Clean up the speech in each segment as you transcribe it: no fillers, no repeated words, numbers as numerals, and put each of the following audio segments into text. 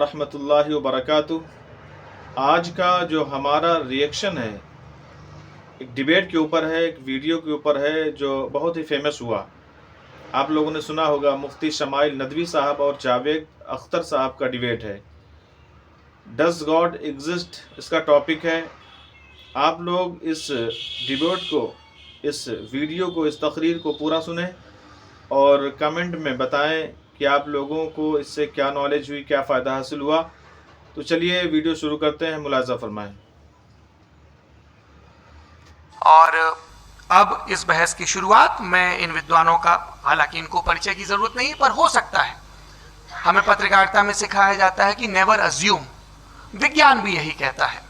वरहमतुल्लाहि वबरकातुहू। आज का जो हमारा रिएक्शन है एक डिबेट के ऊपर है, एक वीडियो के ऊपर है जो बहुत ही फेमस हुआ। आप लोगों ने सुना होगा, मुफ्ती शमाइल नदवी साहब और जावेद अख्तर साहब का डिबेट है। डज गॉड एग्जिस्ट इसका टॉपिक है। आप लोग इस डिबेट को, इस वीडियो को, इस तकरीर को पूरा सुने और कमेंट में बताएं कि आप लोगों को इससे क्या नॉलेज हुई, क्या फ़ायदा हासिल हुआ। तो चलिए वीडियो शुरू करते हैं, मुलाज़ा फरमाएं। और अब इस बहस की शुरुआत मैं इन विद्वानों का, हालांकि इनको परिचय की जरूरत नहीं, पर हो सकता है, हमें पत्रकारिता में सिखाया जाता है कि नेवर अज्यूम, विज्ञान भी यही कहता है।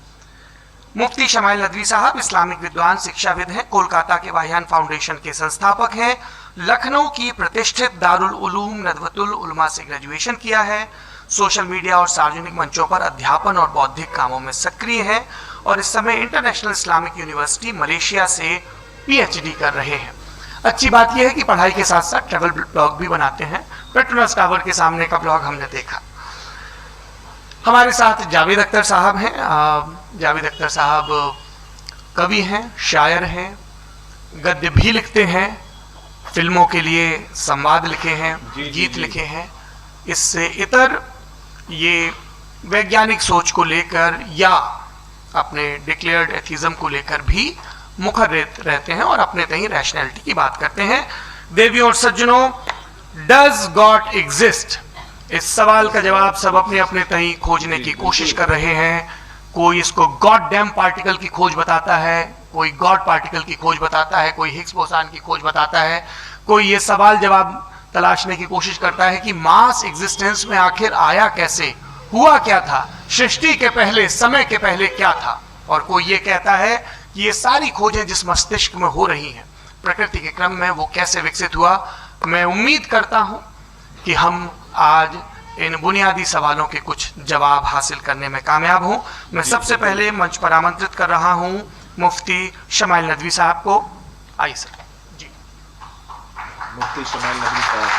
मुफ्ती शमाइल नदवी साहब इस्लामिक विद्वान, शिक्षाविद हैं, कोलकाता के वाहियान फाउंडेशन के संस्थापक हैं, लखनऊ की प्रतिष्ठित दारुल उलूम नदवतुल उलमा से ग्रेजुएशन किया है, सोशल मीडिया और सार्वजनिक मंचों पर अध्यापन और बौद्धिक कामों में सक्रिय हैं और इस समय इंटरनेशनल इस्लामिक यूनिवर्सिटी मलेशिया से पीएचडी कर रहे हैं। अच्छी बात यह है कि पढ़ाई के साथ साथ ट्रैवल ब्लॉग भी बनाते हैं। पेट्रोनस टावर के सामने का ब्लॉग हमने देखा। हमारे साथ जावेद अख्तर साहब हैं। जावेद अख्तर साहब कवि हैं, शायर हैं, गद्य भी लिखते हैं, फिल्मों के लिए संवाद लिखे हैं, गीत लिखे हैं। इससे इतर ये वैज्ञानिक सोच को लेकर या अपने डिक्लेयर्ड एथिज्म को लेकर भी मुखर रहते हैं और अपने तहीं रैशनैलिटी की बात करते हैं। देवियों और सज्जनों, डज गॉड एग्जिस्ट, इस सवाल का जवाब सब अपने अपने तहीं खोजने की कोशिश कर रहे हैं। कोई इसको गॉड डैम पार्टिकल की खोज बताता है, कोई गॉड पार्टिकल की खोज बताता है, कोई हिग्स बोसान की खोज बताता है, कोई ये सवाल जवाब तलाशने की कोशिश करता है कि मास एग्जिस्टेंस में आखिर आया कैसे, हुआ क्या था, सृष्टि के पहले, समय के पहले क्या था। और कोई ये कहता है कि ये सारी खोजें जिस मस्तिष्क में हो रही हैं प्रकृति के क्रम में, वो कैसे विकसित हुआ। मैं उम्मीद करता हूं कि हम आज इन बुनियादी सवालों के कुछ जवाब हासिल करने में कामयाब हूं। मैं सबसे पहले मंच पर आमंत्रित कर रहा हूं मुफ्ती शमाइल नदवी साहब को। आइए सर। जी, मुफ्ती शमाइल नदवी साहब।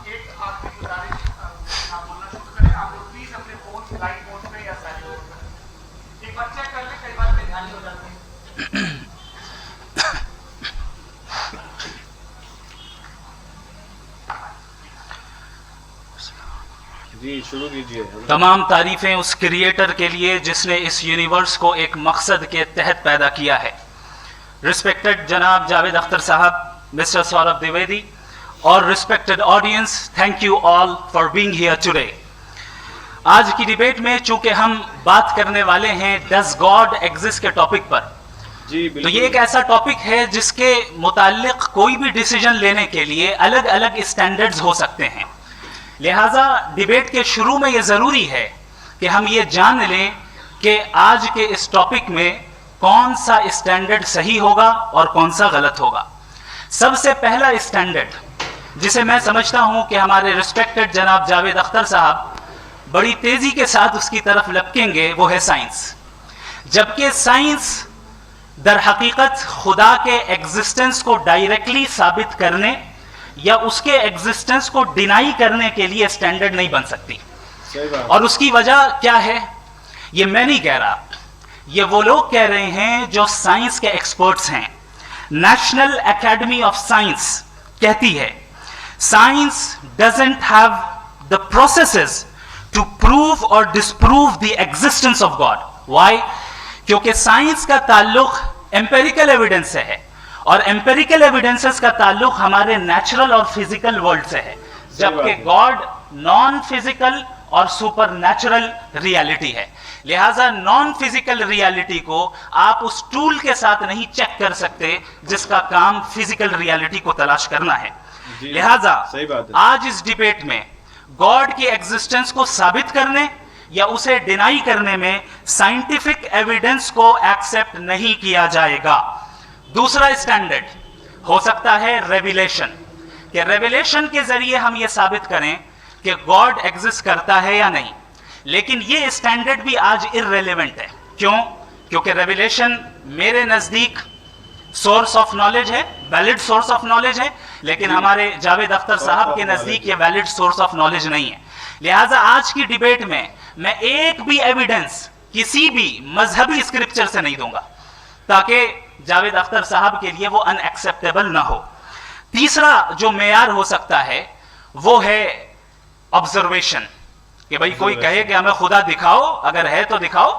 एक आखिरी गुजारिश, आप बोलना शुरू करें। आप लोग प्लीज अपने फोन फ्लाइट मोड पे या साइलेंट मोड पे एक बार चेक कर ले, कई बार बेध्यानी हो जाती है। जी शुरू कीजिए। तमाम तारीफें उस क्रिएटर के लिए जिसने इस यूनिवर्स को एक मकसद के तहत पैदा किया है। रिस्पेक्टेड जनाब जावेद अख्तर साहब, मिस्टर सौरभ द्विवेदी और respected audience, thank you all for being here today. आज की डिबेट में चूंकि हम बात करने वाले हैं डज गॉड एग्जिस्ट के टॉपिक पर, जी तो ये एक ऐसा टॉपिक है जिसके मुताल्लिक कोई भी डिसीजन लेने के लिए अलग अलग स्टैंडर्ड्स हो सकते हैं। लिहाजा डिबेट के शुरू में ये ज़रूरी है कि हम ये जान लें कि आज के इस टॉपिक में कौन सा स्टैंडर्ड सही होगा और कौन सा गलत होगा। सबसे पहला स्टैंडर्ड जिसे मैं समझता हूं कि हमारे रिस्पेक्टेड जनाब जावेद अख्तर साहब बड़ी तेजी के साथ उसकी तरफ लपकेंगे, वो है साइंस। जबकि साइंस दर हकीकत खुदा के एग्जिस्टेंस को डायरेक्टली साबित करने या उसके एग्जिस्टेंस को डिनाई करने के लिए स्टैंडर्ड नहीं बन सकती। और उसकी वजह क्या है, ये मैं नहीं कह रहा, ये वो लोग कह रहे हैं जो साइंस के एक्सपर्ट्स हैं। नेशनल एकेडमी ऑफ साइंस कहती है science doesn't have the processes to prove और disprove the existence of God. Why? क्योंकि साइंस का ताल्लुक एम्पेरिकल एविडेंस से है और एम्पेरिकल एविडेंसेस का ताल्लुक हमारे नेचुरल और फिजिकल वर्ल्ड से है, जबकि गॉड नॉन फिजिकल और सुपर नेचुरल रियलिटी है। लिहाजा नॉन फिजिकल रियलिटी को आप उस टूल के साथ नहीं चेक कर सकते जिसका काम फिजिकल रियलिटी को तलाश करना है। लिहाजा सही बात है। आज इस डिबेट में गॉड की एग्जिस्टेंस को साबित करने या उसे डिनाई करने में साइंटिफिक एविडेंस को एक्सेप्ट नहीं किया जाएगा। दूसरा स्टैंडर्ड हो सकता है रेविलेशन, कि रेविलेशन के जरिए हम ये साबित करें कि गॉड एग्जिस्ट करता है या नहीं। लेकिन ये स्टैंडर्ड भी आज इररेलेवेंट है। क्यों? क्योंकि रेवलेशन मेरे नजदीक सोर्स ऑफ नॉलेज है, वैलिड सोर्स ऑफ नॉलेज है, लेकिन हमारे जावेद अख्तर साहब के नजदीक ये वैलिड सोर्स ऑफ नॉलेज नहीं है। लिहाजा आज की डिबेट में मैं एक भी एविडेंस किसी भी मजहबी स्क्रिप्चर से नहीं दूंगा, ताकि जावेद अख्तर साहब के लिए वो अनएक्सेप्टेबल ना हो। तीसरा जो मेयार हो सकता है वो है ऑब्जर्वेशन, कि भाई कोई कहे कि हमें खुदा दिखाओ, अगर है तो दिखाओ,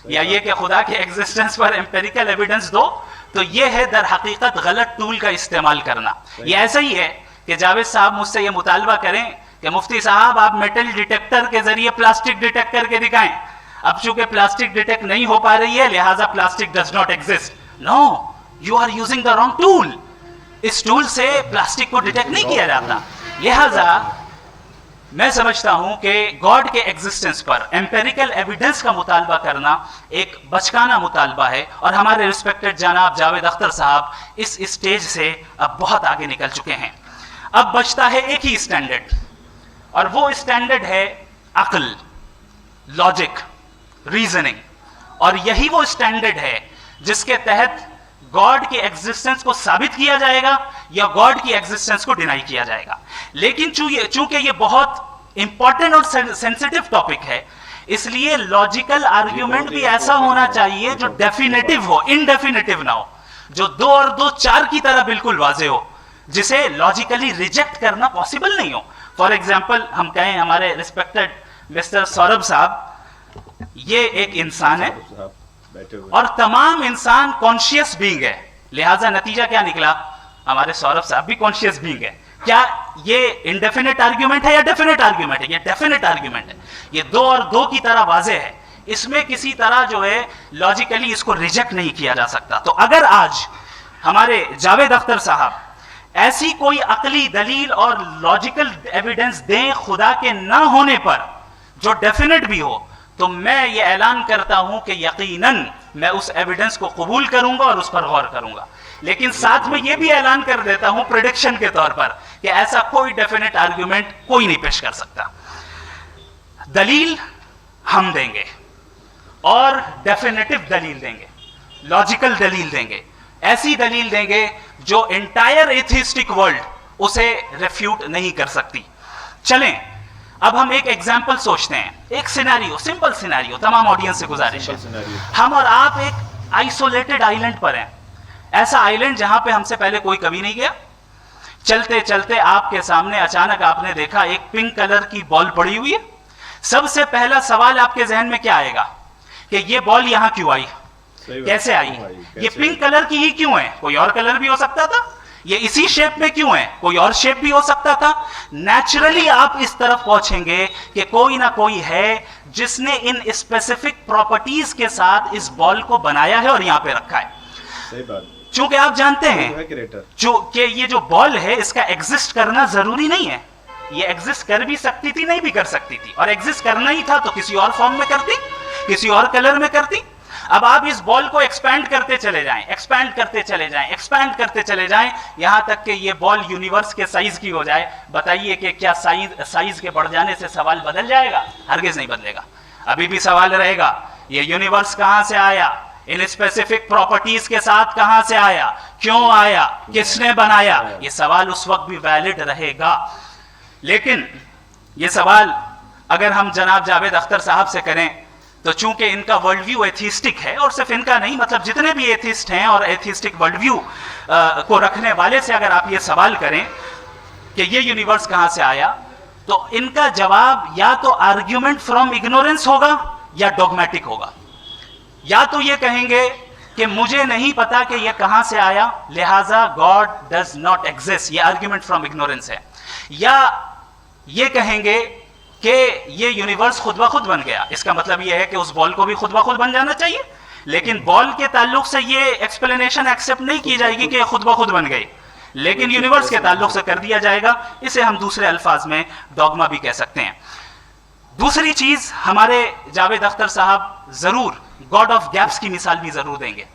या ये कि खुदा के एग्जिस्टेंस पर एम्पेरिकल एविडेंस दो, तो ये है दर हकीकत गलत टूल का इस्तेमाल करना। ये ऐसा ही है कि जावेद साहब मुझसे ये मुतालबा करें कि मुफ्ती साहब आप मेटल डिटेक्टर के जरिए प्लास्टिक डिटेक्ट करके दिखाएं। अब चूंकि प्लास्टिक डिटेक्ट नहीं हो पा रही है, लिहाजा plastic does not exist. No, you are using the wrong tool. इस टूल से प्लास्टिक को डिटेक्ट नहीं किया जाता। लिहाजा मैं समझता हूं कि गॉड के एग्जिस्टेंस पर एम्पेरिकल एविडेंस का मुतालबा करना एक बचकाना मुतालबा है, और हमारे रिस्पेक्टेड जनाब जावेद अख्तर साहब इस स्टेज से अब बहुत आगे निकल चुके हैं। अब बचता है एक ही स्टैंडर्ड, और वो स्टैंडर्ड है अक्ल, लॉजिक, रीजनिंग। और यही वो स्टैंडर्ड है जिसके तहत गॉड की एग्जिस्टेंस को साबित किया जाएगा या गॉड की एग्जिस्टेंस को डिनाई किया जाएगा। लेकिन चूंकि ये बहुत इंपॉर्टेंट और सेंसिटिव टॉपिक है, इसलिए लॉजिकल आर्ग्यूमेंट भी ऐसा होना चाहिए जो डेफिनेटिव हो, इनडेफिनेटिव ना हो, जो 2 और 2 4 की तरह बिल्कुल वाजे हो, जिसे लॉजिकली रिजेक्ट करना पॉसिबल नहीं हो। फॉर एग्जाम्पल हम कहें हमारे रिस्पेक्टेड मिस्टर सौरभ साहब, ये एक इंसान है और तमाम इंसान कॉन्शियस बीइंग है, लिहाजा नतीजा क्या निकला, हमारे सौरभ साहब भी कॉन्शियस बीइंग है। क्या ये इनडेफिनेट आर्ग्यूमेंट है या डेफिनेट आर्ग्यूमेंट है? ये डेफिनेट आर्ग्यूमेंट है। ये 2 और 2 की तरह वाजे है, इसमें किसी तरह जो है लॉजिकली इसको रिजेक्ट नहीं किया जा सकता। तो अगर आज हमारे जावेद अख्तर साहब ऐसी कोई अकली दलील और लॉजिकल एविडेंस दें खुदा के ना होने पर जो डेफिनेट भी हो, तो मैं ये ऐलान करता हूं कि यकीनन मैं उस एविडेंस को कबूल करूंगा और उस पर गौर करूंगा। लेकिन साथ में ये भी ऐलान कर देता हूं प्रेडिक्शन के तौर पर कि ऐसा कोई डेफिनेट आर्ग्यूमेंट कोई नहीं पेश कर सकता। दलील हम देंगे और डेफिनेटिव दलील देंगे, लॉजिकल दलील देंगे, ऐसी दलील देंगे जो एंटायर एथिस्टिक वर्ल्ड उसे रेफ्यूट नहीं कर सकती। चलें अब हम एक एग्जाम्पल सोचते हैं, एक सिनेरियो, सिंपल सिनेरियो, तमाम ऑडियंस से गुजारिश है, हम और आप एक आइसोलेटेड आइलैंड पर हैं, ऐसा आइलैंड जहां पे हमसे पहले कोई कभी नहीं गया। चलते चलते आपके सामने अचानक आपने देखा एक पिंक कलर की बॉल पड़ी हुई है। सबसे पहला सवाल आपके जहन में क्या आएगा कि ये बॉल यहां क्यों आई, कैसे आई? ये पिंक कलर की ही क्यों है? कोई और कलर भी हो सकता था। ये इसी शेप में क्यों है? कोई और शेप भी हो सकता था। नेचुरली आप इस तरफ पहुंचेंगे कि कोई ना कोई है जिसने इन स्पेसिफिक प्रॉपर्टीज के साथ इस बॉल को बनाया है और यहां पे रखा है। सही बात। चूंकि आप जानते हैं कि ये जो बॉल है इसका एग्जिस्ट करना जरूरी नहीं है, ये एग्जिस्ट कर भी सकती थी, नहीं भी कर सकती थी, और एग्जिस्ट करना ही था तो किसी और फॉर्म में करती, किसी और कलर में करती। अब आप इस बॉल को एक्सपैंड करते चले जाएं, एक्सपैंड करते चले जाएं, एक्सपैंड करते चले जाएं, यहां तक कि ये बॉल यूनिवर्स के साइज की हो जाए। बताइए कि क्या साइज के बढ़ जाने से सवाल बदल जाएगा? हरगिज नहीं बदलेगा। अभी भी सवाल रहेगा, ये यूनिवर्स कहां से आया, इन स्पेसिफिक प्रॉपर्टीज के साथ कहां से आया, क्यों आया, किसने बनाया? ये सवाल उस वक्त भी वैलिड रहेगा। लेकिन ये सवाल अगर हम जनाब जावेद अख्तर साहब से करें तो चूंकि इनका वर्ल्ड व्यू एथिस्टिक है, और सिर्फ इनका नहीं, मतलब जितने भी एथिस्ट हैं और एथिस्टिक वर्ल्ड व्यू को रखने वाले से अगर आप ये सवाल करें कि ये यूनिवर्स कहां से आया, तो इनका जवाब या तो आर्ग्यूमेंट फ्रॉम इग्नोरेंस होगा या डॉगमेटिक होगा। या तो ये कहेंगे कि मुझे नहीं पता कि ये कहां से आया, लिहाजा गॉड डज नॉट एग्जिस्ट, ये आर्ग्यूमेंट फ्रॉम इग्नोरेंस है। या ये कहेंगे कि ये यूनिवर्स खुद ब खुद बन गया, इसका मतलब ये है कि उस बॉल को भी खुद ब खुद बन जाना चाहिए, लेकिन बॉल के ताल्लुक से ये एक्सप्लेनेशन एक्सेप्ट नहीं की जाएगी कि खुद ब खुद बन गई, लेकिन यूनिवर्स के ताल्लुक से कर दिया जाएगा। इसे हम दूसरे अल्फाज में डॉगमा भी कह सकते हैं। दूसरी चीज, हमारे जावेद अख्तर साहब जरूर गॉड ऑफ गैप्स की मिसाल भी जरूर देंगे,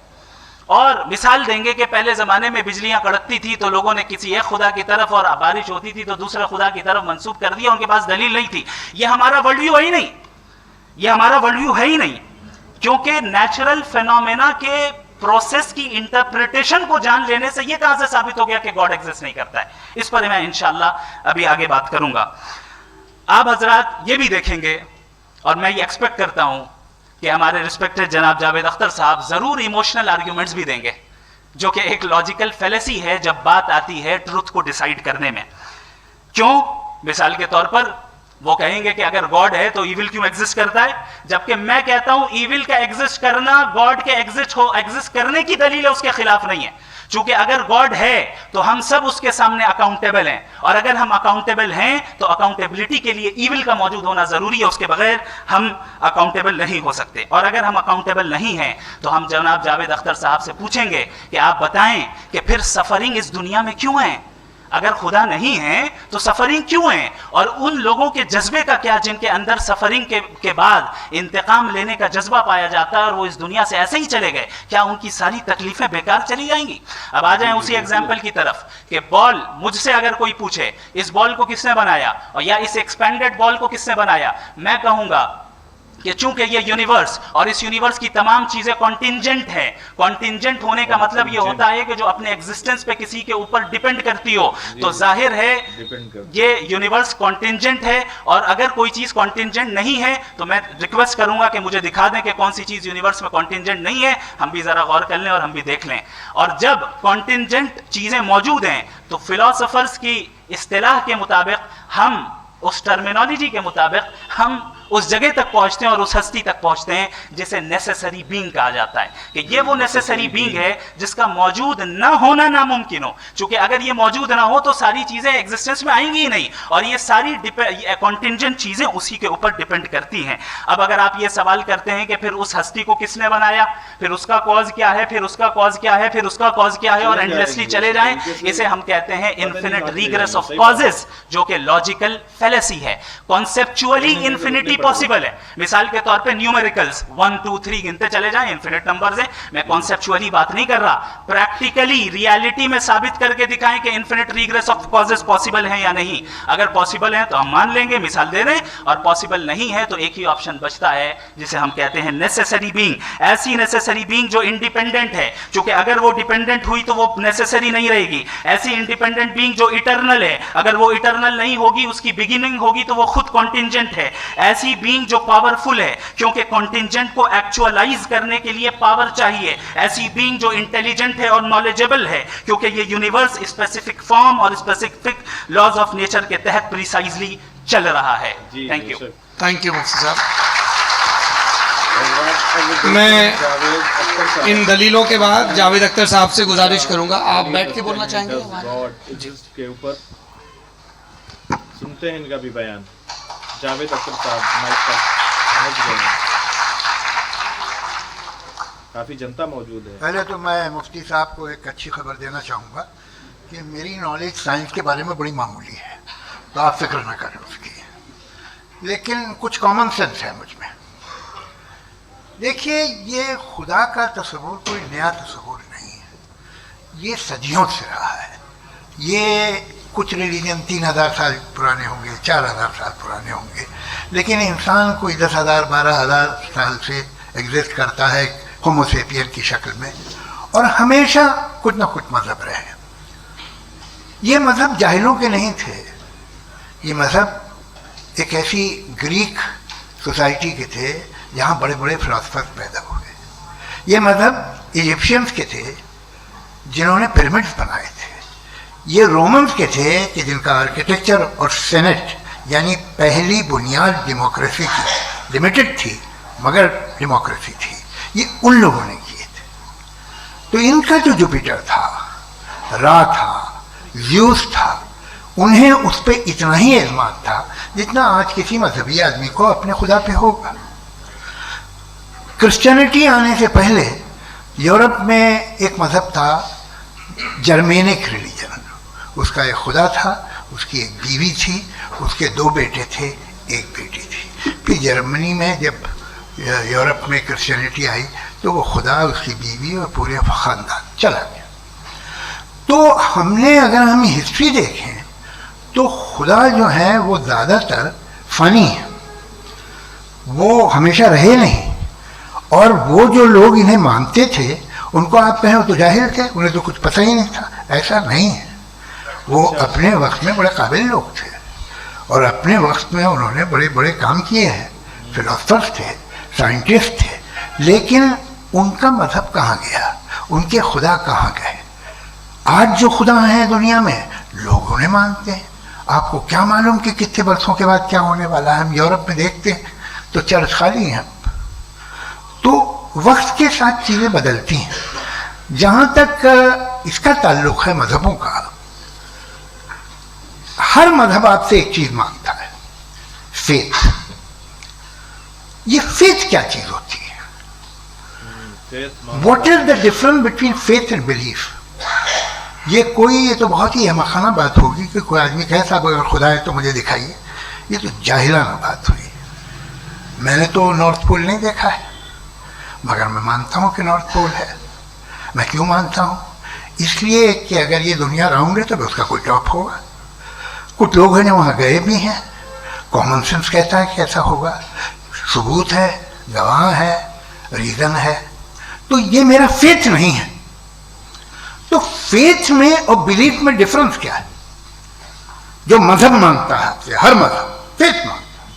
और मिसाल देंगे कि पहले जमाने में बिजलियां कड़कती थी तो लोगों ने किसी एक खुदा की तरफ, और बारिश होती थी तो दूसरे खुदा की तरफ मंसूब कर दिया, उनके पास दलील नहीं थी। ये हमारा वर्ल्ड व्यू है ही नहीं, ये हमारा वर्ल्ड व्यू है ही नहीं, क्योंकि नेचुरल फिनोमेना के प्रोसेस की इंटरप्रिटेशन को जान लेने से यह कहां से साबित हो गया कि गॉड एग्जिस्ट नहीं करता है। इस पर मैं इंशाल्लाह अभी आगे बात करूंगा। आप हजरात ये भी देखेंगे और मैं ये एक्सपेक्ट करता हूं कि हमारे रिस्पेक्टेड जनाब जावेद अख्तर साहब जरूर इमोशनल आर्ग्यूमेंट्स भी देंगे, जो कि एक लॉजिकल फेलेसी है जब बात आती है ट्रुथ को डिसाइड करने में। क्यों? मिसाल के तौर पर वो कहेंगे कि अगर गॉड है तो ईविल क्यों एग्जिस्ट करता है, जबकि मैं कहता हूं ईविल का एग्जिस्ट करना गॉड के एग्जिस्ट करने की दलील है, उसके खिलाफ नहीं है। क्योंकि अगर गॉड है तो हम सब उसके सामने अकाउंटेबल हैं, और अगर हम अकाउंटेबल हैं तो अकाउंटेबिलिटी के लिए ईविल का मौजूद होना जरूरी है, उसके बगैर हम अकाउंटेबल नहीं हो सकते। और अगर हम अकाउंटेबल नहीं हैं तो हम जनाब जावेद अख्तर साहब से पूछेंगे कि आप बताएं कि फिर सफरिंग इस दुनिया में क्यों है? अगर खुदा नहीं है तो सफरिंग क्यों है? और उन लोगों के जज्बे का क्या जिनके अंदर सफरिंग के बाद इंतकाम लेने का जज्बा पाया जाता है और वो इस दुनिया से ऐसे ही चले गए, क्या उनकी सारी तकलीफें बेकार चली जाएंगी? अब आ जाएं उसी एग्जाम्पल की तरफ कि बॉल, मुझसे अगर कोई पूछे इस बॉल को किसने बनाया और या इस एक्सपेंडेड बॉल को किसने बनाया, मैं कहूंगा कि चूंकि ये यूनिवर्स और इस यूनिवर्स की तमाम चीजें कॉन्टिंजेंट हैं। कॉन्टिंजेंट होने का मतलब ये होता है कि जो अपने एग्जिस्टेंस पे किसी के ऊपर डिपेंड करती हो, तो जाहिर है ये यूनिवर्स कॉन्टिंजेंट है। और अगर कोई चीज कॉन्टिंजेंट नहीं है तो मैं रिक्वेस्ट करूंगा कि मुझे दिखा दें कि कौन सी चीज यूनिवर्स में कॉन्टिंजेंट नहीं है, हम भी जरा गौर कर लें और हम भी देख लें। और जब कॉन्टिंजेंट चीजें मौजूद हैं तो फिलोसोफर्स की इस्तिलाह के मुताबिक, हम उस टर्मिनोलॉजी के मुताबिक हम उस जगह तक पहुंचते हैं और उस हस्ती तक पहुंचते हैं जिसे नेसेसरी बीइंग कहा जाता है, कि ये वो नेसेसरी बीइंग है जिसका मौजूद ना होना नामुमकिन हो। क्योंकि अगर ये मौजूद ना हो तो सारी चीजें एग्जिस्टेंस में आएंगी ही नहीं, और ये सारी कॉन्टिंजेंट चीजें उसी के ऊपर डिपेंड करती हैं। अब अगर आप ये सवाल करते हैं कि फिर उस हस्ती को किसने बनाया, फिर उसका कॉज क्या है, फिर उसका कॉज क्या है, फिर उसका कॉज क्या है, और एंडलेसली चले जाएं, इसे हम कहते हैं इन्फिनिट रिग्रेस ऑफ कॉजेस, जो कि लॉजिकल फेलेसी है। कॉन्सेप्चुअली इन्फिनिटी पॉसिबल है। मिसाल के तौर पे न्यूमेरिकल्स 1 2 3 गिनते चले जाएं, इन्फिनिट नंबर्स हैं। मैं कॉन्सेप्चुअली बात नहीं कर रहा, प्रैक्टिकली रियलिटी में साबित करके दिखाएं कि infinite regress of causes possible है या नहीं। अगर पॉसिबल है तो हम मान लेंगे, मिसाल दे रहे हैं, और पॉसिबल नहीं है तो एक ही ऑप्शन बचता है जिसे हम कहते हैं नेसेसरी बीइंग। ऐसी नेसेसरी बीइंग जो इंडिपेंडेंट है, क्योंकि अगर वो डिपेंडेंट हुई तो वो नेसेसरी नहीं रहेगी। ऐसी इंडिपेंडेंट बीइंग जो इटर्नल है, अगर वो इटर्नल नहीं होगी, उसकी बिगिनिंग होगी तो वो खुद कॉन्टिंजेंट है। ऐसी बीइंग जो पावरफुल है, क्योंकि कॉन्टिंजेंट को एक्चुअलाइज करने के लिए पावर चाहिए। ऐसी बीइंग जो इंटेलिजेंट है और नॉलेजेबल है, क्योंकि ये यूनिवर्स स्पेसिफिक फॉर्म और स्पेसिफिक लॉज ऑफ नेचर के तहत प्रिसाइजली चल रहा है। Thank you. थैंक यू मुफ्ती साहब। मैं इन दलीलों के बाद जावेद अख्तर साहब से गुजारिश करूंगा, आप बैठ के बोलना चाहेंगे के ऊपर सुनते हैं इनका भी बयान। जावेद अख्तर साहब माइक पर पहुंच गए हैं, काफ़ी जनता मौजूद है। पहले तो मैं मुफ्ती साहब को एक अच्छी खबर देना चाहूँगा कि मेरी नॉलेज साइंस के बारे में बड़ी मामूली है, तो आप फिक्र ना करें उसकी, लेकिन कुछ कॉमन सेंस है मुझ में। देखिए, ये खुदा का तस्वुर कोई नया तस्वुर नहीं है, ये सदियों से रहा है। ये कुछ रिलीजन 3000 साल पुराने होंगे, 4000 साल पुराने होंगे, लेकिन इंसान कोई 10,000 12,000 साल से एग्जिस्ट करता है होमो सेपियन की शक्ल में, और हमेशा कुछ ना कुछ मज़हब रहे। ये मज़हब जाहिलों के नहीं थे, ये मज़हब एक ऐसी ग्रीक सोसाइटी के थे जहाँ बड़े बड़े फिलोसफर्स पैदा हुए। ये मज़हब इजिप्शियंस के थे जिन्होंने पिरामिड्स बनाए थे। ये रोमन्स के थे कि जिनका आर्किटेक्चर और सेनेट यानी पहली बुनियाद डेमोक्रेसी की, लिमिटेड थी मगर डेमोक्रेसी थी, ये उन लोगों ने किए थे। तो इनका जो जुपिटर था, रा था, ज़्यूस था, उन्हें उस पर इतना ही एतमाद था जितना आज किसी मजहबी आदमी को अपने खुदा पे होगा। क्रिश्चियनिटी आने से पहले यूरोप में एक मज़हब था, जर्मेनिक रिलीजन। उसका एक खुदा था, उसकी एक बीवी थी, उसके 2 बेटे थे, एक बेटी थी। फिर जर्मनी में जब यूरोप में क्रिश्चियनिटी आई तो वो खुदा, उसकी बीवी और पूरे ख़ानदान चला गया। तो हमने, अगर हम हिस्ट्री देखें तो खुदा जो है वो ज़्यादातर फ़नी है, वो हमेशा रहे नहीं, और वो जो लोग इन्हें मानते थे उनको आप कहें वो तो जाहिल थे, उन्हें तो कुछ पता ही नहीं था। ऐसा नहीं है, वो अपने वक्त में बड़े काबिल लोग थे और अपने वक्त में उन्होंने बड़े बड़े काम किए हैं, फिलोसफर्स थे, साइंटिस्ट थे, लेकिन उनका मजहब कहाँ गया, उनके खुदा कहाँ गए? आज जो खुदा हैं दुनिया में लोग उन्हें मानते हैं। आपको क्या मालूम कि कितने वर्षों के बाद क्या होने वाला है? हम यूरोप में देखते हैं तो चर्च खाली हैं। तो वक्त के साथ चीज़ें बदलती हैं। जहाँ तक इसका ताल्लुक है मजहबों का, हर मजहब आपसे एक चीज़ मांगता है, फेथ। ये फेथ क्या चीज़ होती है? What is the difference between faith and belief? ये तो बहुत ही अहमखाना बात होगी कि कोई आदमी कहे साहब अगर खुदा है तो मुझे दिखाइए। ये तो जाहिलाना बात हुई। मैंने तो नॉर्थ पोल नहीं देखा है, मगर मैं मानता हूँ कि नॉर्थ पोल है। मैं क्यों मानता हूँ? इसलिए कि अगर ये दुनिया राउंड है तो उसका कोई टॉप होगा। कुछ लोग हैं जो वहाँ गए भी हैं, कॉमन सेंस कहता है कि ऐसा होगा, सबूत है, गवाह है, रीज़न है। तो ये मेरा फेथ नहीं है। तो फेथ में और बिलीफ में डिफरेंस क्या है? जो मजहब मांगता है, हर मजहब फेथ मांगता है।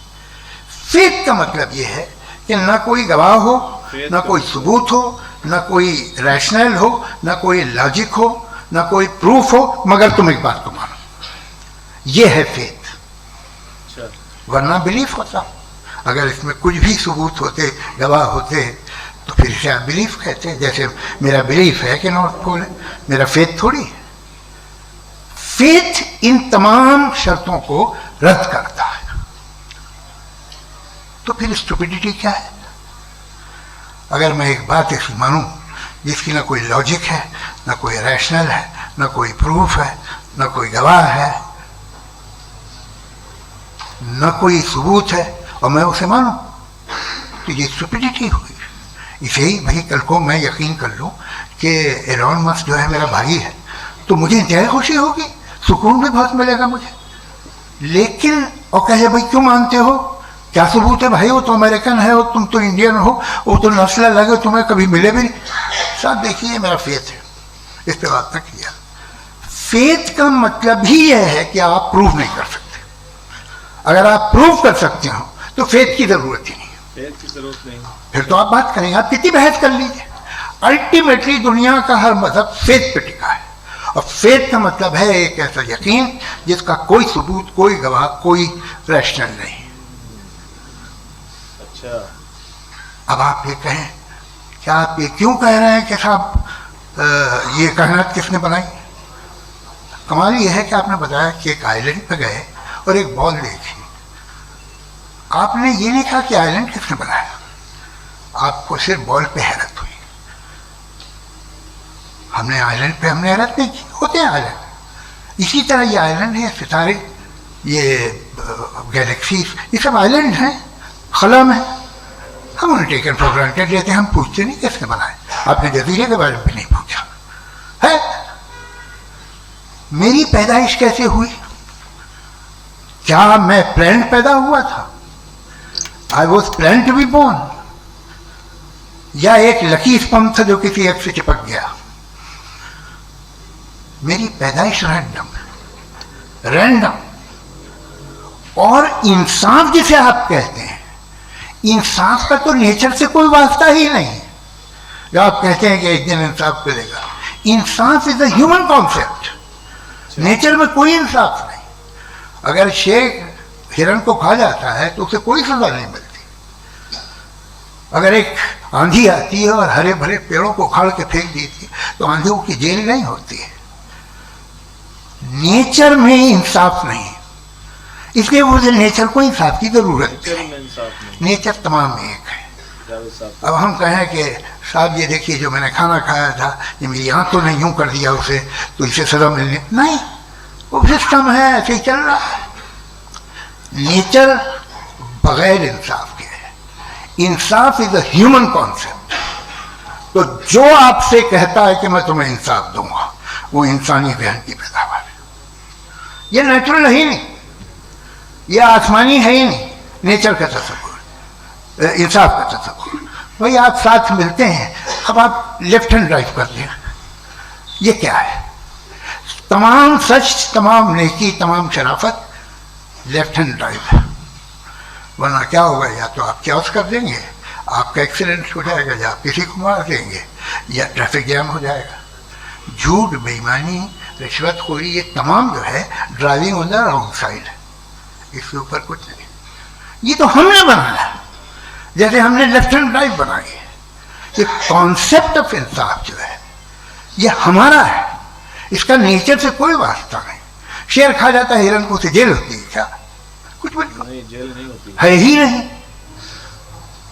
फेथ का मतलब ये है कि ना कोई गवाह हो, ना कोई सबूत हो, ना कोई रैशनल हो, ना कोई लॉजिक हो, ना कोई प्रूफ हो, मगर तुम एक बात को मानो। ये है फेथ। वरना बिलीफ होता। अगर इसमें कुछ भी सबूत होते, गवाह होते, तो फिर इसे आप बिलीफ कहते हैं। जैसे मेरा बिलीफ है कि नॉर्थ पोल है, मेरा फेथ थोड़ी है। फेथ इन तमाम शर्तों को रद्द करता है। तो फिर स्टुपिडिटी क्या है? अगर मैं एक बात ऐसी मानूं जिसकी ना कोई लॉजिक है, ना कोई रैशनल है, ना कोई प्रूफ है, ना कोई गवाह है, ना कोई सबूत है, और मैं उसे मानूं, तो ये स्टुपिडिटी हुई। इसे ही भाई कल को मैं यकीन कर लूँ कि एलॉन मस्क जो है मेरा भाई है, तो मुझे इंतहाई खुशी होगी, सुकून भी बहुत मिलेगा मुझे। लेकिन और कहे भाई क्यों मानते हो, क्या सबूत है भाई, वो तो अमेरिकन है, वो तुम तो इंडियन हो, वो तो नस्ल लगे, तुम्हें कभी मिले भी नहीं। साहब देखिए मेरा फेथ है, इस पर बात न किया। फेथ का मतलब ही यह है कि आप प्रूव नहीं कर सकते। अगर आप प्रूव कर सकते हो तो फेथ की जरूरत ही नहीं। फेथ की जरूरत नहीं, फिर तो आप बात करेंगे, आप कितनी बहस कर लीजिए। अल्टीमेटली दुनिया का हर मजहब फेथ पे टिका है, और फेथ का मतलब है एक ऐसा यकीन जिसका कोई सबूत, कोई गवाह, कोई रैशनल नहीं। अच्छा, अब आप ये कहें, क्या आप ये क्यों कह रहे हैं कि साहब ये कायनात किसने बनाई? कमाल ये है कि आपने बताया कि एक आइलैंड पे गए और एक बॉल देखी। आपने ये नहीं कहा कि आइलैंड किसने बनाया, आपको सिर्फ बॉल पे हैरत हुई। हमने आइलैंड पे हमने हैरत नहीं की, होते हैं आइलैंड। इसी तरह ये आइलैंड है, सितारे, ये गैलेक्सीज, ये सब आइलैंड हैं खला में। हम उन्हें टेकन फॉर ग्रांटेड लेते हैं, हम पूछते नहीं किसने बनाए। आपने जजीरे के बारे में भी नहीं पूछा है। मेरी पैदाइश कैसे हुई? क्या मैं प्लान्ड पैदा हुआ था? I was plan to be born, या एक लकी स्पर्म था जो किसी एक से चिपक गया? मेरी पैदाइश रैंडम। और इंसाफ जिसे आप कहते हैं, इंसाफ का तो नेचर से कोई वास्ता ही नहीं है। जो आप कहते हैं कि एक दिन इंसाफ मिलेगा, इंसाफ is a human concept. Nature में कोई इंसाफ नहीं। अगर शेर हिरण को खा जाता है तो उसे कोई सजा नहीं मिलती। अगर एक आंधी आती है और हरे भरे पेड़ों को उखाड़ के फेंक देती है तो आंधियों की जेल नहीं होती है। नेचर में इंसाफ नहीं, इसलिए मुझे नेचर को इंसाफ की जरूरत नहीं। नेचर तमाम एक है। अब हम कहें कि साहब ये देखिए जो मैंने खाना खाया था, ये मेरी आंखों ने यूं कर दिया उसे, तो इसे सजा मिलनी नहीं। वो सिस्टम है, ऐसे ही चल रहा है। नेचर बगैर इंसाफ के है। इंसाफ इज अ ह्यूमन कॉन्सेप्ट। तो जो आपसे कहता है कि मैं तुम्हें इंसाफ दूंगा, वो इंसानी जहन की पैदावार है। ये नेचुरल है ही नहीं, ये आसमानी है ही नहीं। नेचर का तस्वुर, इंसाफ का तस्वुर भाई आप साथ मिलते हैं, अब आप लेफ्ट हैंड ड्राइव कर दें, ये क्या है? तमाम सच, तमाम नेकी, तमाम शराफत लेफ्ट हैंड ड्राइव है। वरना क्या होगा, या तो आप क्रॉस कर देंगे, आपका एक्सीडेंट हो जाएगा, या आप किसी को मार देंगे, या ट्रैफिक जैम हो जाएगा। झूठ, बेईमानी, रिश्वतखोरी, ये तमाम जो है driving on the wrong side, इसके ऊपर कुछ नहीं। ये तो हमने बनाया, जैसे हमने लेफ्ट हैंड ड्राइव बनाई है। ये कॉन्सेप्ट ऑफ इंसाफ जो है ये हमारा है, इसका नेचर से कोई वास्ता नहीं। शेर खा जाता है हिरन को, उसे जेल होती है क्या? कुछ भी नहीं, जेल नहीं होती है ही नहीं।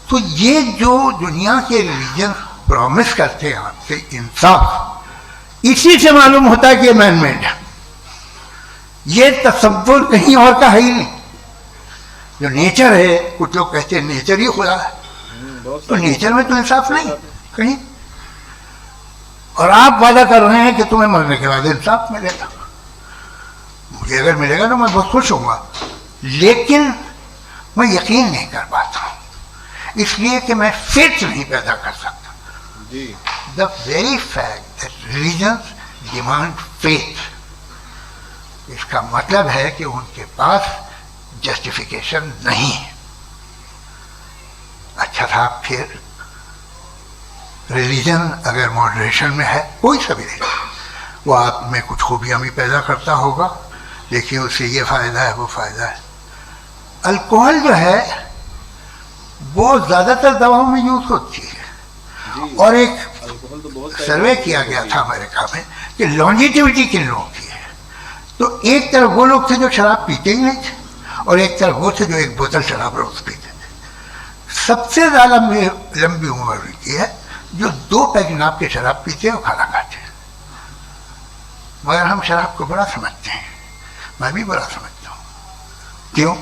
तो ये जो दुनिया के रिलीजन प्रॉमिस करते हैं आपसे इंसाफ, इसी से मालूम होता है कि ये मैन मेड है। ये तसव्वुर कहीं और का है ही नहीं। जो नेचर है, कुछ लोग कहते हैं नेचर ही खुदा है, तो नेचर में तो इंसाफ नहीं कहीं। और आप वादा कर रहे हैं कि तुम्हें मरने के बाद इंसाफ मिलेगा। मुझे अगर मिलेगा तो मैं बहुत खुश होऊंगा, लेकिन मैं यकीन नहीं कर पाता हूँ, इसलिए कि मैं फेथ नहीं पैदा कर सकता। The very fact that religions demand faith, इसका मतलब है कि उनके पास जस्टिफिकेशन नहीं है। अच्छा था, फिर रिलीजन अगर मॉडरेशन में है, कोई सा भी रिलीजन, वो आप में कुछ खूबियाँ भी पैदा करता होगा, देखिए उससे ये फ़ायदा है, वो फ़ायदा है। अल्कोहल जो है वो ज़्यादातर दवाओं में यूज़ होती है, और एक सर्वे किया गया था अमेरिका में कि लॉन्जिटिविटी किन लोगों की है, तो एक तरफ वो लोग थे जो शराब पीते ही नहीं थे, और एक तरफ वो थे जो एक बोतल शराब रोज पीते थे। सबसे ज़्यादा लंबी उम्र की है जो 2 पैग नाप के शराब पीते हैं और खाना खाते हैं। मगर हम शराब को बड़ा समझते हैं, मैं भी बड़ा समझता हूँ। क्यों?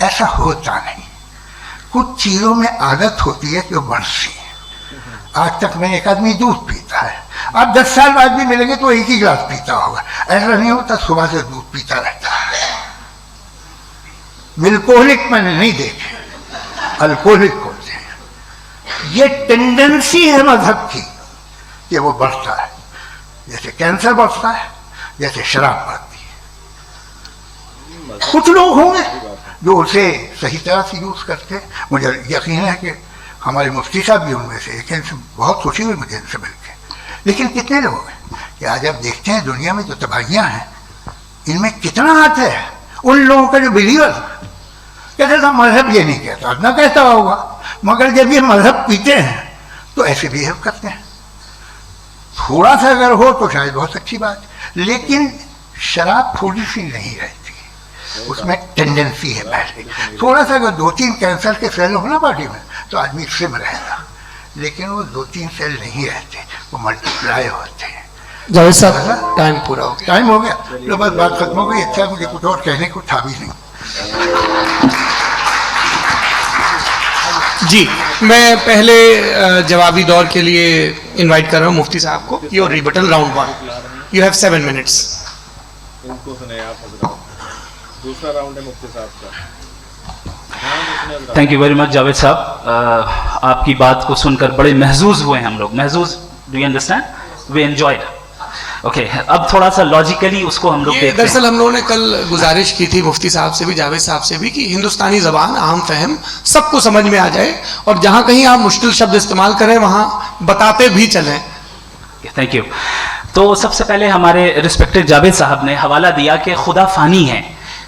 ऐसा होता नहीं। कुछ चीज़ों में आदत होती है कि वो बढ़ती है। आज तक में एक आदमी दूध पीता है, आप 10 साल बाद भी मिलेंगे तो एक ही गिलास पीता होगा। ऐसा नहीं होता, सुबह से दूध पीता रहता है। अल्कोहलिक मैंने नहीं देखे, अल्कोहलिक होते हैं। ये टेंडेंसी है मजहब की कि वो बढ़ता है, जैसे कैंसर बढ़ता है, जैसे शराब बढ़ती है। कुछ लोग होंगे जो उसे सही तरह से यूज़ करते हैं। मुझे यकीन है कि हमारे मुफ्ती साहब भी उनमें से एक, इनसे बहुत खुशी हुई मुझे इनसे मिलकर। लेकिन कितने लोग हैं कि आज आप देखते हैं दुनिया में जो तबाहियाँ हैं, इनमें कितना हाथ है उन लोगों का जो बिलीवर कहते था मजहब ये नहीं कहता, ना कहता होगा, मगर जब ये मजहब पीते हैं तो ऐसे बिहेव करते हैं। थोड़ा सा अगर हो तो शायद बहुत अच्छी बात, लेकिन शराब थोड़ी सी नहीं रहती, उसमें टेंडेंसी है पहले। थोड़ा सा अगर 2-3 कैंसर के सेल हो ना बॉडी में तो आदमी सिम रहेगा, लेकिन वो 2-3 सेल नहीं रहते, वो मल्टीप्लाई होते हैं। जावेद साहब टाइम पूरा हो गया। टाइम हो गया, लो बस बात खत्म हो गई। अच्छा, मुझे कुछ और कहने को था भी नहीं। जी, मैं पहले जवाबी दौर के लिए इनवाइट कर रहा हूँ मुफ्ती साहब को। Your rebuttal round 1, you have 7 minutes. इनको सुने आप हजरात, दूसरा राउंड है मुफ्ती साहब का। Thank you very much Javed साहब, आपकी बात को सुनकर बड़े महजूज हुए हम लोग। महजूज, do you understand? We enjoyed. Okay, अब थोड़ा सा लॉजिकली उसको हम लोग देखते हैं। दरअसल हम लोगों ने कल गुजारिश की थी मुफ्ती साहब से भी, जावेद साहब से भी, कि हिंदुस्तानी ज़बान आम फहम सबको समझ में आ जाए, और जहाँ कहीं आप मुश्किल शब्द इस्तेमाल करें वहाँ बताते भी चलें। Thank you. तो सबसे पहले हमारे रिस्पेक्टेड जावेद साहब ने हवाला दिया कि खुदा फ़ानी है।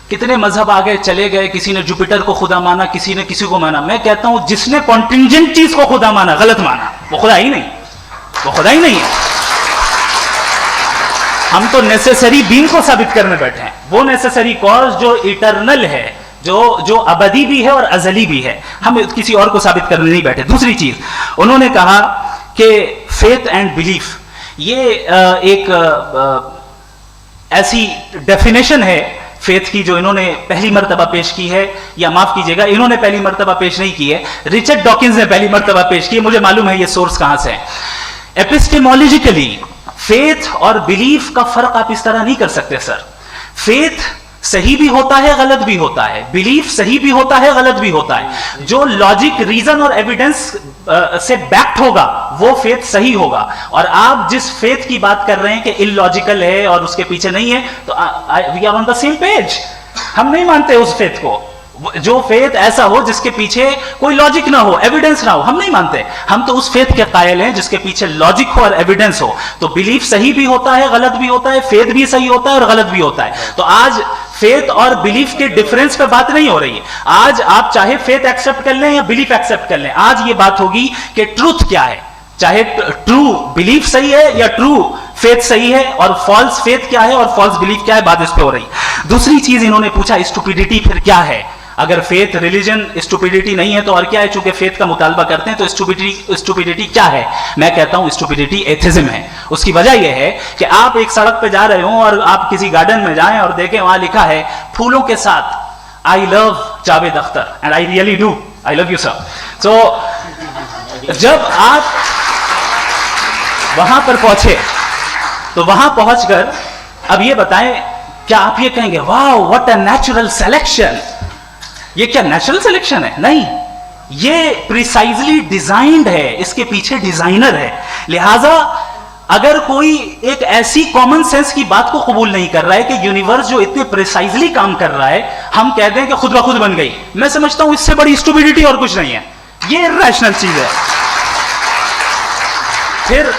कितने मजहब आगे चले गए, किसी ने जुपिटर को खुदा माना, किसी ने किसी को माना। मैं कहता हूँ जिसने कॉन्टिंजेंट चीज़ को खुदा माना, गलत माना, वो खुदा ही नहीं, वो खुदा ही नहीं है। हम तो नेसेसरी बीइंग को साबित करने बैठे हैं, वो नेसेसरी कॉज जो इटरनल है, जो अबदी भी है और अजली भी है। हम किसी और को साबित करने नहीं बैठे। दूसरी चीज उन्होंने कहा कि फेथ एंड बिलीफ, ये एक ऐसी डेफिनेशन है फेथ की जो इन्होंने पहली मर्तबा पेश की है, या माफ कीजिएगा इन्होंने पहली मर्तबा पेश नहीं की है, रिचर्ड डॉकिंस ने पहली मर्तबा पेश की है। मुझे मालूम है ये सोर्स कहां से है। एपिस्टेमोलॉजिकली फेथ और बिलीफ का फर्क आप इस तरह नहीं कर सकते सर। फेथ सही भी होता है, गलत भी होता है, बिलीफ सही भी होता है, गलत भी होता है। जो लॉजिक, रीजन और एविडेंस से बैक्ड होगा वो फेथ सही होगा। और आप जिस फेथ की बात कर रहे हैं कि इलॉजिकल है और उसके पीछे नहीं है, तो we are on the same page. हम नहीं मानते उस फेथ को। जो फेथ ऐसा हो जिसके पीछे कोई लॉजिक ना हो, एविडेंस ना हो, हम नहीं मानते। हम तो उस फेथ के कायल हैं जिसके पीछे लॉजिक हो और एविडेंस हो। तो बिलीफ सही भी होता है, गलत भी होता है, फेथ भी सही होता है और गलत भी होता है। तो आज फेथ और बिलीफ के डिफरेंस पे बात नहीं हो रही है। आज आप चाहे फेथ एक्सेप्ट कर लें या बिलीफ एक्सेप्ट कर लें, आज ये बात होगी कि ट्रूथ क्या है। चाहे ट्रू बिलीफ सही है या ट्रू फेथ सही है, और फॉल्स फेथ क्या है और फॉल्स बिलीफ क्या है, बात इस पे हो रही। दूसरी चीज इन्होंने पूछा, स्टुपिडिटी फिर क्या है। अगर फेथ, रिलीजन स्टुपिडिटी नहीं है तो और क्या है? चूंकि फेथ का मुतालबा करते हैं तो स्टुपिडिटी क्या है? मैं कहता हूं स्टुपिडिटी एथिज्म है। उसकी वजह यह है कि आप एक सड़क पे जा रहे हो और आप किसी गार्डन में जाएं और देखें वहां लिखा है फूलों के साथ I love Javed Akhtar, and I really do, I love you sir. तो जब आप वहां पर पहुंचे तो वहां पहुंचकर अब ये बताएं, क्या आप ये कहेंगे वाह व्हाट अ नेचुरल सिलेक्शन? ये क्या नेचुरल सिलेक्शन है? नहीं, ये प्रिसाइजली डिजाइंड है, इसके पीछे डिजाइनर है। लिहाजा अगर कोई एक ऐसी कॉमन सेंस की बात को कबूल नहीं कर रहा है कि यूनिवर्स जो इतने प्रिसाइजली काम कर रहा है, हम कहते हैं कि खुद ब खुद बन गई, मैं समझता हूं इससे बड़ी स्टुपिडिटी और कुछ नहीं है। ये इर्रेशनल चीज है। फिर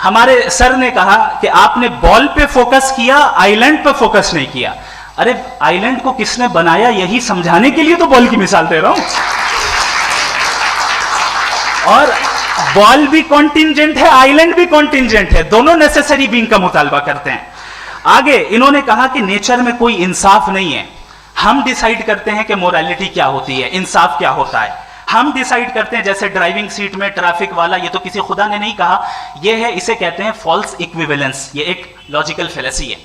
हमारे सर ने कहा कि आपने बॉल पे फोकस किया, आइलैंड पे फोकस नहीं किया। अरे आइलैंड को किसने बनाया यही समझाने के लिए तो बॉल की मिसाल दे रहा हूं। और बॉल भी कॉन्टिंजेंट है, आइलैंड भी कॉन्टिंजेंट है, दोनों नेसेसरी बीइंग का मुतालबा करते हैं। आगे इन्होंने कहा कि नेचर में कोई इंसाफ नहीं है। हम डिसाइड करते हैं कि मोरालिटी क्या होती है, इंसाफ क्या होता है। हम डिसाइड करते हैं, जैसे ड्राइविंग सीट में ट्रैफिक वाला, ये तो किसी खुदा ने नहीं कहा, ये है, इसे कहते हैं फॉल्स इक्विवेलेंस। ये एक लॉजिकल फेलेसी है।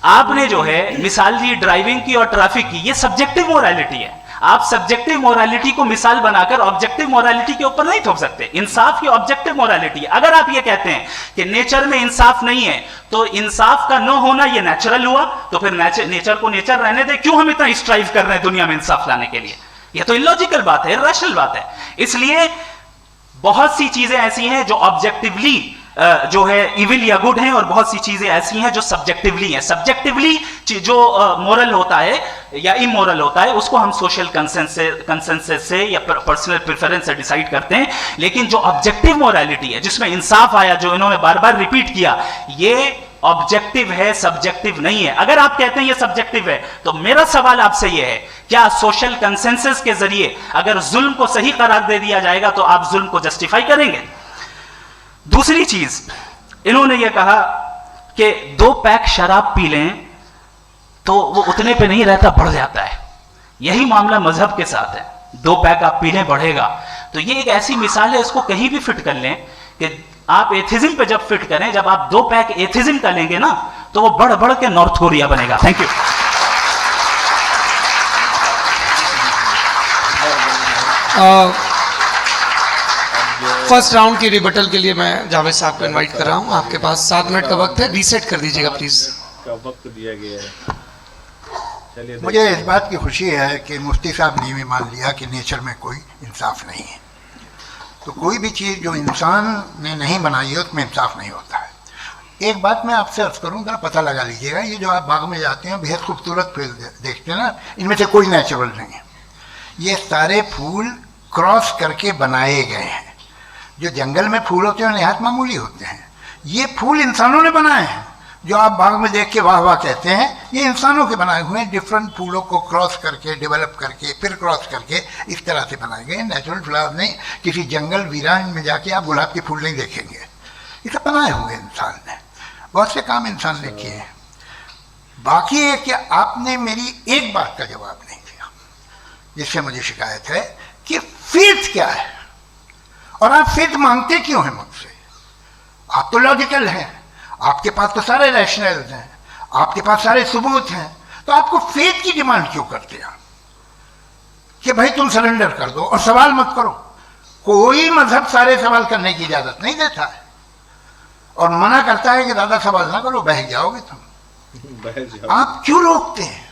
आपने जो है मिसाल दी ड्राइविंग की और ट्रैफिक की, ये सब्जेक्टिव मोरालिटी है। आप सब्जेक्टिव मोरालिटी को मिसाल बनाकर ऑब्जेक्टिव मोरालिटी के ऊपर नहीं थोप सकते। इंसाफ की ऑब्जेक्टिव मोरालिटी है। अगर आप ये कहते हैं कि नेचर में इंसाफ नहीं है, तो इंसाफ का न होना ये नेचुरल हुआ, तो फिर नेचर को नेचर रहने दे। क्यों हम इतना स्ट्राइव कर रहे हैं दुनिया में इंसाफ लाने के लिए? ये तो इलॉजिकल बात है, इर्रेशनल बात है। इसलिए बहुत सी चीजें ऐसी हैं जो ऑब्जेक्टिवली जो है इविल या गुड हैं, और बहुत सी चीजें ऐसी हैं जो सब्जेक्टिवली हैं। सब्जेक्टिवली जो मोरल होता है या इमोरल होता है, उसको हम सोशल कंसेंसस से या पर्सनल प्रेफरेंस से डिसाइड करते हैं। लेकिन जो ऑब्जेक्टिव मोरालिटी है, जिसमें इंसाफ आया, जो इन्होंने बार बार रिपीट किया, ये ऑब्जेक्टिव है, सब्जेक्टिव नहीं है। अगर आप कहते हैं ये सब्जेक्टिव है, तो मेरा सवाल आपसे ये है, क्या सोशल कंसेंसस के जरिए अगर जुल्म को सही करार दे दिया जाएगा तो आप जुल्म को जस्टिफाई करेंगे? दूसरी चीज इन्होंने ये कहा कि 2 पैक शराब पी लें तो वो उतने पे नहीं रहता, बढ़ जाता है। यही मामला मजहब के साथ है। 2 पैक आप पी लें, बढ़ेगा। तो ये एक ऐसी मिसाल है, इसको कहीं भी फिट कर लें कि आप एथिज्म पे जब फिट करें, जब आप 2 पैक एथिज्म का लेंगे ना, तो वो बढ़ बढ़ के नॉर्थ कोरिया बनेगा। Thank you. फर्स्ट राउंड की रिबटल के लिए मैं जावेद साहब को इनवाइट कर रहा हूं। आपके पास 7 मिनट का वक्त है, रीसेट कर दीजिएगा प्लीज। का वक्त दिया गया है। चलिए, मुझे इस बात की खुशी है कि मुफ्ती साहब ने भी मान लिया कि नेचर में कोई इंसाफ नहीं है। तो कोई भी चीज़ जो इंसान ने नहीं बनाई है उसमें इंसाफ नहीं होता है। एक बात मैं आपसे अर्ज करूँ, जरा पता लगा लीजिएगा, ये जो आप बाग में जाते हैं बेहद खूबसूरत फूल देखते हैं ना, इनमें से कोई नेचुरल नहीं है। ये सारे फूल क्रॉस करके बनाए गए हैं। जो जंगल में फूल होते हैं नहायत मामूली होते हैं। ये फूल इंसानों ने बनाए हैं। जो आप बाग में देख के वाह वाह कहते हैं, ये इंसानों के बनाए हुए हैं। डिफरेंट फूलों को क्रॉस करके, डेवलप करके, फिर क्रॉस करके इस तरह से बनाए गए। नेचुरल फ्लावर नहीं। किसी जंगल वीरान में जाके आप गुलाब के फूल नहीं देखेंगे। ये सब बनाए हुए इंसान ने, बहुत से काम इंसान ने किए हैं। बाकी है कि आपने मेरी एक बात का जवाब नहीं दिया, जिससे मुझे शिकायत है कि फेथ क्या है और आप फेथ मांगते क्यों हैं मुझसे? आप तो लॉजिकल हैं, आपके पास तो सारे रैशनल्स हैं, आपके पास सारे सबूत हैं, तो आपको फेथ की डिमांड क्यों करते हैं कि भाई तुम सरेंडर कर दो और सवाल मत करो? कोई मजहब सारे सवाल करने की इजाजत नहीं देता है और मना करता है कि ज़्यादा सवाल ना करो, बह जाओगे तुम। आप क्यों रोकते हैं?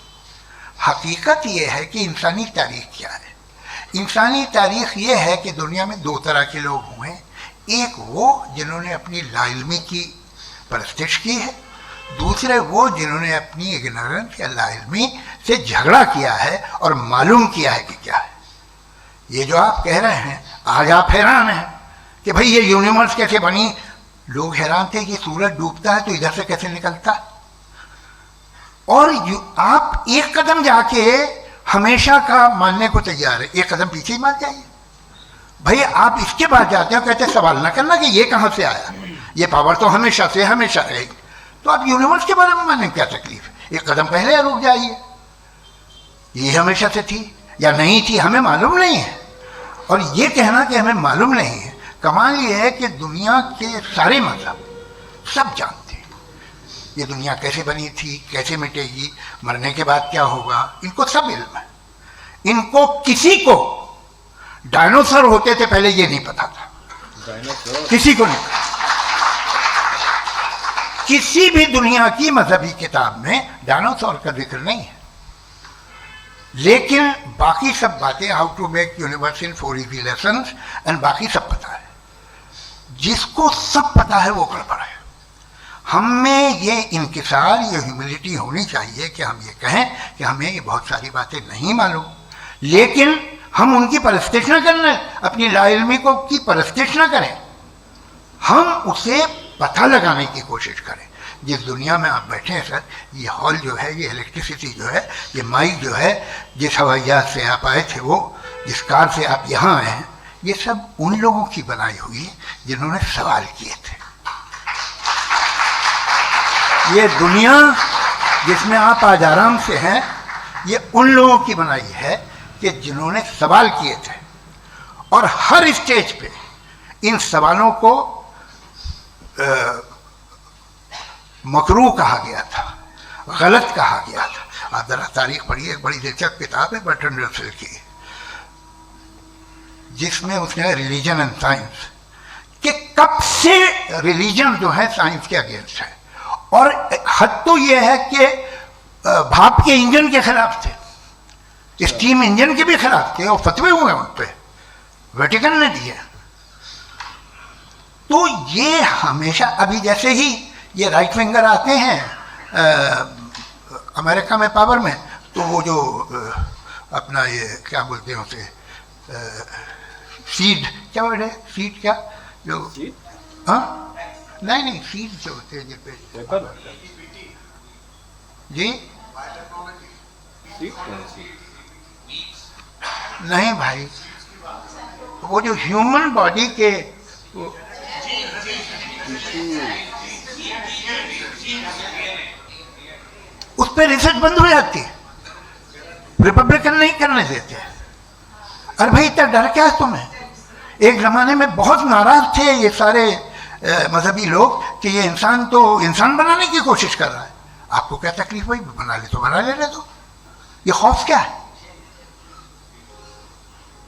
हकीकत ये है कि इंसानी तारीख क्या है। इंसानी तारीख ये है कि दुनिया में दो तरह के लोग हुए हैं। एक वो जिन्होंने अपनी लाइल्मी की परस्तिश की है, दूसरे वो जिन्होंने अपनी इग्नोरेंस या लाइल्मी से झगड़ा किया है और मालूम किया है कि क्या है। ये जो आप कह रहे हैं, आज आप हैरान हैं कि भाई ये यूनिवर्स कैसे बनी। लोग हैरान थे कि सूरज डूबता है तो इधर से कैसे निकलता है, और आप एक कदम जाके हमेशा का मानने को तैयार है, एक कदम पीछे ही मान जाइए। भाई आप इसके बाद जाते हो, कहते सवाल ना करना कि ये कहाँ से आया, ये पावर तो हमेशा से हमेशा रहेगी। तो आप यूनिवर्स के बारे में मानने में क्या तकलीफ है, एक कदम पहले रुक जाइए। ये हमेशा से थी या नहीं थी हमें मालूम नहीं है, और ये कहना कि हमें मालूम नहीं है, कमाल ये है कि दुनिया के सारे मजहब सब जानते हैं ये दुनिया कैसे बनी थी, कैसे मिटेगी, मरने के बाद क्या होगा, इनको सब इल्म है। इनको किसी को डायनासोर होते थे पहले ये नहीं पता था, किसी को नहीं। किसी भी दुनिया की मजहबी किताब में डायनासोर का जिक्र नहीं है, लेकिन बाकी सब बातें, how to make universe in 4 easy lessons and बाकी सब पता है। जिसको सब पता है वो गड़बड़ है। हम में ये इंकिसार, ये ह्यूमिलिटी होनी चाहिए कि हम ये कहें कि हमें ये बहुत सारी बातें नहीं मालूम, लेकिन हम उनकी परस्तिश न करें, अपनी लाइल्मी को की परस्तिश न करें, हम उसे पता लगाने की कोशिश करें। जिस दुनिया में आप बैठे हैं सर, ये हॉल जो है, ये इलेक्ट्रिसिटी जो है, ये माइक जो है, जिस हवाई जहाज से आप आए थे, वो जिस कार से आप यहाँ आए हैं, ये सब उन लोगों की बनाई हुई है जिन्होंने सवाल किए थे। ये दुनिया जिसमें आप आज आराम से हैं, ये उन लोगों की बनाई है कि जिन्होंने सवाल किए थे, और हर स्टेज पे इन सवालों को मकरूह कहा गया था, गलत कहा गया था। आप जरा तारीख पढ़िए, एक बड़ी दिलचस्प किताब है बर्ट्रैंड रसेल की, जिसमें उसने रिलीजन एंड साइंस कि कब से रिलीजन जो है साइंस के अगेंस्ट है, और हद तो ये है कि भाप के इंजन के खिलाफ थे, स्टीम इंजन के भी खिलाफ थे, और फतवे हुए उन पर, वेटिकन ने दिए। तो ये हमेशा, अभी जैसे ही ये राइट विंगर आते हैं अमेरिका में पावर में, तो वो जो अपना ये क्या बोलते हैं उसे, सीड, क्या वर्ड है, सीड क्या जो, हाँ नहीं सीड जो होते हैं जिन पे जी, नहीं भाई, वो जो ह्यूमन बॉडी के उस पर रिसर्च बंद हो जाती है, रिपब्लिकन नहीं करने देते। अरे भाई इतना डर क्या है तुम्हें? एक जमाने में बहुत नाराज थे ये सारे मजहबी लोग कि ये इंसान तो इंसान बनाने की कोशिश कर रहा है। आपको क्या तकलीफ हुई? बना ले तो बना ले रहे तो, ये खौफ क्या है?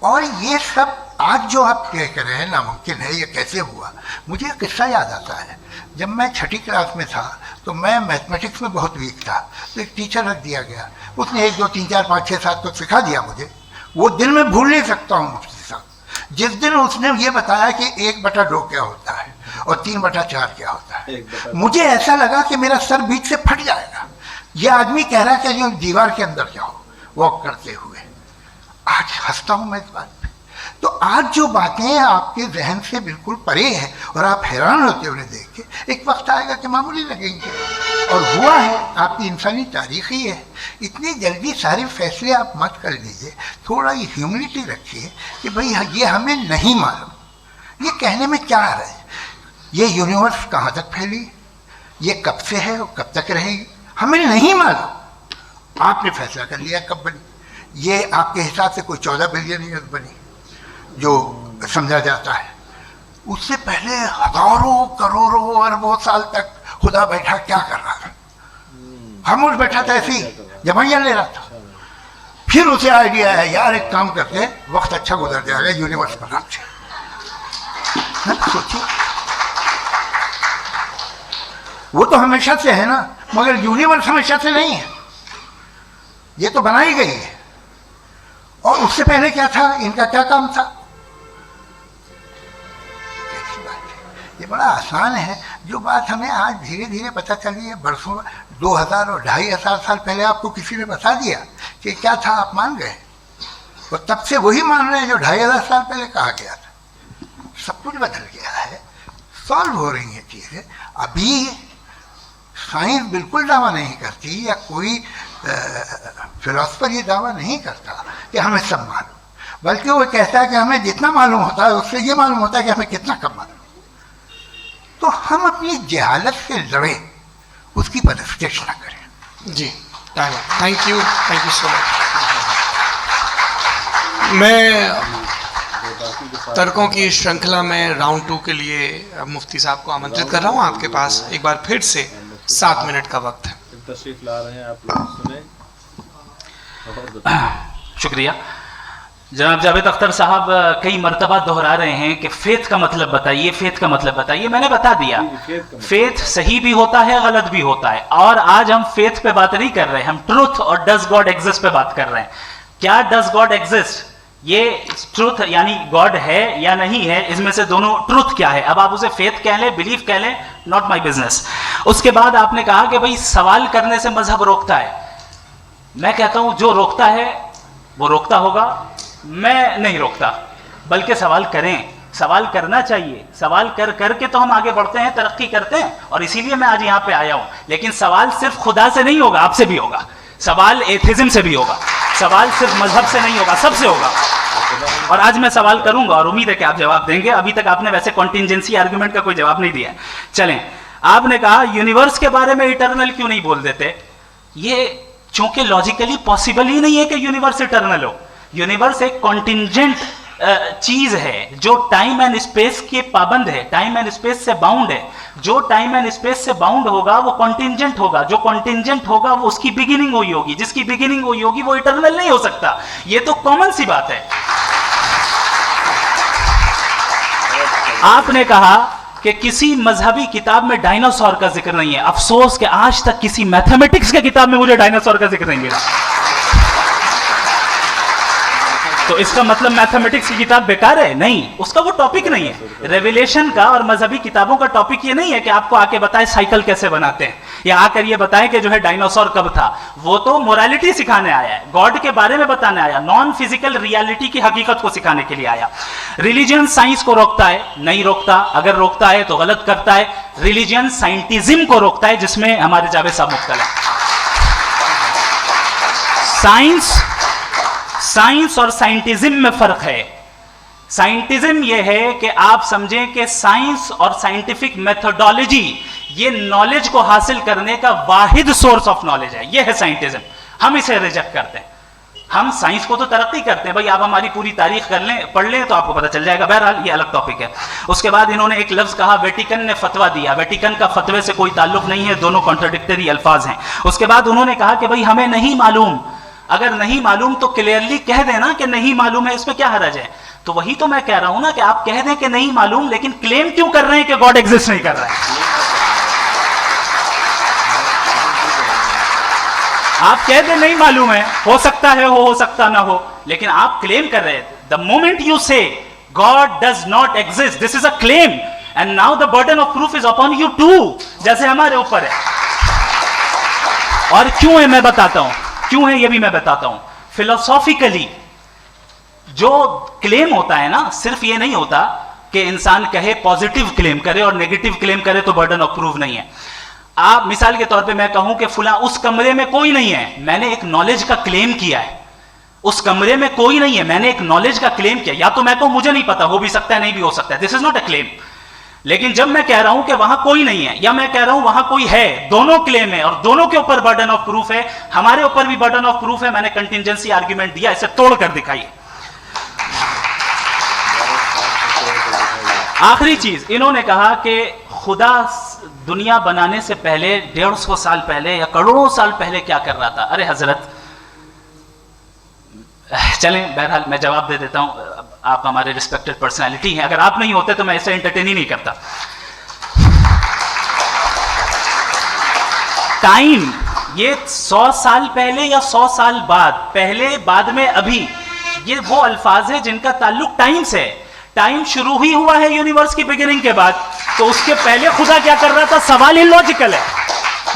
और ये सब आज जो आप कह कर रहे हैं नामुमकिन है, ये कैसे हुआ? मुझे एक किस्सा याद आता है। जब मैं 6ठी क्लास में था तो मैं मैथमेटिक्स में बहुत वीक था, तो एक टीचर रख दिया गया, उसने 1 2 3 4 5 6 7 तो सिखा दिया मुझे। वो दिन मैं भूल नहीं सकता हूँ मुफ्ती साहब, जिस दिन उसने ये बताया कि 1/2 क्या होता है और 3/4 क्या होता है। मुझे ऐसा लगा कि मेरा सर बीच से फट जाएगा। ये आदमी कह रहा है कि जो दीवार के अंदर जाओ वॉक करते हुए। आज हंसता हूँ मैं इस बात पे। तो आज जो बातें आपके जहन से बिल्कुल परे हैं और आप हैरान होते उन्हें देख के, एक वक्त आएगा कि मामूली लगेंगे, और हुआ है। आपकी इंसानी तारीख ही है। इतनी जल्दी सारे फैसले आप मत कर लीजिए, थोड़ा ये ह्यूमिलिटी रखिए कि भाई ये हमें नहीं मालूम। ये कहने में क्या आ रहा है? ये यूनिवर्स कहाँ तक फैली, ये कब से है और कब तक रहेगी, हमें नहीं मालूम। आपने फैसला कर लिया कब बनी। ये आपके हिसाब से कोई 14 बिलियन ईयर बनी जो समझा जाता है। उससे पहले हजारों करोड़ों अरबों साल तक खुदा बैठा क्या कर रहा था? खामोश बैठा था, ऐसी जमाइयाँ ले रहा था। फिर उसे आइडिया है, यार एक काम करते, वक्त अच्छा गुजर जाएगा, यूनिवर्स बना सोचिए। वो तो हमेशा से है ना, मगर यूनिवर्स हमेशा से नहीं है। ये तो बनाई गई है। और उससे पहले क्या था, इनका क्या काम था? कैसी बात है, ये बड़ा आसान है। जो बात हमें आज धीरे धीरे पता चली है, बरसों 2000 और 2500 साल पहले आपको किसी ने बता दिया कि क्या था, आप मान गए, और तब से वही मान रहे हैं जो 2500 साल पहले कहा गया था। सब कुछ बदल गया है, सॉल्व हो रही हैं चीज़ें। अभी साइंस बिल्कुल दावा नहीं करती, या कोई फिलोसफर ये दावा नहीं करता कि हमें सब मालूम, बल्कि वो कहता है कि हमें जितना मालूम होता है उससे ये मालूम होता है कि हमें कितना कम मालूम। तो हम अपनी जहालत से लड़े, उसकी परस्तिश न करें। जी, थैंक यू सो मच। मैं तर्कों की श्रृंखला में राउंड 2 के लिए मुफ्ती साहब को आमंत्रित कर रहा हूँ। आपके पास एक बार फिर से 7 मिनट का वक्त है। तशरीफ ला रहे हैं, आप लोग सुने। शुक्रिया। जनाब जावेद अख्तर साहब कई मर्तबा दोहरा रहे हैं कि फेथ का मतलब बताइए, फेथ का मतलब बताइए। मैंने बता दिया, फेथ सही भी होता है, गलत भी होता है। और आज हम फेथ पे बात नहीं कर रहे हैं, हम ट्रूथ और डज गॉड एग्जिस्ट पे बात कर रहे हैं। क्या डज गॉड एग्जिस्ट, ये ट्रूथ यानी गॉड है या नहीं है, इसमें से दोनों ट्रूथ क्या है। अब आप उसे फेथ कह लें, बिलीफ कह लें, नॉट माई बिजनेस। उसके बाद आपने कहा कि भाई सवाल करने से मजहब रोकता है। मैं कहता हूं जो रोकता है वो रोकता होगा, मैं नहीं रोकता, बल्कि सवाल करें, सवाल करना चाहिए। सवाल कर करके तो हम आगे बढ़ते हैं, तरक्की करते हैं, और इसीलिए मैं आज यहाँ पे आया हूं। लेकिन सवाल सिर्फ खुदा से नहीं होगा, आपसे भी होगा। सवाल एथिज्म से भी होगा, सवाल सिर्फ मजहब से नहीं होगा, सबसे होगा। और आज मैं सवाल करूंगा और उम्मीद है कि आप जवाब देंगे। अभी तक आपने वैसे कॉन्टिंजेंसी आर्गुमेंट का कोई जवाब नहीं दिया। चलें, आपने कहा यूनिवर्स के बारे में इटर्नल क्यों नहीं बोल देते। ये चूंकि लॉजिकली पॉसिबल ही नहीं है कि यूनिवर्स इटर्नल हो। यूनिवर्स एक कॉन्टिंजेंट चीज है जो टाइम एंड स्पेस के पाबंद है, टाइम एंड स्पेस से बाउंड है। जो टाइम एंड स्पेस से बाउंड होगा वो कॉन्टिंजेंट होगा, जो कॉन्टिंजेंट होगा वो उसकी बिगिनिंग हुई होगी, जिसकी बिगिनिंग हुई होगी वो इटर्नल नहीं हो सकता। ये तो कॉमन सी बात है। आपने कहा कि किसी मजहबी किताब में डायनासोर का जिक्र नहीं है। अफसोस कि आज तक किसी मैथमेटिक्स के किताब में मुझे डायनासोर का जिक्र नहीं मिला। तो इसका मतलब मैथमेटिक्स की किताब बेकार है? नहीं, उसका वो टॉपिक नहीं है। रेवलेशन का और मजहबी किताबों का टॉपिक ये नहीं है कि आपको आके बताए साइकिल कैसे बनाते हैं, या आकर ये बताएं कि जो है डायनासोर कब था। वो तो मोरालिटी सिखाने आया है, गॉड के बारे में बताने आया, नॉन फिजिकल रियलिटी की हकीकत को सिखाने के लिए आया। रिलीजन साइंस को रोकता है? नहीं रोकता। अगर रोकता है तो गलत करता है। रिलीजन साइंटिज्म को रोकता है, जिसमें हमारे जावेद साहब मुख्तल है। साइंस और साइंटिज्म में फर्क है। साइंटिज्म यह है कि आप समझें कि साइंस और साइंटिफिक मेथोडोलॉजी ये नॉलेज को हासिल करने का वाहिद सोर्स ऑफ नॉलेज है। यह है साइंटिज्म। हम इसे रिजेक्ट करते हैं। हम साइंस को तो तरक्की करते हैं, भाई आप हमारी पूरी तारीख कर लें, पढ़ लें तो आपको पता चल जाएगा। बहरहाल ये अलग टॉपिक है। उसके बाद इन्होंने एक लफ्ज कहा, वेटिकन ने फतवा दिया। वेटिकन का फतवे से कोई ताल्लुक नहीं है, दोनों कॉन्ट्राडिक्टरी अल्फाज हैं। उसके बाद उन्होंने कहा कि भाई हमें नहीं मालूम। अगर नहीं मालूम तो क्लियरली कह देना कि नहीं मालूम है, इसमें क्या हरज है। तो वही तो मैं कह रहा हूं ना कि आप कह दें कि नहीं मालूम, लेकिन क्लेम क्यों कर रहे हैं कि गॉड एग्जिस्ट नहीं कर रहा है। आप कह दें नहीं मालूम है, हो सकता है हो सकता ना हो, लेकिन आप क्लेम कर रहे हैं। The moment you say God does not exist, this is a claim, and now the burden of proof is upon you too, जैसे हमारे ऊपर है। और क्यों है मैं बताता हूं, क्यों है ये भी मैं बताता हूं। फिलोसॉफिकली जो क्लेम होता है ना, सिर्फ ये नहीं होता कि इंसान कहे पॉजिटिव क्लेम करे और नेगेटिव क्लेम करे तो बर्डन ऑफ प्रूफ नहीं है। आप मिसाल के तौर पे मैं कहूं कि फुला उस कमरे में कोई नहीं है, मैंने एक नॉलेज का क्लेम किया है। उस कमरे में कोई नहीं है, मैंने एक नॉलेज का क्लेम किया। या तो मैं कहूं मुझे नहीं पता, हो भी सकता है नहीं भी हो सकता है, this is not a claim. लेकिन जब मैं कह रहा हूं कि वहां कोई नहीं है, या मैं कह रहा हूं वहां कोई है, दोनों क्लेम है और दोनों के ऊपर बर्डन ऑफ प्रूफ है। हमारे ऊपर भी बर्डन ऑफ प्रूफ है। मैंने कंटिंजेंसी आर्ग्यूमेंट दिया, इसे तोड़कर दिखाइए। आखिरी चीज, इन्होंने कहा कि खुदा दुनिया बनाने से पहले 150 साल पहले या करोड़ों साल पहले क्या कर रहा था। अरे हजरत, चलें बहरहाल मैं जवाब दे देता हूं। आप हमारे रिस्पेक्टेड पर्सनालिटी हैं, अगर आप नहीं होते तो मैं इसे एंटरटेन ही नहीं करता। टाइम ये 100 साल पहले या 100 साल बाद, पहले बाद में अभी, ये वो अल्फाज है जिनका ताल्लुक टाइम से है। टाइम शुरू ही हुआ है यूनिवर्स की बिगिनिंग के बाद, तो उसके पहले खुदा क्या कर रहा था? सवाल इलॉजिकल है,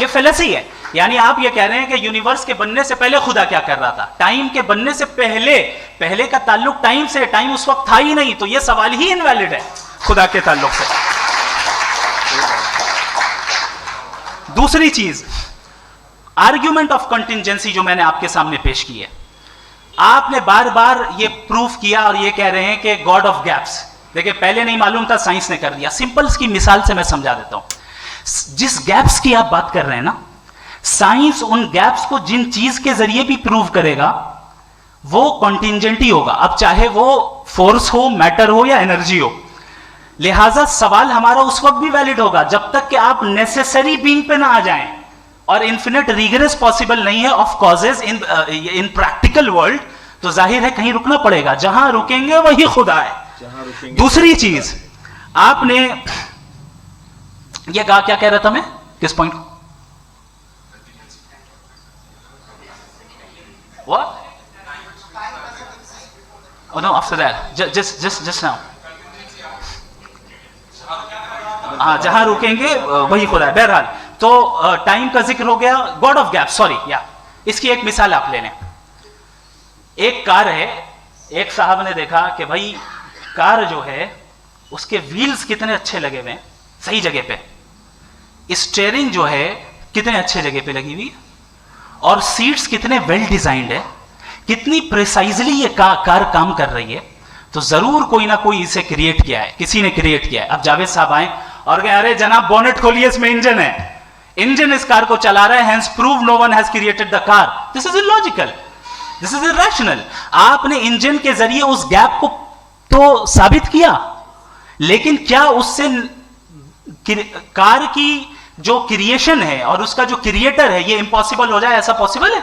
ये फेलेसी है। यानी आप ये कह रहे हैं कि यूनिवर्स के बनने से पहले खुदा क्या कर रहा था? टाइम के बनने से पहले, पहले का ताल्लुक टाइम से, टाइम उस वक्त था ही नहीं, तो ये सवाल ही इनवैलिड है खुदा के ताल्लुक से। दूसरी चीज, आर्ग्यूमेंट ऑफ कंटिंजेंसी जो मैंने आपके सामने पेश की है, आपने बार बार ये प्रूफ किया और ये कह रहे हैं कि गॉड ऑफ गैप्स। देखिए, पहले नहीं मालूम था, साइंस ने कर दिया। सिंपल की मिसाल से मैं समझा देता हूं। जिस गैप्स की आप बात कर रहे हैं ना, साइंस उन गैप्स को जिन चीज के जरिए भी प्रूव करेगा वो कॉन्टिंजेंट ही होगा, अब चाहे वो फोर्स हो, मैटर हो या एनर्जी हो। लिहाजा सवाल हमारा उस वक्त भी वैलिड होगा जब तक कि आप नेसेसरी बीइंग पे ना आ जाएं, और इन्फिनिट रिग्रेस पॉसिबल नहीं है of causes in practical world, तो जाहिर है कहीं रुकना पड़ेगा, जहां रुकेंगे वही खुदा है। दूसरी चीज, आपने ये कहा, क्या कह रहा था मैं, किस point? What? Oh no, after that, just now. हाँ, जहां रुकेंगे वही खुदा है। बहरहाल, तो टाइम का जिक्र हो गया, गॉड ऑफ गैप, सॉरी, या इसकी एक मिसाल आप ले लें। एक कार है, एक साहब ने देखा कि भाई कार जो है उसके व्हील्स कितने अच्छे लगे हुए हैं, सही जगह पे, स्टीयरिंग जो है कितने अच्छे जगह पे लगी हुई, और सीट्स कितने वेल डिजाइंड है, कितनी प्रिसाइजली ये कार काम कर रही है, तो जरूर कोई ना कोई इसे क्रिएट किया है, किसी ने क्रिएट किया है। अब जावेद साहब आए और कहे, अरे जनाब बोनेट खोलिए, इसमें इंजन है, इंजन इस कार को चला रहा है, hence prove no one has created the car. This is illogical, this is irrational. आपने इंजन के जरिए उस गैप को तो साबित किया, लेकिन क्या उससे कार की जो क्रिएशन है और उसका जो क्रिएटर है ये इम्पॉसिबल हो जाए? ऐसा पॉसिबल है?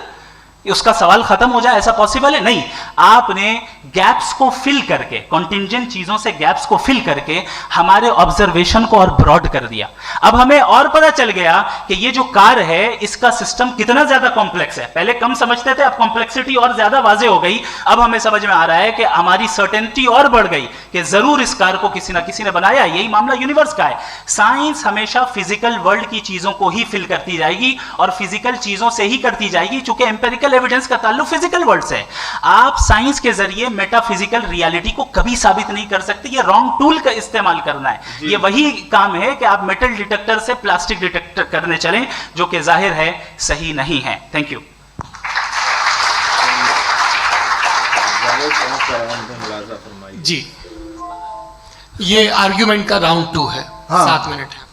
उसका सवाल खत्म हो जाए, ऐसा पॉसिबल है? नहीं। आपने गैप्स को फिल करके, कॉन्टिंजेंट चीजों से गैप्स को फिल करके हमारे ऑब्जर्वेशन को और ब्रॉड कर दिया। अब हमें और पता चल गया कि ये जो कार है इसका सिस्टम कितना ज्यादा कॉम्प्लेक्स है। पहले कम समझते थे, अब कॉम्प्लेक्सिटी और ज्यादा वाजे हो गई। अब हमें समझ में आ रहा है कि हमारी सर्टेनिटी और बढ़ गई कि जरूर इस कार को किसी ना किसी ने बनाया। यही मामला यूनिवर्स का है। साइंस हमेशा फिजिकल वर्ल्ड की चीजों को ही फिल करती जाएगी और फिजिकल चीजों से ही करती जाएगी, चूंकि एम्पेरिकल एविडेंस का ताल्लुक फिजिकल वर्ल्ड से है। आप साइंस के जरिए मेटाफिजिकल रियलिटी को कभी साबित नहीं कर सकते। ये रॉन्ग टूल का इस्तेमाल करना है। ये वही काम है कि आप मेटल डिटेक्टर से प्लास्टिक डिटेक्टर करने चलें, जो कि जाहिर है सही नहीं है। Thank you. जी, ये आर्ग्यूमेंट का राउंड 2 है। हाँ। 7 मिनट है।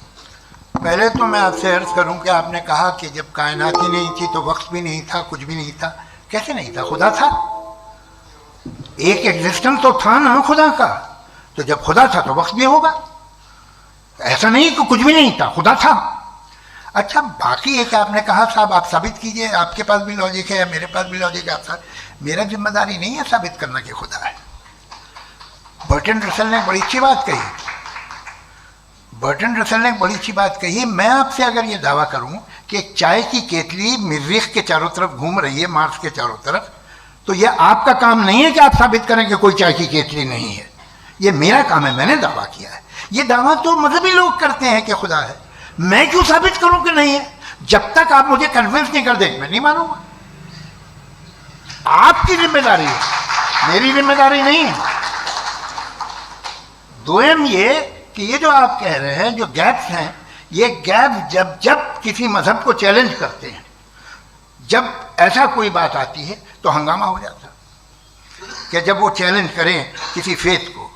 पहले तो मैं आपसे अर्ज करूं कि आपने कहा कि जब कायनात ही नहीं थी तो वक्त भी नहीं था, कुछ भी नहीं था। कैसे नहीं था? खुदा था। एक एग्जिस्टेंस तो था ना खुदा का। तो जब खुदा था तो वक्त भी होगा। ऐसा नहीं कि कुछ भी नहीं था, खुदा था। अच्छा, बाकी एक आपने कहा साहब आप साबित कीजिए, आपके पास भी लॉजिक है या मेरे पास भी लॉजिक है। आप मेरा जिम्मेदारी नहीं है साबित करना कि खुदा है। बर्टन रसल ने बड़ी अच्छी बात कही। बर्टन रसल ने बड़ी अच्छी बात कही। मैं आपसे अगर ये दावा करूं कि एक चाय की केतली मरीख के चारों तरफ घूम रही है, मार्स के चारों तरफ, तो यह आपका काम नहीं है कि आप साबित करें कि कोई चाय की केतली नहीं है। ये मेरा काम है, मैंने दावा किया है। ये दावा तो मजहबी लोग करते हैं कि खुदा है। मैं क्यों साबित करूं कि नहीं है? जब तक आप मुझे कन्विंस नहीं कर दें मैं नहीं मानूंगा। आपकी जिम्मेदारी है, मेरी जिम्मेदारी नहीं है। दोयम ये कि ये जो आप कह रहे हैं, जो गैप्स हैं, ये गैप जब जब किसी मजहब को चैलेंज करते हैं, जब ऐसा कोई बात आती है तो हंगामा हो जाता है कि जब वो चैलेंज करें किसी फेथ को।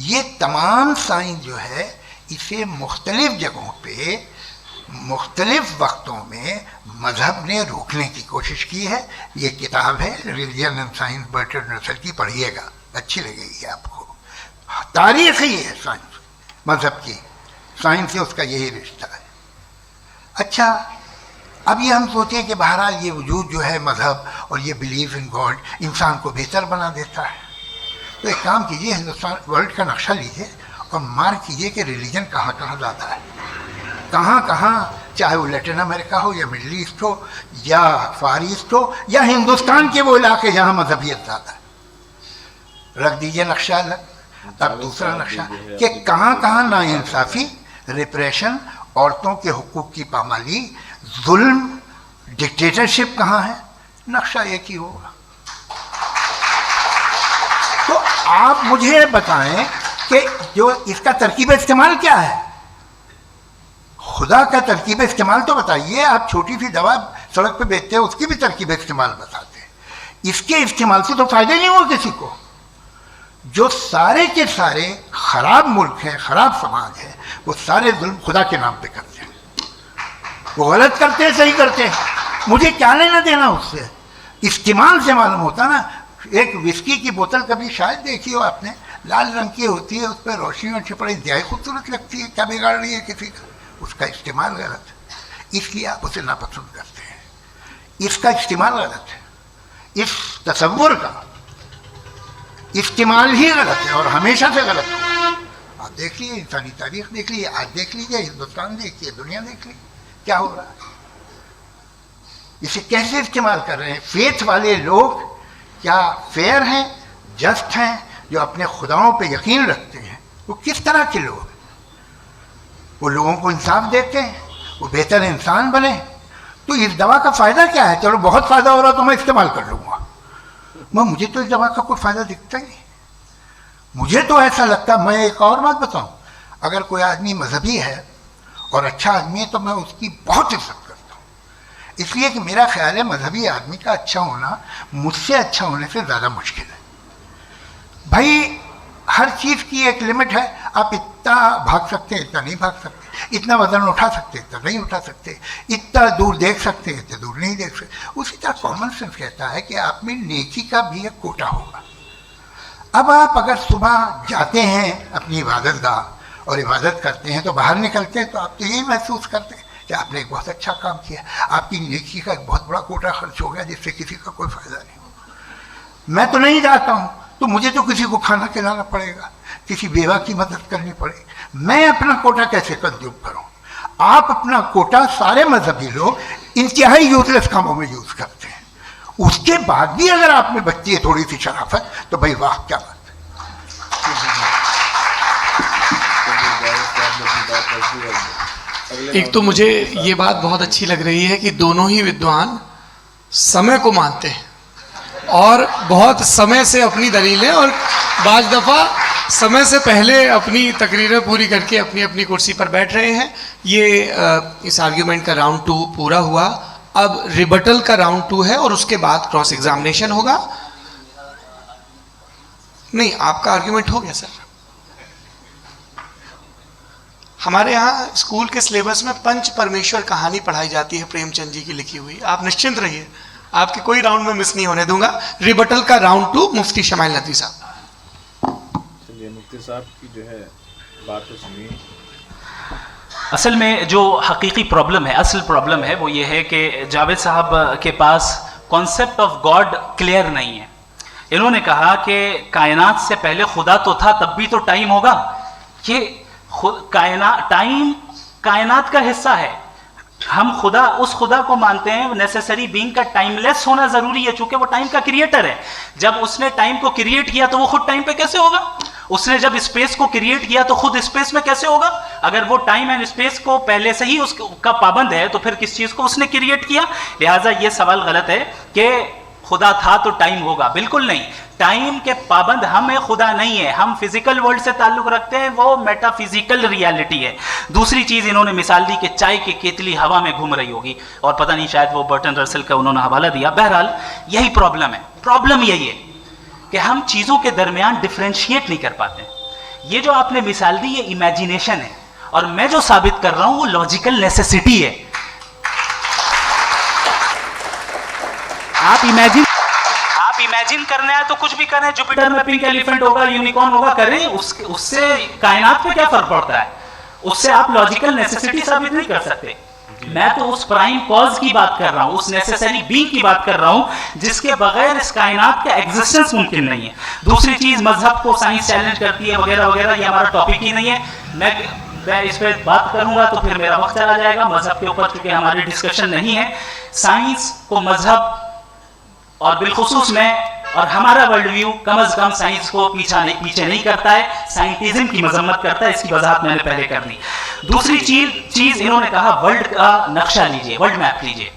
ये तमाम साइंस जो है इसे मुख्तलिफ जगहों पे मुख्तलिफ वक्तों में मजहब ने रोकने की कोशिश की है। ये किताब है religion and science, Burton Russell की, पढ़िएगा, अच्छी लगेगी आपको। तारीख ही है साइंस, मजहब की साइंस से उसका यही रिश्ता है। अच्छा, अब ये हम सोचें कि बहरहाल ये वजूद जो है मजहब और ये बिलीव इन गॉड इंसान को बेहतर बना देता है। तो एक काम कीजिए, हिंदुस्तान वर्ल्ड का नक्शा लीजिए और मार्क कीजिए कि रिलीजन कहाँ कहाँ ज़्यादा है। कहाँ कहाँ, चाहे वो लैटिन अमेरिका हो या मिडल ईस्ट हो या फार ईस्ट हो या हिंदुस्तान के वो इलाके जहाँ मजहबियत ज़्यादा है, रख दीजिए नक्शा अलग। अब दूसरा नक्शा कि कहाँ कहाँ नाइंसाफ़ी, रिप्रेशन, औरतों के हुकूक की पामाली, जुल्म, डिक्टेटरशिप कहाँ है, नक्शा एक ही होगा। तो आप मुझे बताएं कि जो इसका तरकीब इस्तेमाल क्या है, खुदा का तरकीब इस्तेमाल तो बताइए। आप छोटी सी दवा सड़क पे बेचते हैं, उसकी भी तरकीब इस्तेमाल बताते हैं। इसके इस्तेमाल से तो फायदा नहीं हुआ किसी को। जो सारे के सारे खराब मुल्क हैं, खराब समाज है, वो सारे जुल्म खुदा के नाम पे करते हैं। वो गलत करते हैं, सही करते हैं, मुझे क्या लेना देना उससे। इस्तेमाल से मालूम होता ना। एक विस्की की बोतल कभी शायद देखी हो आपने, लाल रंग की होती है, उस पर रोशनी और छिपड़ी इंतहाई खूबसूरत लगती है, क्या बिगाड़ रही है किसी का, उसका इस्तेमाल गलत है, इसलिए आप उसे नापसंद करते हैं। इसका इस्तेमाल गलत है, इस तसव्वुर का इस्तेमाल ही गलत है और हमेशा से गलत हुआ। आप देख लीजिए, इंसानी तारीख देख लीजिए, आज देख लीजिए, हिंदुस्तान देखिए, दुनिया देख लीजिए क्या हो रहा है। इसे कैसे इस्तेमाल कर रहे हैं फेथ वाले लोग, क्या फेयर हैं, जस्ट हैं, जो अपने खुदाओं पे यकीन रखते हैं, वो किस तरह के लोग हैं? वो लोगों को इंसाफ देते हैं, वो बेहतर इंसान बने। तो इस दवा का फ़ायदा क्या है? चलो बहुत फ़ायदा हो रहा तो मैं इस्तेमाल कर लूँगा, मैं मुझे तो इस दवा का कोई फ़ायदा दिखता ही नहीं। मुझे तो ऐसा लगता, मैं एक और बात बताऊँ, अगर कोई आदमी मजहबी है और अच्छा आदमी है तो मैं उसकी बहुत इज्जत करता हूँ, इसलिए कि मेरा ख्याल है मजहबी आदमी का अच्छा होना मुझसे अच्छा होने से ज़्यादा मुश्किल है। भाई हर चीज़ की एक लिमिट है, आप इतना भाग सकते हैं, इतना नहीं भाग सकते, इतना वजन उठा सकते, इतना नहीं उठा सकते, इतना दूर देख सकते हैं, इतना दूर नहीं देख सकते। उसी तरह कॉमन सेंस कहता है कि आप में नेकी का भी एक कोटा होगा। अब आप अगर सुबह जाते हैं अपनी इबादत गाह और इबादत करते हैं तो बाहर निकलते हैं तो आप तो यही महसूस करते हैं कि आपने एक बहुत अच्छा काम किया, आपकी नेकी का एक बहुत बड़ा कोटा खर्च हो गया जिससे किसी का कोई फ़ायदा नहीं हो। मैं तो नहीं जाता हूँ तो मुझे तो किसी को खाना खिलाना पड़ेगा, किसी बेवा की मदद करनी पड़ेगी, मैं अपना कोटा कैसे कंज्यूम करूँ? आप अपना कोटा, सारे मजहबी लोग इंतहाई यूजलेस कामों में यूज़ करते हैं। उसके बाद भी अगर आप में बचती है थोड़ी सी शराफत तो भाई वाह क्या बात है। एक तो मुझे ये बात बहुत अच्छी लग रही है कि दोनों ही विद्वान समय को मानते हैं और बहुत समय से अपनी दलीलें और बाज़ दफ़ा समय से पहले अपनी तकरीरें पूरी करके अपनी अपनी कुर्सी पर बैठ रहे हैं। ये इस आर्ग्यूमेंट का राउंड 2 पूरा हुआ। अब रिबटल का राउंड 2 है और उसके बाद क्रॉस एग्जामिनेशन होगा। नहीं, आपका आर्ग्यूमेंट हो गया सर। हमारे यहाँ स्कूल के सिलेबस में पंच परमेश्वर कहानी पढ़ाई जाती है प्रेमचंद जी की लिखी हुई। आप निश्चिंत रहिए, आपके कोई राउंड में मिस नहीं होने दूंगा। रिबटल का राउंड 2 मुफ्ती शमाइल नदवी साहब। चलिए मुफ्ती साहब की जो है बात तो सुनिए। असल में जो हकीकी प्रॉब्लम है, असल प्रॉब्लम है वो ये है कि जावेद साहब के पास कॉन्सेप्ट ऑफ गॉड क्लियर नहीं है। इन्होंने कहा कि कायनात से पहले खुदा तो था, तब भी तो टाइम होगा। ये टाइम कायनात का हिस्सा है। हम खुदा, उस खुदा को मानते हैं, नेसेसरी बीइंग का टाइमलेस होना जरूरी है, चूंकि वो टाइम का क्रिएटर है। जब उसने टाइम को क्रिएट किया तो वो खुद टाइम पे कैसे होगा? उसने जब स्पेस को क्रिएट किया तो खुद स्पेस में कैसे होगा? अगर वो टाइम एंड स्पेस को पहले से ही उसका पाबंद है तो फिर किस चीज को उसने क्रिएट किया? लिहाजा ये सवाल गलत है कि खुदा था तो टाइम होगा। बिल्कुल नहीं, टाइम के पाबंद हम है, खुदा नहीं है। हम फिजिकल वर्ल्ड से ताल्लुक रखते हैं, वो मेटाफिजिकल रियलिटी है। दूसरी चीज इन्होंने मिसाल दी कि चाय की केतली हवा में घूम रही होगी, और पता नहीं शायद वो बर्टन रसल का उन्होंने हवाला दिया। बहरहाल यही प्रॉब्लम है। प्रॉब्लम यही है कि हम चीजों के दरमियान डिफरेंशिएट नहीं कर पाते। ये जो आपने मिसाल दी ये इमेजिनेशन है, और मैं जो साबित कर रहा हूं वो लॉजिकल नेसेसिटी है। आप इमेजिन करना है तो कुछ भी करें, जुपिटर में पिंक एलिफेंट होगा, यूनिकॉर्न होगा, करें, उससे कायनात पे क्या फर्क पड़ता है? उससे आप लॉजिकल नेसेसिटी साबित नहीं कर सकते। मैं तो उस प्राइम कॉज की बात कर रहा हूं, उस नेसेसरी बीइंग की बात कर रहा हूं जिसके बगैर इस कायनात का एग्जिस्टेंस मुमकिन नहीं है। दूसरी चीज, मजहब को साइंस चैलेंज करती है वगैरह वगैरह, ये हमारा टॉपिक ही नहीं है। मैं मैं इस पर बात करूंगा तो फिर मेरा वक्त चला जाएगा। मजहब के ऊपर चूंकि हमारी डिस्कशन नहीं है, साइंस को मजहब और बिलखुसूस मैं और हमारा वर्ल्ड व्यू कम अज कम साइंस को पीछे नहीं करता है, साइंटिज्म की मजम्मत करता है। इसकी वजाहत मैंने पहले कर दी। दूसरी चीज इन्होंने कहा वर्ल्ड का नक्शा लीजिए, वर्ल्ड मैप लीजिए,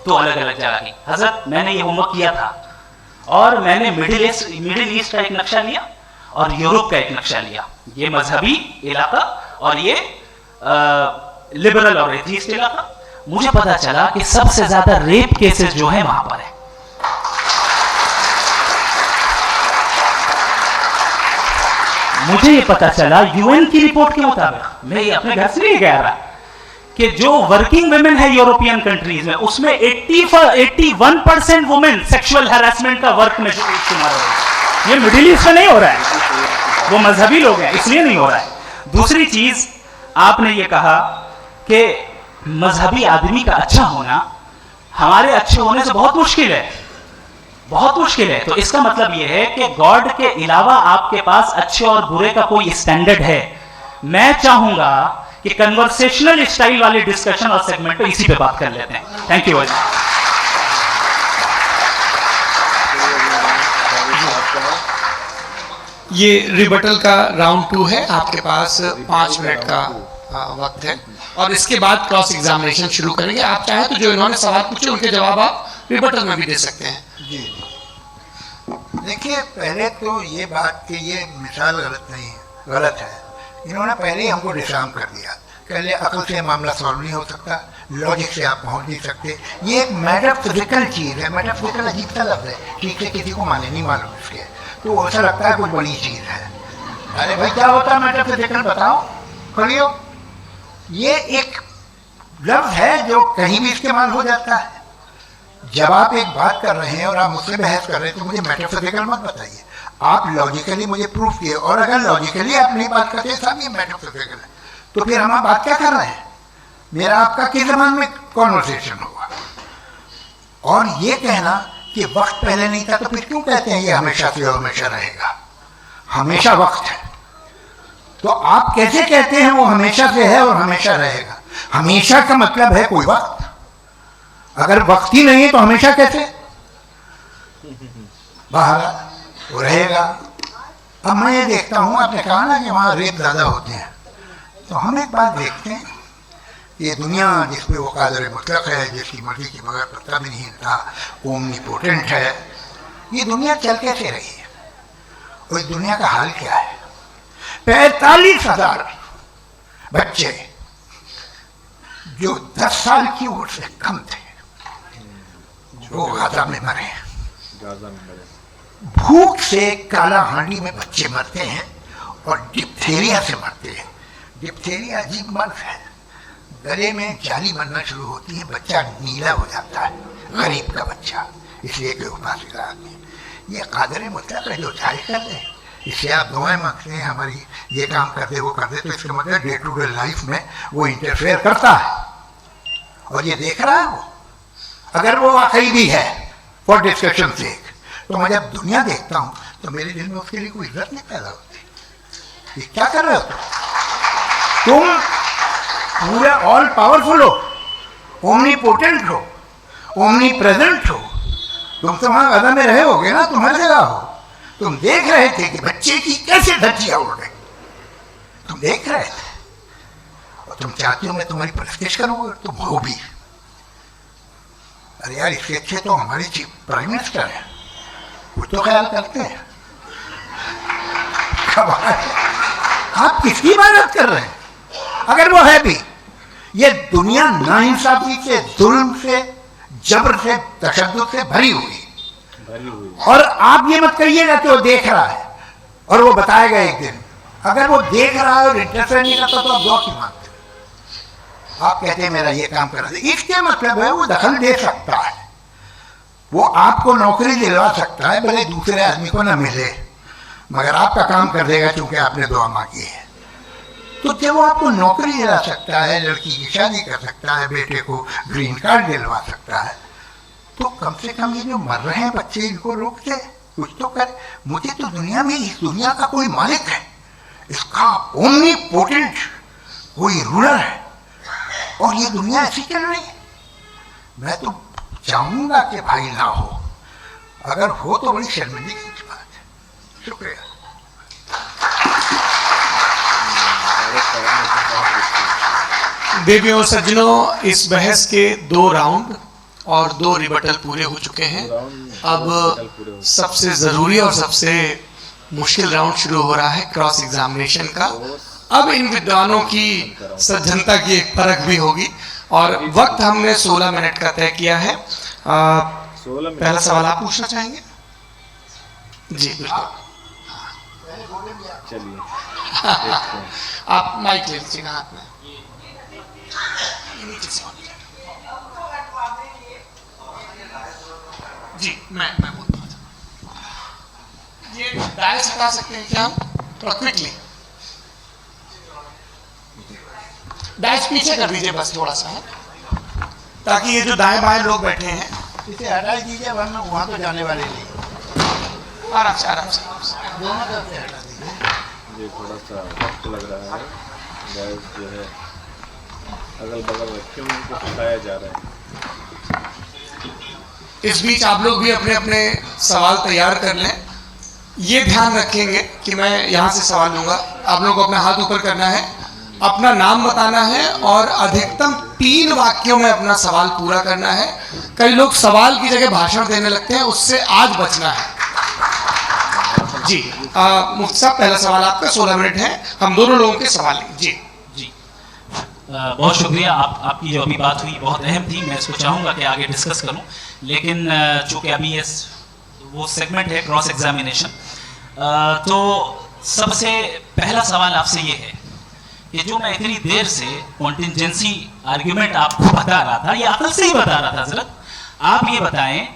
तो अलग अलग जगह की। हजरत मैंने ये होमवर्क किया था और मैंने मिडिल ईस्ट का एक नक्शा लिया और यूरोप का एक नक्शा लिया, ये मजहबी इलाका और ये लिबरल और एथीस्ट इलाका। मुझे पता चला कि सबसे ज्यादा रेप केसेस जो है वहां पर है। मुझे ये पता चला यूएन की रिपोर्ट के मुताबिक, मैं ये अपने घर से नहीं कह रहा, कि जो वर्किंग वुमेन है यूरोपियन कंट्रीज में, उसमें 81% वुमेन सेक्सुअल हैरेसमेंट का वर्क में शुमार हो रहा है। ये मिडिल ईस्ट में नहीं हो रहा है, वो मजहबी लोग हैं इसलिए नहीं हो रहा है। दूसरी चीज आपने ये कहा कि मजहबी आदमी का अच्छा होना हमारे अच्छे होने से बहुत मुश्किल है, बहुत मुश्किल है। तो इसका मतलब यह है कि गॉड के अलावा आपके पास अच्छे और बुरे का कोई स्टैंडर्ड है। मैं चाहूंगा कि कन्वर्सेशनल स्टाइल वाली डिस्कशन और सेगमेंट पे इसी पे बात कर लेते हैं। Thank you. ये रिबटल का राउंड 2 है, आपके पास 5 मिनट का वक्त है और इसके बाद क्रॉस एग्जामिनेशन शुरू करेंगे। आप चाहें तो जो इन्होंने सवाल पूछे उनके जवाब आप रिबटल में भी दे सकते हैं। जी देखिए, पहले तो ये बात कि ये मिसाल गलत नहीं है, गलत है। इन्होंने पहले ही हमको डिस्आर्म कर दिया। पहले अकल से मामला सॉल्व नहीं हो सकता, लॉजिक से आप पहुंच नहीं सकते। ये एक मेटाफिजिकल चीज़ है। मेटाफिजिकल अजीब सा लफ्ज़ है, ठीक से किसी को माने नहीं मालूम इसके, तो ऐसा लगता है कुछ बड़ी चीज़ है। अरे भाई क्या होता है मेटाफिजिकल, बताओ करियो। ये एक लफ्ज़ है जो कहीं भी इस्तेमाल हो जाता है। जब आप एक बात कर रहे हैं और आप मुझसे बहस कर रहे हैं तो मुझे मेटाफिजिकल मत बताइए, आप लॉजिकली मुझे प्रूफ किए। और अगर लॉजिकली आप नहीं बात करते साहब ये मेटाफिजिकल है, तो फिर हम बात क्या कर रहे हैं? मेरा आपका किस जबान में कॉन्वर्सेशन होगा? और ये कहना कि वक्त पहले नहीं था, तो फिर क्यों कहते हैं ये हमेशा से और हमेशा रहेगा? हमेशा वक्त है, तो आप कैसे कहते हैं वो हमेशा से है और हमेशा रहेगा? हमेशा का मतलब है कोई वक्त, अगर वक्त ही नहीं है तो हमेशा कैसे? बाहर वो रहेगा। अब मैं ये देखता हूँ, आपने कहा ना कि वहाँ रेप ज़्यादा होते हैं, तो हम एक बात देखते हैं, ये दुनिया जिसमें वो कादर मुतलक है, जिसकी मर्जी के बगैर पत्ता भी नहीं हिलता, ओमनीपोटेंट है, ये दुनिया चल कैसे रही है? और इस दुनिया का हाल क्या है? 45,000 बच्चे जो 10 साल की उम्र से कम थे वो गाजा में मरे। भूख से काला हांडी में बच्चे मरते हैं और डिप्थेरिया से मरते हैं। डिप्थेरिया अजीब मर्ज है, गले में जाली बनना शुरू होती है, बच्चा नीला हो जाता है, गरीब का बच्चा, इसलिए कि उपास आदमी। ये कादर मुतलक है जो चाहे कर दे, इससे आप दुआएं मांगते हैं हमारी ये काम कर दे वो कर दे, तो इसका मतलब डे टू डे लाइफ में वो इंटरफेयर करता है और ये देख रहा है वो। अगर वो वाकई भी है फॉर डिस्कशन से, तो मैं जब दुनिया देखता हूँ तो मेरे दिल में उसके लिए कोई इज्जत नहीं पैदा होती। ये क्या कर रहे हो तुम? पूरे ऑल पावरफुल हो, ओमनीपोटेंट हो, ओमनी प्रेजेंट हो, तुम तो वहाँ गाजा में रहे होगे ना, तुम हर जगह हो। तुम देख रहे थे कि बच्चे की कैसे धज्जियां उड़ रही, तुम देख रहे थे, और तुम चाहते हो मैं तुम्हारी परस्तिश करूंगा, तुम हो भी। अरे यार, इसके अच्छे तो हमारे चीफ प्राइम मिनिस्टर हैं, वो तो ख्याल करते हैं। आप किसकी इबादत कर रहे हैं? अगर वो है भी, ये दुनिया नाइंसाफी से, जुल्म से, जबर से, तशद्दुद से भरी हुई। और आप ये मत कहिएगा कि वो देख रहा है और वो बताएगा एक दिन। अगर वो देख रहा है और इंटरफेयर नहीं करता तो आप दुआ की मांगते। आप कहते हैं मेरा ये काम करा दे, इसके मतलब है वो दखल दे सकता है, वो आपको नौकरी दिलवा सकता है, भले दूसरे आदमी को ना मिले, मगर आपका काम कर देगा क्योंकि आपने दुआ मांगी है। तो जब वो आपको नौकरी दिला सकता है, लड़की की शादी कर सकता है, बेटे को ग्रीन कार्ड दिलवा सकता है, तो कम से कम ये जो मर रहे हैं बच्चे, इनको रोक दे, कुछ तो करे। मुझे तो दुनिया में इस दुनिया का कोई मालिक है, इसका ओमनीपोटेंट कोई रूलर है, और ये दुनिया ऐसी चल रही है। मैं तो चाहूंगा कि भाई ना हो, अगर हो तो बड़ी शर्मिंदगी की बात है। शुक्रिया। देवियों और सज्जनों, इस बहस के 2 राउंड और 2 रिबटल पूरे हो चुके हैं। अब सबसे ज़रूरी और सबसे मुश्किल राउंड शुरू हो रहा है, क्रॉस एग्जामिनेशन का। अब इन विद्वानों की सज्जनता की एक परख भी होगी, और वक्त हमने 16 मिनट का तय किया है। पहला सवाल आप पूछना चाहेंगे? जी बिल्कुल, चलिए आप माइक ले लीजिएगा हाथ में। जी मैं बोलता हूँ, ये डायस हटा सकते हैं क्या हम थोड़ा क्विकली? डायस पीछे कर दीजिए बस थोड़ा सा, ताकि ये जो दाएं बाएं लोग बैठे हैं इसे हटा दीजिए, वरना वहाँ तो जाने वाले नहीं। आराम से आराम से। दोनों तरफ से हटा दीजिए। ये थोड़ा सा वक्त लग रहा है, गैस जो है अगल बगल रखे हुए उनको पकाया जा रहा है। इस बीच आप लोग भी अपने अपने सवाल तैयार कर लें। ये ध्यान रखेंगे कि मैं यहाँ से सवाल लूँगा, आप लोगों को अपना हाथ ऊपर करना है, अपना नाम बताना है, और अधिकतम 3 वाक्यों में अपना सवाल पूरा करना है। कई लोग सवाल की जगह भाषण देने लगते हैं, उससे आज बचना है। जी मुफ्ती साहब, पहला सवाल आपका, 16 मिनट है, हम दोनों लोगों के सवाल लेंगे। जी जी बहुत शुक्रिया। आपकी जो अभी बात हुई बहुत अहम थी, मैं इसको चाहूँगा कि आगे डिस्कस करूँ, लेकिन चूँकि अभी वो सेगमेंट है क्रॉस एग्जामिनेशन, तो सबसे पहला सवाल आपसे ये है कि जो मैं इतनी देर से कॉन्टिंजेंसी आर्ग्यूमेंट आपको बता रहा था, ये अकल से ही बता रहा था, हज़रत आप ये बताएं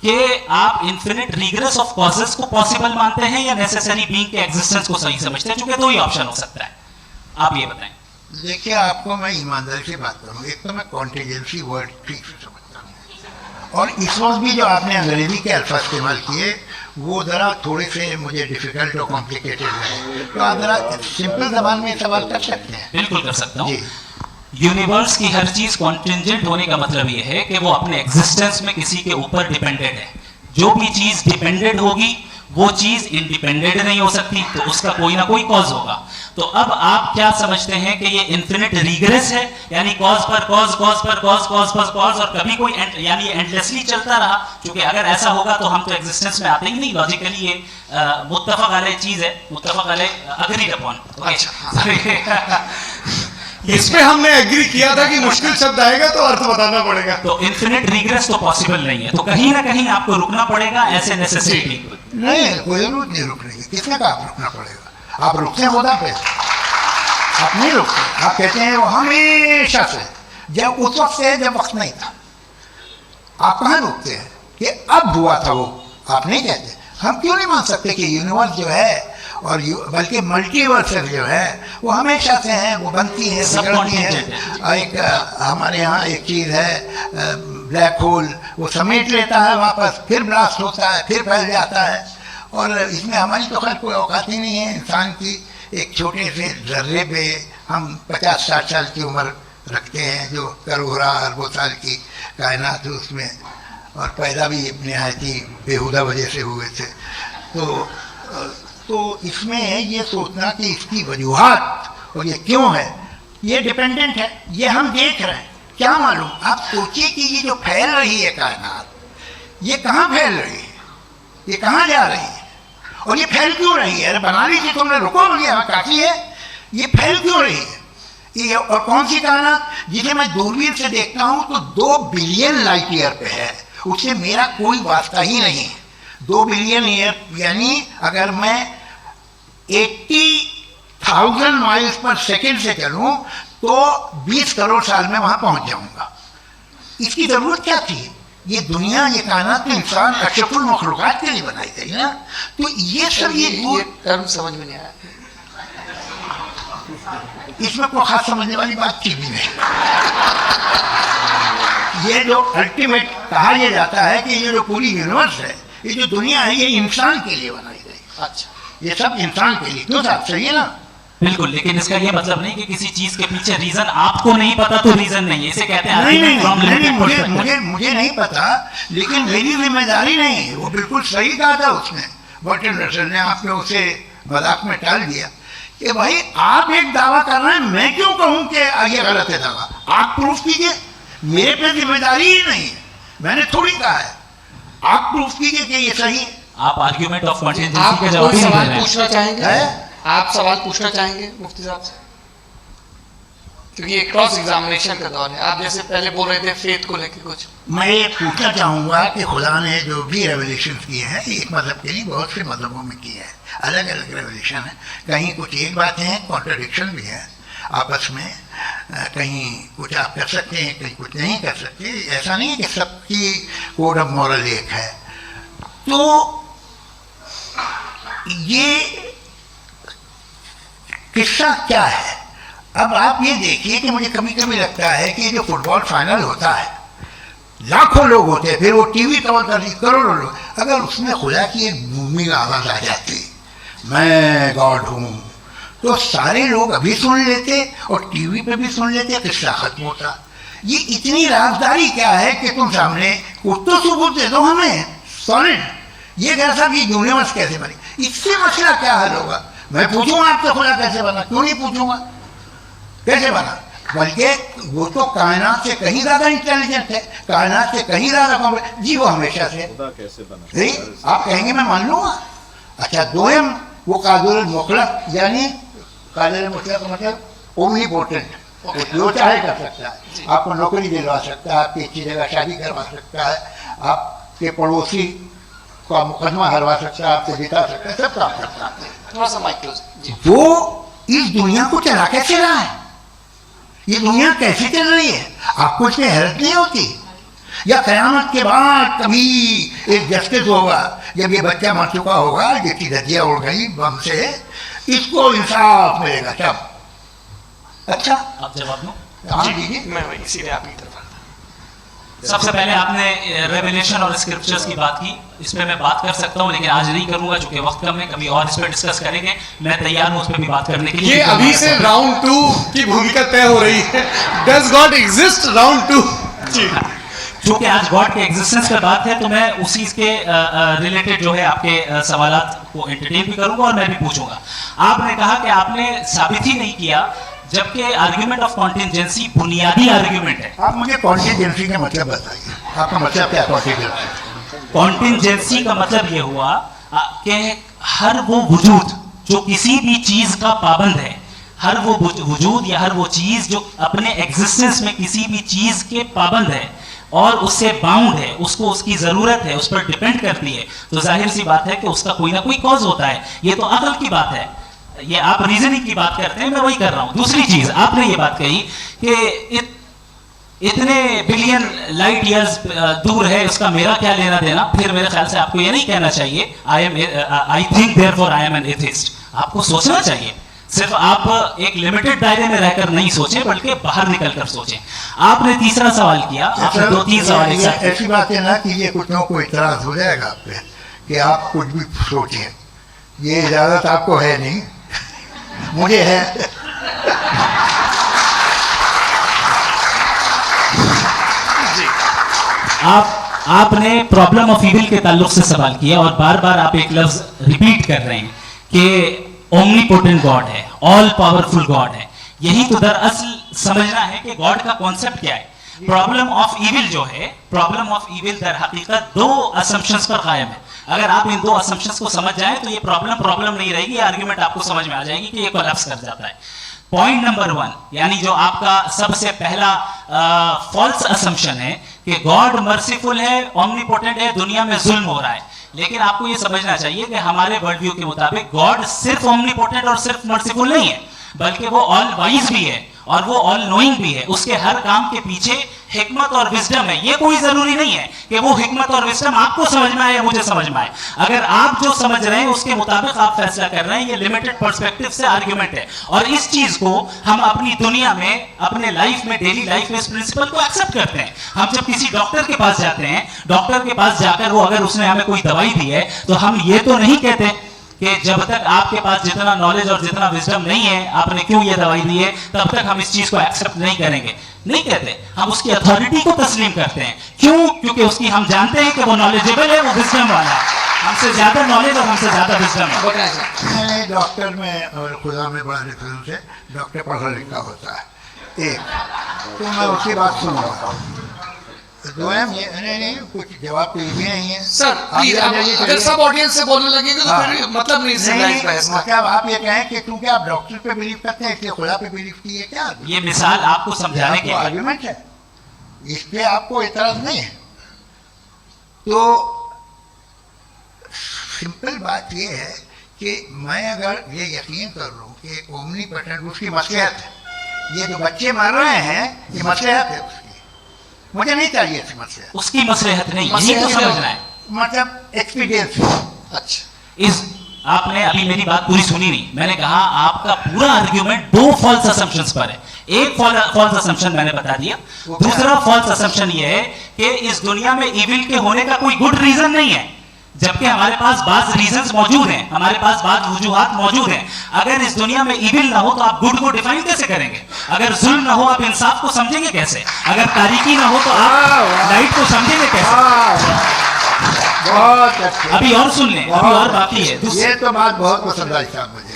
कि आप इन्फिनिट रिग्रेस ऑफ कॉजेस को पॉसिबल मानते हैं या नेसेसरी बीइंग के एग्जिस्टेंस को सही समझते हैं? चूंकि 2 ही ऑप्शन हो सकता है, आप ये बताएं। देखिए, आपको मैं ईमानदारी से बात करूँ, एक तो मैं कॉन्टिजेंसी वर्ड ठीक से समझता हूँ, और इस वक्त भी जो आपने अंग्रेजी के अल्फाज इस्तेमाल किए वो ज़रा थोड़े से मुझे डिफिकल्ट और कॉम्प्लिकेटेड लगे, तो आप ज़रा सिंपल जबान में सवाल कर सकते हैं? बिल्कुल कर सकता हूँ। जी। यूनिवर्स की हर चीज कॉन्टिंजेंट होने का मतलब यह है कि वो अपने एग्जिस्टेंस में किसी के ऊपर डिपेंडेंट है। जो भी चीज डिपेंडेंट होगी वो चीज इंडिपेंडेंट नहीं हो सकती, तो उसका कोई ना कोई कॉज होगा। तो अब आप क्या समझते हैं कि ये इन्फिनिट रिग्रेस है, यानी कॉज पर कॉज, कॉज पर कॉज, कॉज पर कॉज, और कभी कोई यानी एंडलेसली चलता रहा? क्योंकि अगर ऐसा होगा तो हम तो एग्जिस्टेंस में आते ही नहीं। लॉजिकली ये मुत्तफक अलैह चीज है, मुत्तफक अलैह अग्रीड अपॉन। इसमें हमने एग्री किया था कि मुश्किल शब्द आएगा तो अर्थ बताना पड़ेगा। तो इन्फिनिट रिग्रेस तो पॉसिबल नहीं है, तो कहीं ना कहीं आपको रुकना पड़ेगा ऐसे नेसेसिटी। नहीं, कोई जरूरत नहीं रुकने की। किसने कहा आप रुकना पड़ेगा? आप रुकते हैं होता पे, आप नहीं रुकते। आप कहते हैं वो हमेशा से, जब उस वक्त से जब वक्त नहीं था। आप कहाँ रुकते हैं कि अब हुआ था वो? आप नहीं कहते। हम क्यों नहीं मान सकते कि यूनिवर्स जो है और बल्कि मल्टीवर्सेस जो है वो हमेशा से हैं, वो बनती है, बिगड़ती है। एक हमारे यहाँ एक चीज़ है ब्लैक होल, वो समेट लेता है वापस, फिर ब्लास्ट होता है, फिर फैल जाता है, और इसमें हमारी तो खैर कोई औकात ही नहीं है इंसान की। एक छोटे से जर्रे पे हम 50-60 साल की उम्र रखते हैं, जो करोड़ों अरबों साल की कायनात है उसमें, और पैदा भी नहायत ही बेहुदा वजह से हुए थे। तो इसमें ये सोचना कि इसकी वजूहात और ये क्यों है, ये डिपेंडेंट है, ये हम देख रहे हैं, क्या मालूम। आप सोचिए कि ये जो फैल रही है कायनात, ये कहाँ फैल रही है, ये कहाँ जा रही है, और ये फैल क्यों रही है? अरे बना लीजिए, तुमने रुको, ये काफ़ी है। ये फैल क्यों रही है? ये और कौन सी कायनात जिसे मैं दूरबीन से देखता हूँ तो 2 बिलियन लाइट ईयर पे है, उससे मेरा कोई वास्ता ही नहीं है। 2 बिलियन ईयर यानी अगर मैं 80,000 माइल्स पर सेकेंड से चलूँ तो 20 करोड़ साल में वहाँ पहुँच जाऊँगा। इसकी ज़रूरत क्या थी? ये दुनिया, ये कायनात में इंसान अशरफुल मखलूक़ात के लिए बनाई गई ना। तो ये सब ये टर्म समझ में नहीं आया, इसमें कोई खास समझने वाली बात थी भी नहीं। ये जो अल्टीमेट कहा यह जाता है कि ये जो पूरी यूनिवर्स है, ये जो दुनिया है, ये इंसान के लिए बनाई गई। अच्छा, ये सब इंसान के लिए। क्यों साहब, सही है ना? बिल्कुल, लेकिन इसका ये मतलब नहीं कि किसी चीज के पीछे रीजन आपको नहीं पता तो रीजन नहीं है, इसे कहते हैं नहीं नहीं argument from नहीं, limited मुझे perspective। मुझे मुझे नहीं पता, लेकिन मेरी जिम्मेदारी नहीं है। वो बिल्कुल सही कहा था उसने, बर्टन रसल ने। आपने उसे मजाक में टाल दिया कि भाई आप एक दावा कर रहे हैं, मैं क्यों कहूं कि ये गलत है दावा? आप प्रूफ कीजिए, मेरे पे जिम्मेदारी ही नहीं है, मैंने थोड़ी कहा है। आप प्रूफ कीजिए कि ये सही है। आप आर्ग्यूमेंट ऑफ कॉन्टिजेंसी आप का जवाब कोई ही नहीं दे सवाल रहे हैं। पूछना चाहेंगे? है? आप सवाल पूछना चाहेंगे मुफ्ती साहब से? क्योंकि ये क्रॉस एग्जामिनेशन का दौर है। आप जैसे पहले बोल रहे थे फेथ को लेकर कुछ। मैं ये पूछना चाहूँगा कि खुदा ने जो भी रेवलेशन किए हैं, एक मज़हब के नहीं बहुत से मज़हबों में किए हैं, अलग अलग रेवलेशन है। कहीं कुछ एक बातें हैं, कॉन्ट्रडिक्शन भी है आपस में, कहीं कुछ आप कर सकते हैं, कहीं कुछ नहीं कर सकते। ऐसा नहीं है कि सबकी कोड ऑफ मॉरल एक है। तो ये किस्सा क्या है? अब आप ये देखिए कि मुझे कभी कभी लगता है कि जो फुटबॉल फाइनल होता है, लाखों लोग होते हैं, फिर वो टीवी कवर कर रही करोड़ों लोग, अगर उसमें खुदा की एक भूमि आवाज़ आ जाती, मैं गॉड हूँ, तो सारे लोग अभी सुन लेते और टीवी पे भी सुन लेते, किस्सा खत्म होता। ये इतनी राजदारी क्या है कि तुम सामने कुछ तो सबूत दे दो हमें सॉलिड। ये कैसा कि यूनिवर्स कैसे बनी, इससे मसला क्या हल होगा? मैं पूछूंगा आपसे खुदा कैसे बना? क्यों नहीं पूछूंगा कैसे बना? बल्कि वो तो कायनात से कहीं ज्यादा इंटेलिजेंट है, कायनात से कहीं ज्यादा कॉम्प्लेक्स। जी वो हमेशा से खुदा कैसे बना? नहीं, आप कहेंगे मैं मान लूंगा। अच्छा, दोयम वो कादिर मुतलक, यानी कादिर मुतलक का मतलब ओमनीपोटेंट, जो चाहे कर सकता है। आपको नौकरी दिलवा सकता है, आपकी अच्छी जगह शादी करवा सकता है, आपके पड़ोसी का मुकदमा हरवा सकता है, आपको जिता सकता है, सब काम करता है। थोड़ा सा माइक क्लोज जी। वो इस दुनिया को चला कैसे रहा है? ये दुनिया कैसे चल रही है? आपको इसमें हैरत नहीं होती? या कयामत के बाद कभी एक जस्टिस होगा, जब ये बच्चा मर चुका होगा, जिसकी धज्जियां उड़ गई बम से, इसको इंसाफ मिलेगा तब। अच्छा, आप जवाब दो। हाँ दीजिए। मैं वही सीधे आपकी तरफ आता। सबसे पहले आपने रेवलेशन और स्क्रिप्चर्स की बात की, इस पे मैं बात कर सकता हूँ, लेकिन आज नहीं करूंगा क्योंकि वक्त कम है। कभी और इस पे डिस्कस करेंगे, मैं तैयार हूँ उस पे भी बात करने के लिए। ये अभी से राउंड 2 की भूमिका तय हो रही है। Does God exist round 2? जी, चूंकि आज गॉड के एग्जिस्टेंस पर बात है, तो मैं उसी के रिलेटेड जो है आपके सवालात को एंटरटेन भी करूंगा और मैं भी पूछूंगा। आपने कहा कि आपने साबित ही नहीं किया, जबकि आर्ग्यूमेंट ऑफ कॉन्टिजेंसी बुनियादी आर्ग्यूमेंट है। आप मुझे कॉन्टिजेंसी का मतलब बताइए, आपका मतलब क्या कॉन्टिजेंसी? कॉन्टिजेंसी का मतलब ये हुआ कि हर वो वजूद जो किसी भी चीज का पाबंद है, हर वो वजूद या हर वो चीज जो अपने एग्जिस्टेंस में किसी भी चीज के पाबंद है और उससे बाउंड है, उसको उसकी जरूरत है, उस पर डिपेंड करती है, तो जाहिर सी बात है कि उसका कोई ना कोई कॉज होता है। ये तो अकल की बात है, ये आप रीजनिंग की बात करते हैं, मैं वही कर रहा हूं। दूसरी चीज, आपने ये बात कही कि इतने बिलियन लाइट ईयर्स दूर है, उसका मेरा क्या लेना देना। फिर मेरे ख्याल से आपको ये नहीं कहना चाहिए I think therefore I am an atheist. आपको सोचना चाहिए, सिर्फ आप एक लिमिटेड दायरे में रहकर नहीं सोचें, बल्कि बाहर निकलकर सोचें। आपने तीसरा सवाल किया, आपने 2-3 सवाल एक साथ। ऐसी बात है ना कि ये कुछ लोगों को इतराज हो जाएगा आप पे कि आप कुछ भी सोचें, ये इजाजत आपको है नहीं, मुझे है। आपने प्रॉब्लम ऑफ इविल के ताल्लुक से सवाल किया और बार बार आप एक लफ्ज रिपीट कर रहे हैं कि ओमनीपोटेंट गॉड है, ऑल पावरफुल गॉड है। यही तो दरअसल समझना है कि गॉड का कॉन्सेप्ट क्या है। प्रॉब्लम ऑफ इविल जो है, प्रॉब्लम ऑफ इविल दर हकीकत 2 असम्पशंस पर कायम है। अगर आप इन 2 असम्पशंस को समझ जाएं तो ये प्रॉब्लम नहीं रहेगी, आर्ग्यूमेंट आपको समझ में आ जाएगी कि ये कोलैप्स कर जाता है। पॉइंट नंबर 1, यानी जो आपका सबसे पहला फॉल्स असम्पशन है कि गॉड मर्सीफुल है, ओमनीपोटेंट है, दुनिया में जुल्म हो रहा है। लेकिन आपको ये समझना चाहिए कि हमारे वर्ल्ड व्यू के मुताबिक गॉड सिर्फ ओमनीपोटेंट और सिर्फ मर्सीफुल नहीं है, बल्कि वो ऑल वाइज भी है और वो ऑल नोइंग भी है। उसके हर काम के पीछे हिकमत और विजडम है। ये कोई जरूरी नहीं है कि वो हिकमत और विजडम आपको समझ में आए या मुझे समझ में आए। अगर आप जो समझ रहे हैं उसके मुताबिक आप फैसला कर रहे हैं, ये लिमिटेड पर्सपेक्टिव से आर्ग्यूमेंट है। और इस चीज को हम अपनी दुनिया में, अपने लाइफ में, डेली लाइफ में इस प्रिंसिपल को एक्सेप्ट करते हैं। हम जब किसी डॉक्टर के पास जाते हैं, डॉक्टर के पास जाकर वो अगर उसने हमें कोई दवाई दी है तो हम ये तो नहीं कहते कि जब तक आपके पास जितना नॉलेज और जितना विजडम नहीं है, आपने क्यों ये दवाई दी है, तब तक हम इस चीज को एक्सेप्ट नहीं करेंगे। नहीं कहते, हम उसकी अथॉरिटी को तस्लीम करते हैं। क्यों? क्योंकि उसकी हम जानते हैं कि वो नॉलेजेबल है, वो विजडम वाला है, हमसे ज्यादा नॉलेज और हमसे ज्यादा विजडम है। मैं डॉक्टर में और खुदा में बड़ा डिफरेंस है। डॉक्टर पढ़ा लिखा होता है एक, तो मैं उसकी बात सुनूंगा। दो है नहीं कुछ जवाब तो भी नहीं है सर आप प्लीज, ये आ जाइए, अगर चलिए। सब ऑडियंस से बोलने लगेंगे तो फिर मतलब नहीं इसका इस बहस का। मतलब आप ये कहें कि क्योंकि आप डॉक्टर पे बिलीव करते हैं इसलिए खुदा पे बिलीव किए क्या? ये मिसाल आपको समझाने के लिए। आर्ग्यूमेंट है, इस पे आपको एतराज नहीं है। तो सिंपल बात ये है कि मैं अगर ये यकीन कर लूँ कि ओमनी पेटेंट उसकी मसलहत है, ये जो बच्चे मर रहे हैं ये मसलहत है उसकी, मुझे नहीं चाहिए थी मसलहत। उसकी मसलहत नहीं, यही तो समझना है। मतलब एक्सपीरियंस। अच्छा, इस आपने अभी मेरी बात पूरी सुनी नहीं। मैंने कहा आपका पूरा आर्ग्यूमेंट दो फॉल्स असम्पशंस पर है। एक फॉल्स असम्पशन मैंने बता दिया, दूसरा फॉल्स असम्पशन ये है कि इस दुनिया में इविल के होने का कोई गुड रीजन नहीं है, जबकि हमारे पास बाज रीजंस मौजूद हैं, हमारे पास बाज वजूहात मौजूद हैं। अगर इस दुनिया में इविल ना हो तो आप गुड को डिफाइन कैसे करेंगे? अगर जुल्म ना हो आप इंसाफ को समझेंगे कैसे? अगर तारीकी ना हो तो आप लाइट को समझेंगे कैसे? बहुत अच्छे। अभी और सुन लें, अभी और बाकी है। ये तो बात बहुत पसंद आई साहब मुझे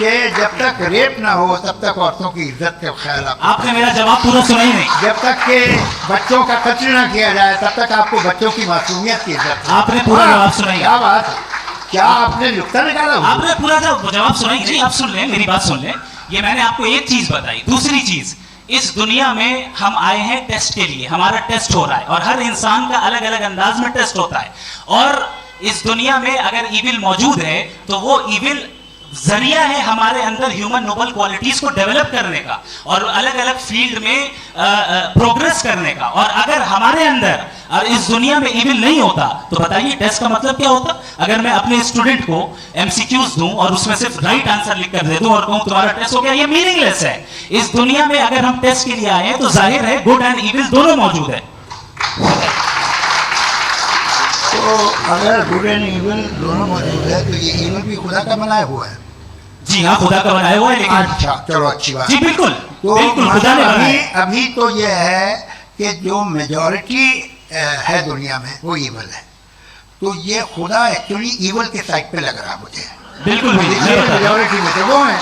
कि जब तक रेप ना हो तब तक औरतों की इज्जत का ख्याल आपने मेरा जवाब पूरा सुना ही नहीं। जब तक के बच्चों का कत्ल ना किया जाए तब तक आपको बच्चों की मासूमियत की इज्जत है। आपने पूरा जवाब सुना ही क्या बात है? क्या आपने नुक्ता निकाला? आपने पूरा जवाब सुना ही नहीं। आप सुन लें, मेरी बात सुन लें। ये मैंने आपको एक चीज बताई। दूसरी चीज, इस दुनिया में हम आए हैं टेस्ट के लिए, हमारा टेस्ट हो रहा है और हर इंसान का अलग अलग अंदाज में टेस्ट होता है। और इस दुनिया में अगर इविल मौजूद है तो वो इविल जरिया है हमारे अंदर ह्यूमन नोबल क्वालिटीज को डेवलप करने का और अलग अलग फील्ड में प्रोग्रेस करने का। और अगर हमारे अंदर और इस दुनिया में इविल नहीं होता तो बताइए टेस्ट का मतलब क्या होता? अगर मैं अपने स्टूडेंट को एमसीक्यूज दूं और उसमें सिर्फ राइट आंसर लिख कर दे दूं और कहूं तुम्हारा टेस्ट हो गया, ये मीनिंगलेस है। इस दुनिया में अगर हम टेस्ट के लिए आए हैं तो जाहिर है गुड एंड इविल दोनों मौजूद है। तो अगर गुड एंड इविल दोनों मौजूद है तो ये इविल भी खुदा का बनाया हुआ है। जी हाँ, खुदा का बनाया हुआ है। लेकिन अच्छा चलो अच्छी बात। जी बिल्कुल, तो बिल्कुल खुदा ने बनाया। अभी तो ये है कि जो मेजॉरिटी है दुनिया में वो इविल है, तो ये खुदा एक्चुअली इविल के साइड पे लग रहा है मुझे। बिल्कुल भी मेजॉरिटी में तो वो है।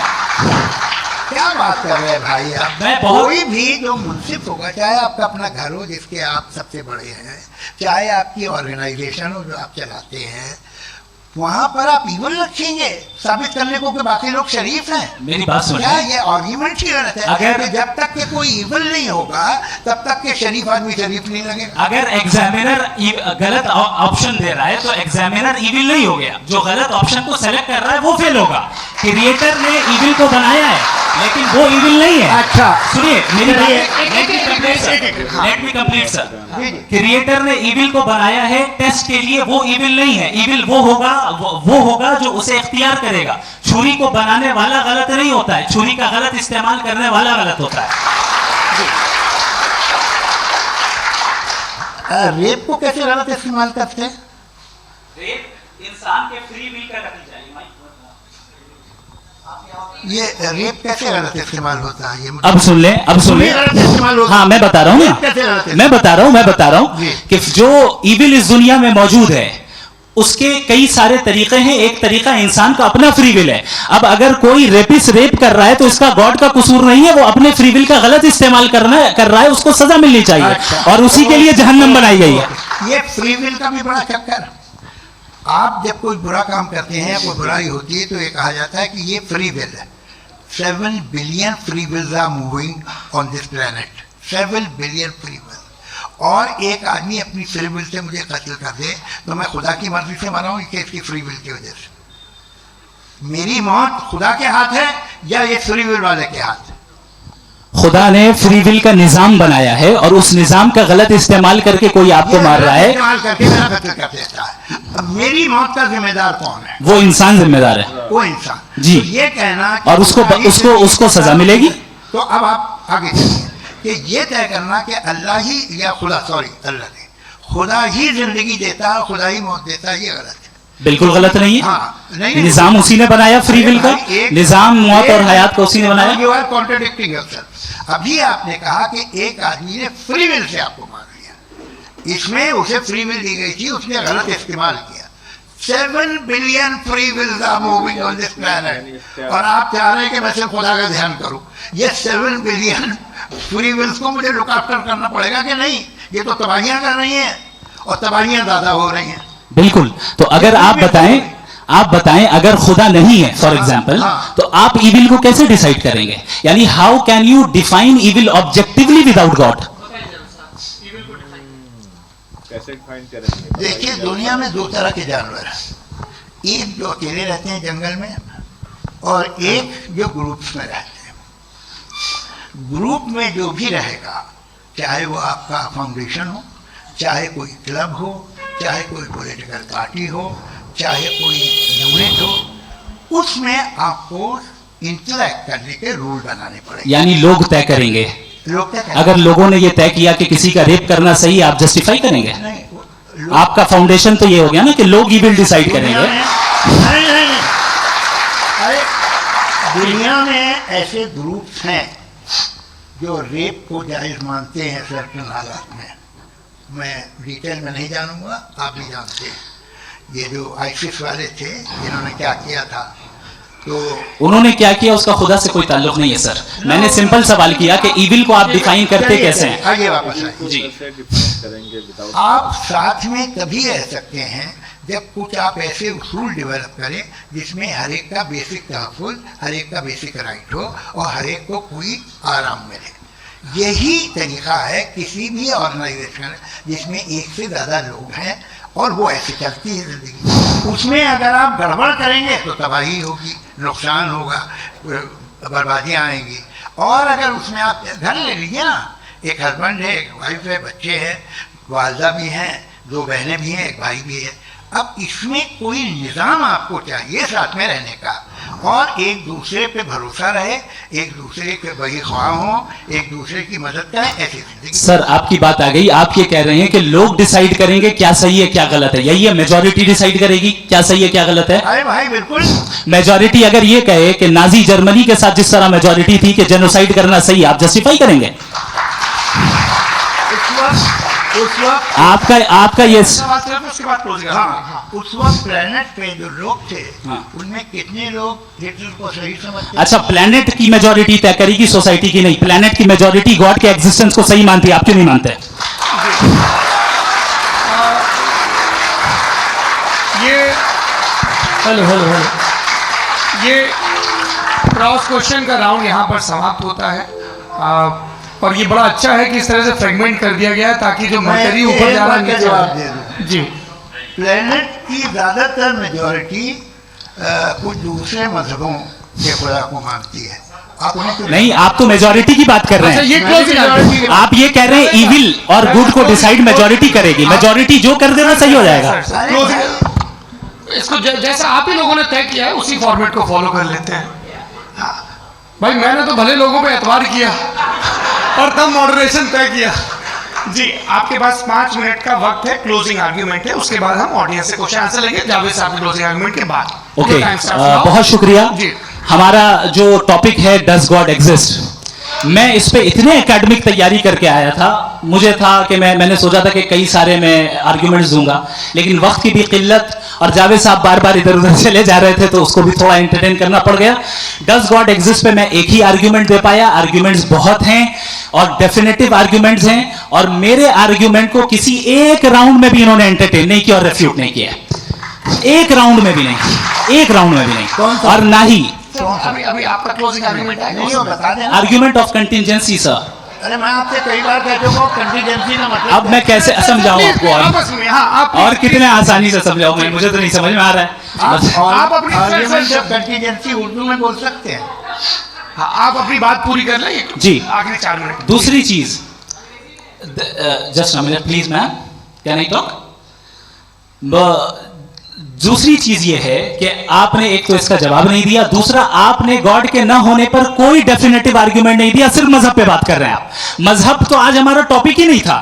क्या बात कर रहे हैं भाई आप? कोई भी जो मुंसिफ होगा, चाहे आपका अपना घर हो जिसके आप सबसे बड़े हैं, चाहे आपकी ऑर्गेनाइजेशन हो जो आप चलाते हैं, वहां पर आप इविल रखेंगे साबित करने को कि बाकी लोग शरीफ हैं। मेरी बात सुनिए। क्या ये आर्ग्यूमेंट ही गलत है? अगर जब तक के कोई इविल नहीं होगा तब तक के शरीफ आदमी शरीफ नहीं लगेगा। अगर एग्जामिनर गलत ऑप्शन दे रहा है तो एग्जामिनर इविल नहीं हो गया। जो गलत ऑप्शन को सेलेक्ट कर रहा है वो फेल होगा। क्रिएटर ने इविल को बनाया है लेकिन वो इविल नहीं है। अच्छा सुनिए मेरी बात, let me complete sir. Creator ने इविल को बनाया है टेस्ट के लिए, वो इविल नहीं है। इविल वो होगा जो उसे इख्तियार करेगा। छुरी को बनाने वाला गलत नहीं होता है, छुरी का गलत इस्तेमाल करने वाला गलत होता है। रेप को कैसे गलत इस्तेमाल करते हैं? रेप इंसान के फ्री विल का रखनी चाहिए। ये रेप कैसे गलत इस्तेमाल होता है? ये अब सुन ले, अब सुन ले। हाँ मैं बता रहा हूँ ना, मैं बता रहा हूँ कि जो इविल इस दुनिया में मौजूद है उसके कई सारे तरीके हैं। एक तरीका इंसान का अपना फ्री विल है। अब अगर कोई रेपिस्ट रेप कर रहा है तो इसका गॉड का कसूर नहीं है, वो अपने फ्री विल का गलत इस्तेमाल कर रहा है, उसको सजा मिलनी चाहिए। अच्छा। और उसी के लिए जहन्नम बनाई गई है। ये फ्री विल का भी बड़ा चक्कर। आप जब कोई बुरा काम करते हैं, कोई बुराई होती है तो ये कहा जाता है कि ये फ्री विल है। 7 billion free wills are moving on this planet. 7 billion free will. और एक आदमी अपनी फ्री विल से मुझे कत्ल कर दे तो मैं खुदा की मर्जी से मरा हूँ कि इसकी फ्री विल की वजह से? मेरी मौत खुदा के हाथ है या ये फ्री विल वाले के हाथ? खुदा ने फ्री विल का निजाम बनाया है और उस निजाम का गलत इस्तेमाल करके कोई आपको मार रहा है, इस्तेमाल करके मेरा कत्ल कर देता है। अब मेरी मौत का जिम्मेदार कौन है? वो इंसान जिम्मेदार है। वो इंसान। जी। तो ये कहना कि और उसको सजा मिलेगी। तो अब आप आगे चलिए कि ये तय करना कि अल्लाह ही या खुदा, सॉरी अल्लाह ने खुदा ही जिंदगी देता है, खुदा ही मौत देता है, ये गलत है। बिल्कुल गलत नहीं है। हाँ, नहीं, निजाम उसी ने बनाया फ्री विल का, निजाम मौत और हयात को उसी ने बनाया। You are contradicting yourself. अभी आपने कहा कि एक आदमी ने फ्री विल से आपको मार दिया, इसमें उसे फ्री विल दी गई थी, उसने गलत इस्तेमाल किया। 7 billion free wills are moving on this planet, और आप चाह रहे हैं कि मैं सिर्फ खुदा का ध्यान करूं। ये 7 बिलियन फ्री विल्स को मुझे लुक आफ्टर करना पड़ेगा कि नहीं? ये तो तबाहियां कर रही हैं, और तबाहियां ज़्यादा हो रही हैं। बिल्कुल। तो अगर आप बताएं अगर खुदा नहीं है फॉर एग्जाम्पल, तो आप इविल को कैसे डिसाइड करेंगे? यानी how can you define evil objectively without God? कैसे डिफाइन करेंगे? देखिए, दुनिया में 2 तरह के जानवर हैं, एक जो अकेले रहते हैं जंगल में, और एक जो ग्रुप्स में रहते हैं। ग्रुप में जो भी रहेगा, चाहे वो आपका फाउंडेशन हो, चाहे कोई क्लब हो, चाहे कोई पॉलिटिकल पार्टी हो, चाहे कोई यूनिट हो, उसमें आपको इंटरेक्ट करने के रूल बनाने पड़ेंगे। यानी लोग तय करेंगे। लोग क्या अगर लोगों ने ये तय किया कि किसी का रेप करना सही, आप जस्टिफाई करेंगे? नहीं, आपका फाउंडेशन तो ये हो गया ना कि लोग इविल डिसाइड करेंगे। नहीं, अरे दुनिया में ऐसे ग्रुप्स हैं जो रेप को जायज़ मानते हैं सर्टेन हालात में। मैं डिटेल में नहीं जानूंगा, आप भी जानते हैं। ये जो आईसिस वाले थे, इन्होंने क्या किया था, तो उन्होंने क्या किया उसका खुदा से कोई ताल्लुक नहीं है सर। मैंने सिंपल सवाल किया कि इविल को आप डिफाइन करते कैसे हैं? आगे वापस आइए। जी। कैसे डिफाइन करेंगे विदाउट? आप साथ में तभी रह सकते हैं जब कुछ आप ऐसे उसूल डेवलप करें जिसमें हर एक का बेसिक तहफ़्फ़ुज़, हर एक का बेसिक राइट हो, और हर एक को कोई आराम मिले। यही तरीका है किसी भी ऑर्गेनाइजेशन जिसमें एक से ज़्यादा लोग हैं और वो ऐसे चलती है ज़िंदगी। उसमें अगर आप गड़बड़ करेंगे तो तबाही होगी, नुकसान होगा, बर्बादियाँ आएंगी। और अगर उसमें आप घर ले लीजिए ना, एक हस्बैंड है, एक वाइफ है, बच्चे हैं, वालदा भी हैं, 2 बहनें भी हैं, एक भाई भी है। अब इसमें कोई निज़ाम आपको चाहिए साथ में रहने का, और एक दूसरे पे भरोसा रहे, एक दूसरे के बड़ी ख्वाह हों, एक दूसरे की मदद करें, ऐसी जिंदगी। सर आपकी बात आ गई। आप ये कह रहे हैं कि लोग डिसाइड करेंगे क्या सही है क्या गलत है, यही है? मेजॉरिटी डिसाइड करेगी क्या सही है क्या गलत है? अरे भाई बिल्कुल। मेजॉरिटी अगर ये कहे कि नाजी जर्मनी के साथ जिस तरह मेजॉरिटी थी कि जेनोसाइड करना सही, आप जस्टिफाई करेंगे? उस वक्त आपका ये उसके बाद क्लोज कर। हाँ, उस वक्त प्लेनेट पे जो लोग थे, हाँ। उनमें कितने लोग हिटलर को सही समझते? अच्छा, प्लेनेट की मेजॉरिटी तय करेगी, सोसाइटी की नहीं। प्लेनेट की मेजॉरिटी गॉड के एग्जिस्टेंस को सही मानती है, आप क्यों नहीं मानते? ये हेलो ये क्रॉस क्वेश्चन का राउंड यहाँ पर समाप्त होता है। और ये बड़ा अच्छा है कि इस तरह से फ्रेगमेंट कर दिया गया है ताकि जो मटेरी ऊपर जा रहा है नीचे जवाब दे दूं। जी। प्लेनेट की ज़्यादातर मेजॉरिटी कुछ दूसरे मजहबों के खुदा को मानती है। आप उन्हें क्यों नहीं, आप तो मेजॉरिटी की बात कर रहे अच्छा, हैं। ये क्लोजिंग आप ये कह रहे हैं इविल और गुड को डिसाइड मेजॉरिटी करेगी, मेजॉरिटी जो कर देना सही हो जाएगा। अरे क्लोजिंग इसको जैसा आप ही लोगों ने तय किया है उसी फॉर्मेट को फॉलो कर लेते हैं। भाई मैंने तो भले लोगों पे एतबार किया और तब मॉडरेशन तय किया। जी, आपके पास 5 मिनट का वक्त है, क्लोजिंग आर्ग्यूमेंट है, उसके बाद हम ऑडियंस से क्वेश्चन आंसर लेंगे जावेद साहब के क्लोजिंग आर्ग्यूमेंट के बाद। Okay, Time starts now. बहुत शुक्रिया। जी। हमारा जो टॉपिक है डज गॉड एग्जिस्ट, मैं इस पे इतने एकेडमिक तैयारी करके आया था, मुझे था कि मैंने सोचा था कि कई सारे मैं आर्ग्यूमेंट्स दूंगा, लेकिन वक्त की भी किल्लत और जावेद साहब बार बार इधर उधर चले जा रहे थे तो उसको भी थोड़ा एंटरटेन करना पड़ गया। डज गॉड एग्जिस्ट पे मैं एक ही आर्ग्यूमेंट दे पाया। आर्ग्यूमेंट्स बहुत हैं और डेफिनेटिव आर्ग्यूमेंट्स हैं, और मेरे आर्ग्यूमेंट को किसी एक राउंड में भी इन्होंने एंटरटेन नहीं किया और रेफ्यूट नहीं किया। एक राउंड में भी नहीं, एक राउंड में भी नहीं। और ना ही अभी आपका क्लोजिंग आर्गुमेंट है। नहीं, वो बता दें। Argument of contingency sir. अरे मैं आपसे कई बार कह चुका हूँ कंटीजेंसी का मतलब अब मैं कैसे समझाऊं आपको आपस में, हाँ, आप और कितने आसानी से समझाऊं मैं, मुझे तो नहीं समझ में आ रहा है। आप अपनी आर्ग्यूमेंट ऑफ कंटीजेंसी उर्दू में बोल सकते हैं। हाँ, आप अपनी बात पूरी कर लें जी। आखिरी 4 मिनट। दूसरी चीज, just a minute please ma'am, can I talk? दूसरी चीज ये है कि आपने एक तो इसका जवाब नहीं दिया, दूसरा आपने गॉड के न होने पर कोई डेफिनेटिव आर्ग्यूमेंट नहीं दिया, सिर्फ मजहब पे बात कर रहे हैं आप। मजहब तो आज हमारा टॉपिक ही नहीं था।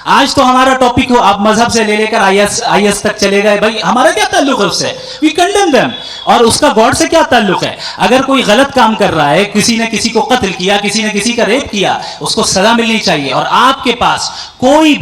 आज तो हमारा टॉपिक हो, आप मजहब से ले लेकर आईएस तक चले गए, भाई हमारा क्या ताल्लुक है उससे, वी कंडेम देम। और उसका गॉड से क्या ताल्लुक है? अगर कोई गलत काम कर रहा है, किसी ने किसी को कत्ल किया, किसी ने किसी का रेप किया, उसको सजा मिलनी चाहिए। और आपके पास कोई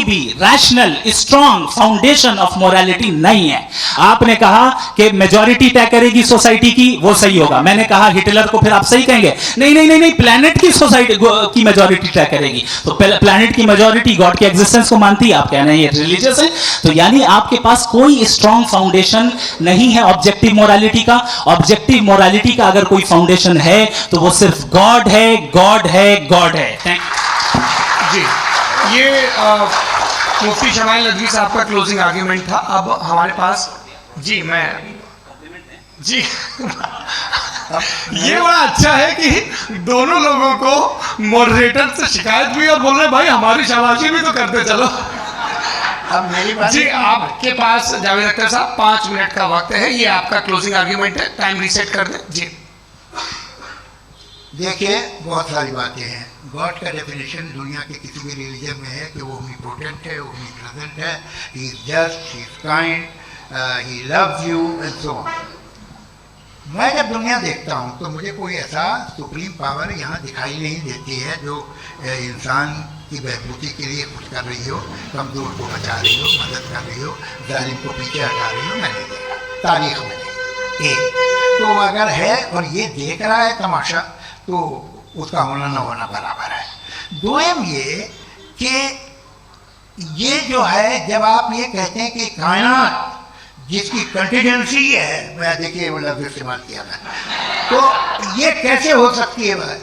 भी rational strong foundation of morality नहीं है। आपने कहा कि मेजॉरिटी तय करेगी सोसाइटी की, वो सही होगा। मैंने कहा हिटलर को, फिर आप सही कहेंगे नहीं, प्लैनेट की सोसाइटी की मेजॉरिटी तय करेगी। तो प्लैनेट की मेजॉरिटी गॉड के एग्जिस्टेंस को मानती है, आप कह रहे हैं ये रिलीजियस है। तो यानी आपके पास कोई स्ट्रॉन्ग फाउंडेशन नहीं है ऑब्जेक्टिव मोरालिटी का। ऑब्जेक्टिव मोरालिटी का अगर कोई फाउंडेशन है तो वो सिर्फ गॉड है, गॉड है, गॉड है। जी, ये मुफ्ती शमाइल नदवी साहब का क्लोजिंग आर्ग्यूमेंट था। अब हमारे पास जी ये बड़ा अच्छा है कि दोनों लोगों को मॉडरेटर से शिकायत भी और बोल रहे भाई हमारी शाबाशी भी तो करते चलो। अब मेरी बात जी, आपके पास जावेद अख्तर साहब 5 मिनट का वक्त है, ये आपका क्लोजिंग आर्ग्यूमेंट है, टाइम रीसेट कर दें। जी देखिए, बहुत सारी बातें हैं। गॉड का डेफिनेशन दुनिया के किसी भी रिलीजन में है कि वो ओमनीपोटेंट है, ओमनीप्रेजेंट है, he is just, he is kind, he loves you and so on. मैं जब दुनिया देखता हूँ तो मुझे कोई ऐसा सुप्रीम पावर यहाँ दिखाई नहीं देती है जो इंसान की बहबूदी के लिए कुछ कर रही हो, कमज़ोर को बचा रही हो, मदद कर रही हो, जालिम को पीछे हटा रही हो। मैंने देखा तारीख में नहीं। एक तो अगर है और ये देख रहा है तमाशा, तो उसका होना न होना बराबर है। दोम ये कि ये जो है, जब आप ये कहते हैं कि कायनात जिसकी कंटीजेंसी है, मैं देखिए वो लफ्ज़ इस्तेमाल किया मैं, तो ये कैसे हो सकती है भाई?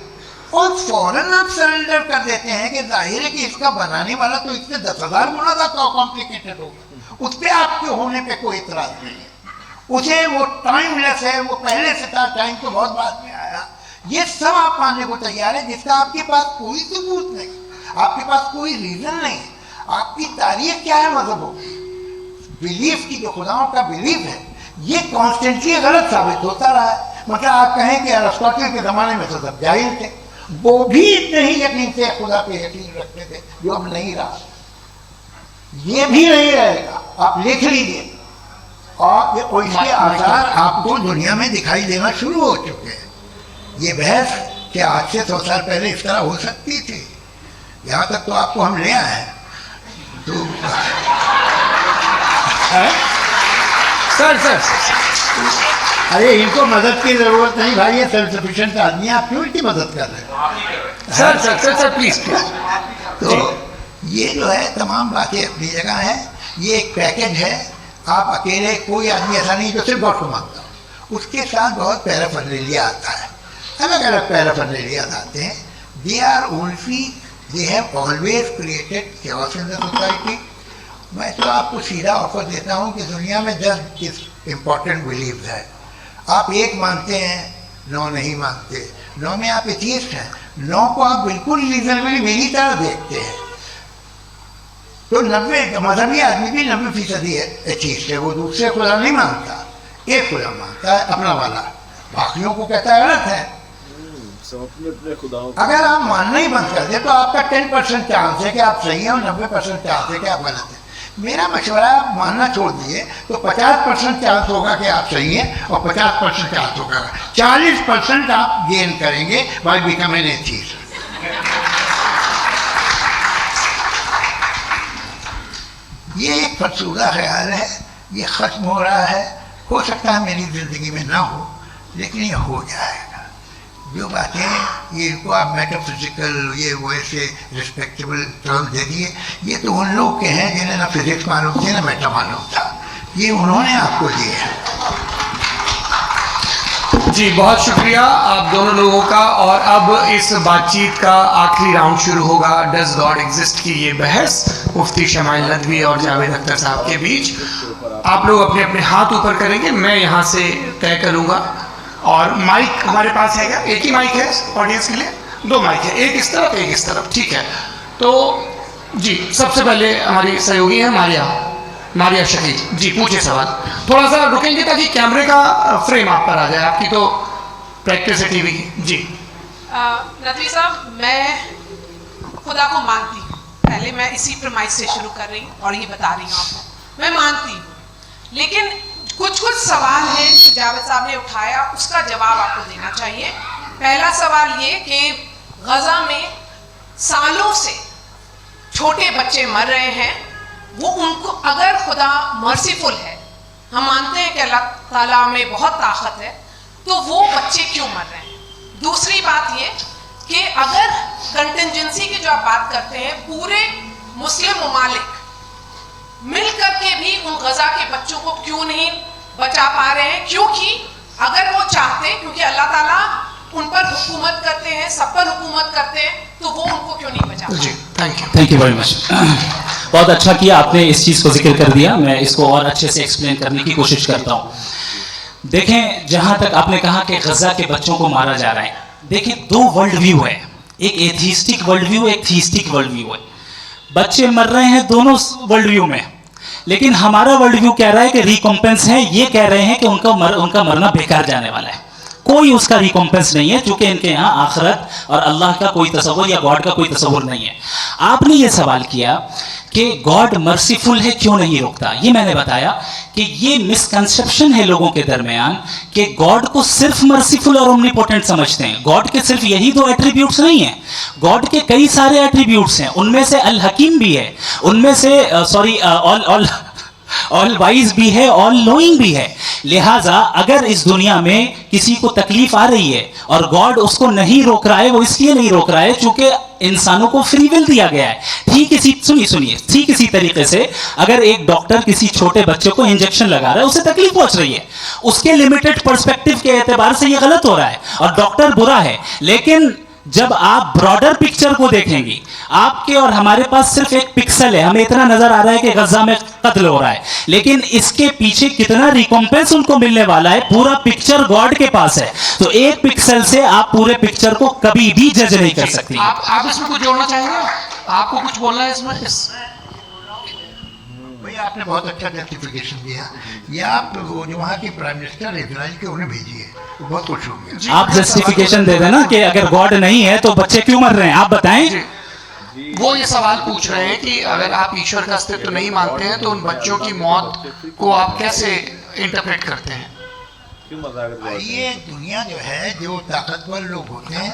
और फौरन आप सरेंडर कर देते हैं कि जाहिर है कि इसका बनाने वाला तो इससे 10,000 गुना ज़्यादा कॉम्प्लिकेटेड होगा। उस पर आपके होने पे कोई इतराज़ नहीं है। उसे वो टाइमलेस है, वो पहले से था, टाइम तो बहुत बाद में आया। ये सब आप मानने को तैयार है जिसका आपके पास कोई सबूत नहीं, आपके पास कोई रीज़न नहीं। आपकी तारीख क्या है मजहबों की? बिलीफ की, जो खुदाओं का बिलीफ है, ये कॉन्स्टेंटली गलत साबित होता रहा है। मतलब आप कहें कि अरिस्टोटल के ज़माने में तो सब जाहिल थे, वो भी इतने ही यकीन से खुदा पे यकीन रखते थे, जो अब नहीं रहा, ये भी नहीं रहेगा। आप लिख लीजिए, और इसके आसार आपको दुनिया में दिखाई देना शुरू हो चुके हैं। ये बहस कि आज से 100 साल पहले इस तरह हो सकती थी, यहाँ तक तो आपको हम ले आए हैं। तो सर अरे इनको मदद की जरूरत नहीं भाई, ये सेल्फ सफिशिएंट आदमी है, आप क्यों इनकी मदद कर रहे हैं? Sir please. तो ये जो है तमाम बातें अपनी जगह है। ये एक पैकेज है। आप अकेले, कोई आदमी ऐसा नहीं जो सिर्फ गॉड को मानता हो, उसके साथ बहुत पैराफर्नेलिया आता है, अलग अलग पैराफर्नेलिया आते हैं। They have always created chaos in the society. मैं तो आपको सीधा ऑफर देता हूँ कि दुनिया में 10 इम्पॉर्टेंट बिलीव्स है। आप एक मानते हैं, 9 नहीं मानते। 9 में आप एथियस्ट हैं, 9 को आप बिल्कुल रीजनेबली मेरी तरह देखते हैं। तो 90 मजहबी आदमी भी 90% एथियस्ट है, वो दूसरे खुदा नहीं मानता, एक खुदा मानता है अपना वाला, बाकियों को कहता है गलत है। अगर आप मानना ही बंद कर दे तो आपका 10% चांस है कि आप सही हैं और 90% चांस है कि आप गलत हैं। मेरा मशवरा है, आप मानना छोड़ दिए तो 50% चांस होगा कि आप सही हैं और 50% चांस होगा, 40% आप गेन करेंगे बाय बिकमिंग एथियस्ट। ये एक फरसूदा ख्याल है, ये ख़त्म हो रहा है। हो सकता है मेरी ज़िंदगी में ना हो, लेकिन ये हो जाएगा। जो बातें ये इनको आप मेटाफिजिकल, ये वैसे रिस्पेक्टेबल टर्म दे दिए, ये तो उन लोग के हैं जिन्हें ना फिजिक्स मालूम थी ना मेटा मालूम था, ये उन्होंने आपको दिए हैं। जी बहुत शुक्रिया आप दोनों लोगों का। और अब इस बातचीत का आखिरी राउंड शुरू होगा, डज गॉड एग्जिस्ट की ये बहस मुफ्ती शमाइल नदवी और जावेद अख्तर साहब के बीच। आप लोग अपने अपने हाथ ऊपर करेंगे, मैं यहाँ से तय करूँगा। और माइक हमारे पास है क्या? एक ही माइक है ऑडियंस के लिए? 2 माइक है, एक इस तरफ एक इस तरफ, ठीक है। तो जी सबसे पहले हमारी सहयोगी है मारिया शकील जी, पूछे सवाल। थोड़ा सा रुकेंगे ताकि कैमरे का फ्रेम आप पर आ जाए, आपकी तो प्रैक्टिस है टीवी की। जी नदवी साहब, मैं खुदा को मानती हूँ, पहले पहले मैं इसी प्रमाइस से शुरू कर रही हूँ और ये बता रही हूँ आपको, मैं मानती हूँ, लेकिन कुछ सवाल हैं जो जावेद साहब ने उठाया, उसका जवाब आपको देना चाहिए। पहला सवाल ये कि गजा में सालों से छोटे बच्चे मर रहे हैं, वो उनको अगर खुदा मर्सीफुल है, हम मानते हैं कि अल्लाह ताला में बहुत ताकत है, तो वो बच्चे क्यों मर रहे हैं। दूसरी बात ये कि अगर कंटिजेंसी की जो आप बात करते हैं, पूरे मुस्लिम ममालिक मिल करके भी उन गजा के बच्चों को क्यों नहीं बचा पा रहे हैं, क्योंकि अगर वो चाहते, क्योंकि अल्लाह ताला उन पर हुकूमत करते हैं, सब पर हुकूमत करते हैं, तो वो उनको क्यों नहीं बचा जी पाते। Thank you very much. बहुत अच्छा किया आपने इस चीज़ को जिक्र कर दिया, मैं इसको और अच्छे से एक्सप्लेन करने की कोशिश करता हूँ। देखें, जहाँ तक आपने कहा कि गजा के बच्चों को मारा जा रहा है, देखिए दो वर्ल्ड व्यू है, एक एथीस्टिक वर्ल्ड व्यू, एक थीस्टिक वर्ल्ड व्यू है। बच्चे मर रहे हैं दोनों वर्ल्ड व्यू में, लेकिन हमारा वर्ल्ड व्यू कह रहा है कि रिकॉम्पेंस है, ये कह रहे हैं कि उनका मरना बेकार जाने वाला है, कोई उसका रिकॉम्पेंस नहीं है, चूंकि इनके यहाँ आखिरत और अल्लाह का कोई तसव्वुर या गॉड का कोई तसव्वुर नहीं है। आपने ये सवाल किया कि गॉड मर्सीफुल है, क्यों नहीं रोकता। ये मैंने बताया कि ये मिसकंसेप्शन है लोगों के दरमियान कि गॉड को सिर्फ मर्सीफुल और ओमनीपोटेंट समझते हैं। गॉड के सिर्फ यही दो एट्रीब्यूट्स नहीं हैं, गॉड के कई सारे एट्रीब्यूट्स हैं, उनमें से अल हकीम भी है, उनमें से ऑल वाइज भी है, ऑल नोइंग भी है। लिहाजा अगर इस दुनिया में किसी को तकलीफ आ रही है और गॉड उसको नहीं रोक रहा है, वो इसलिए नहीं रोक रहा है चूंकि इंसानों को फ्री विल दिया गया है। ठीक इसी तरीके से अगर एक डॉक्टर किसी छोटे बच्चे को इंजेक्शन लगा रहा है, उसे तकलीफ पहुंच रही है, उसके लिमिटेड पर्सपेक्टिव के एतबार से ये गलत हो रहा है और डॉक्टर बुरा है, लेकिन जब आप ब्रॉडर पिक्चर को देखेंगी, आपके और हमारे पास सिर्फ एक पिक्सल है, हमें इतना नजर आ रहा है कि गजा में कत्ल हो रहा है, लेकिन इसके पीछे कितना रिकॉम्पेंस उनको मिलने वाला है, पूरा पिक्चर गॉड के पास है। तो एक पिक्सल से आप पूरे पिक्चर को कभी भी जज नहीं कर सकती। आप इसमें कुछ जोड़ना चाहेंगे? आपको कुछ बोलना है इसमें? भैया आपने बहुत अच्छा जस्टिफिकेशन दिया। ये आप वो जो वहाँ के प्राइम मिनिस्टर इजराइल के उन्हें भेजिए, वो बहुत खुश होंगे। आप जस्टिफिकेशन दे देना कि अगर गॉड नहीं है तो बच्चे क्यों मर रहे हैं, आप बताएं। वो ये सवाल पूछ रहे हैं कि अगर आप ईश्वर का अस्तित्व नहीं मानते हैं तो उन बच्चों की मौत को आप कैसे इंटरप्रेट करते हैं? ये दुनिया जो है, जो ताकतवर लोग होते हैं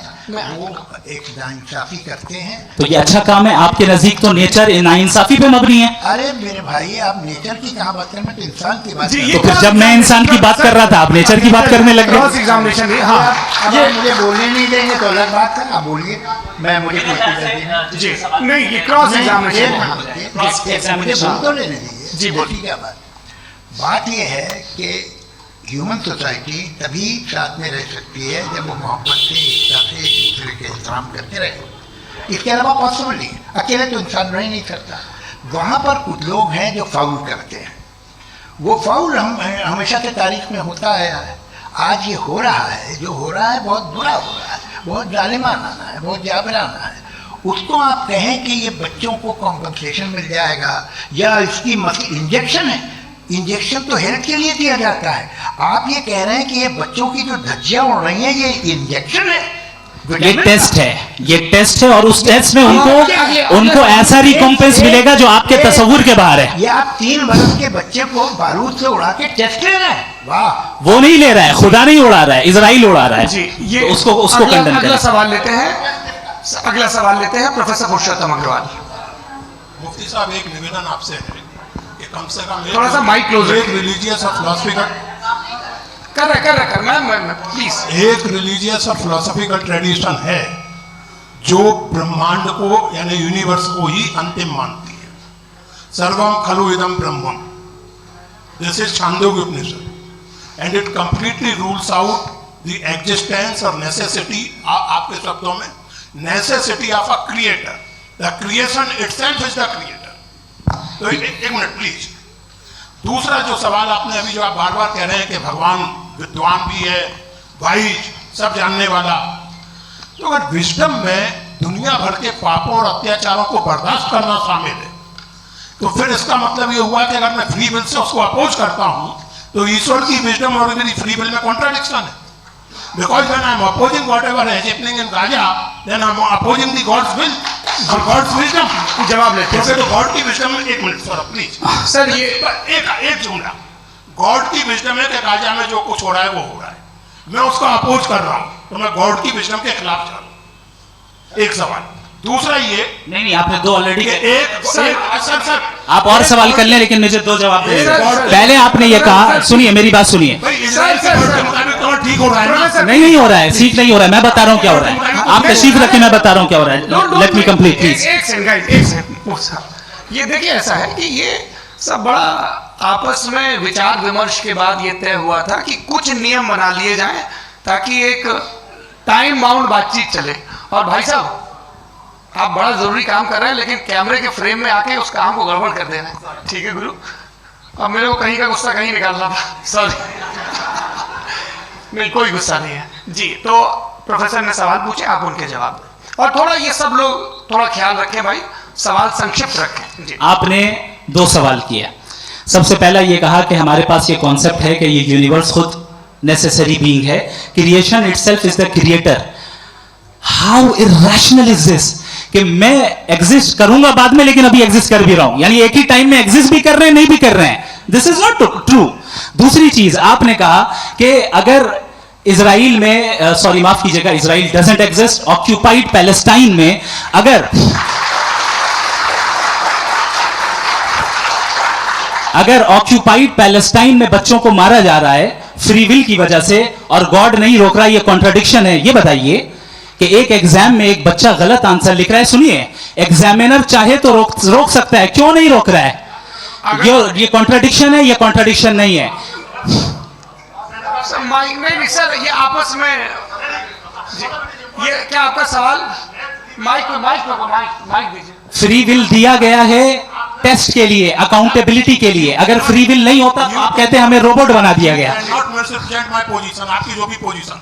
वो एक नाइंसाफी करते हैं। तो ये अच्छा काम है, आपके नजदीक तो नेचर नाइंसाफी पे मबनी है। अरे मेरे भाई, आप नेचर की कहाँ बात करें, मैं तो इंसान की बात कर रहा हूं। तो फिर जब मैं इंसान की बात कर रहा था, आप नेचर की बात करने लग क्रॉस गए। एग्जामिनेशन। हाँ, ये मुझे बोलने नहीं देंगे तो अलग बात है, आप बोलिए, मैं मुझे जी नहीं, ये क्रॉस एग्जामिनेशन। मुझे बोल तो लेने दीजिए। जी, बोलिए। ठीक है। बात ये है कि ह्यूमन सोसाइटी तभी साथ में रह सकती है जब वो मोहब्बत से, एकता से, एक दूसरे के एहतराम करते रहे। इसके अलावा पॉसिबल नहीं, अकेले तो इंसान रह नहीं सकता। वहाँ पर कुछ लोग हैं जो फाउल करते हैं, वो फाउल हमेशा से तारीख में होता है। आज ये हो रहा है, जो हो रहा है बहुत बुरा हो रहा है, बहुत जालिमाना है, बहुत जाबराना है। उसको आप कहें कि ये बच्चों को कॉम्पनसेशन मिल जाएगा या इसकी इंजेक्शन है, इंजेक्शन तो हेल्थ के लिए दिया जाता है। आप ये कह रहे हैं कि ये बच्चों की जो धज्जियां उड़ रही हैं ये इंजेक्शन है, ये टेस्ट है और उस टेस्ट में उनको ऐसा रिकॉम्पेंस मिलेगा जो आपके तस्वुर के बाहर है। ये आप 3 बरस के बच्चे को बारूद से उड़ा के टेस्ट ले रहे हैं। वाह, वो नहीं ले रहा है, खुदा नहीं उड़ा रहा है, इजराइल उड़ा रहा है। जी, ये तो उसको कंडेम अगला करें। सवाल लेते हैं प्रोफेसर पुरुषोत्तम अग्रवाल। मुफ्ती साहब, एक निवेदन आपसे है कि कम से कम थोड़ा सा माइक क्लोज एक रिलीजियस और फिलॉसफिकल कर मैं प्लीज। एक रिलीजियस और फिलोसॉफिकल ट्रेडिशन है जो ब्रह्मांड को यानी यूनिवर्स को ही अंतिम मानती है। सर्वम खलु इदम ब्रह्मम, this is Chandogya Upanishad and it completely rules out the existence और नेसेसिटी, आपके शब्दों में necessity of a creator. The creation itself is the creator. तो एक मिनट प्लीज। दूसरा जो सवाल आपने अभी जो आप बार बार कह रहे हैं कि भगवान विद्वान भी है, वाइज, सब जानने वाला, तो अगर विजडम में दुनिया भर के पापों और अत्याचारों को बर्दाश्त करना शामिल है, तो फिर इसका मतलब ये हुआ कि अगर मैं फ्री विल से उसको अपोज करता हूं तो ईश्वर की विजडम और मेरी फ्री विल में कॉन्ट्राडिक्शन है। Because when I am opposing whatever is happening in Gaza, then I am opposing the God's will. और गॉड्स विजडम जवाब लेते हैं तो गॉड की विजडम में, एक मिनट सर प्लीज सर, ये एक जुमला, गॉड की विजडम है कि राजा में जो कुछ हो रहा है वो हो रहा है, मैं उसको अपोज कर रहा हूं, तो मैं गॉड की विजडम के खिलाफ जा रहा हूं। एक सवाल। दूसरा ये नहीं आपने दो ऑलरेडी, सर आप और सवाल कर लें लेकिन मुझे दो जवाब दे। सर, पहले आपने ये कहा, सुनिए मेरी बात सुनिए। इजराइल के वर्ड के मुताबिक तो ठीक हो रहा है ना? नहीं हो रहा है, ठीक नहीं हो रहा है, मैं बता रहा हूँ क्या हो रहा है। आप तशरीफ रखें, मैं बता रहा हूँ क्या हो रहा है। Let me complete please. एक सेकंड गाइस, एक सेकंड। ये देखिए ऐसा है कि ये सब बड़ा आपस में विचार विमर्श के बाद ये तय हुआ था कि कुछ नियम बना लिए जाएं ताकि एक टाइम बाउंड बातचीत चले। और भाई साहब, आप बड़ा जरूरी काम कर रहे हैं लेकिन कैमरे के फ्रेम में आके उस काम को गड़बड़ कर दे रहे हैं। ठीक है गुरु, अब मेरे को कहीं का गुस्सा कहीं निकालना था, सॉरी। नहीं, कोई गुस्सा नहीं है जी। तो प्रोफेसर ने सवाल पूछे, आप उनके जवाब दें। और थोड़ा ये सब लोग थोड़ा ख्याल रखें भाई, सवाल संक्षिप्त रखें जी। आपने दो सवाल किया। सबसे पहला ये कहा कि हमारे पास ये कॉन्सेप्ट है कि ये यूनिवर्स खुद नेसेसरी बीइंग है, creation itself is the creator. How irrational is this कि मैं एग्जिस्ट करूंगा बाद में लेकिन अभी एग्जिस्ट कर भी रहा हूं, यानी एक ही टाइम में एग्जिस्ट भी कर रहे हैं, नहीं भी कर रहे हैं। This is not true. दूसरी चीज आपने कहा कि अगर इजराइल में, सॉरी माफ कीजिएगा, Israel doesn't exist, occupied Palestine में अगर ऑक्यूपाइड पैलेस्टाइन में बच्चों को मारा जा रहा है फ्री विल की वजह से और गॉड नहीं रोक रहा, ये कॉन्ट्राडिक्शन है। ये बताइए कि एक एग्जाम में एक बच्चा गलत आंसर लिख रहा है, सुनिए, एग्जामिनर चाहे तो रोक सकता है, क्यों नहीं रोक रहा है? ये कॉन्ट्राडिक्शन है, ये कॉन्ट्राडिक्शन नहीं है। माइक नहीं सर, ये आपस में ये क्या आपका सवाल? माइक दीजिए। फ्री विल दिया गया है टेस्ट के लिए, अकाउंटेबिलिटी के लिए। अगर फ्री विल नहीं होता तो आप कहते हैं हमें रोबोट बना दिया गया। नॉट मिसरिप्रेजेंट माय पोजीशन, आपकी जो भी पोजीशन,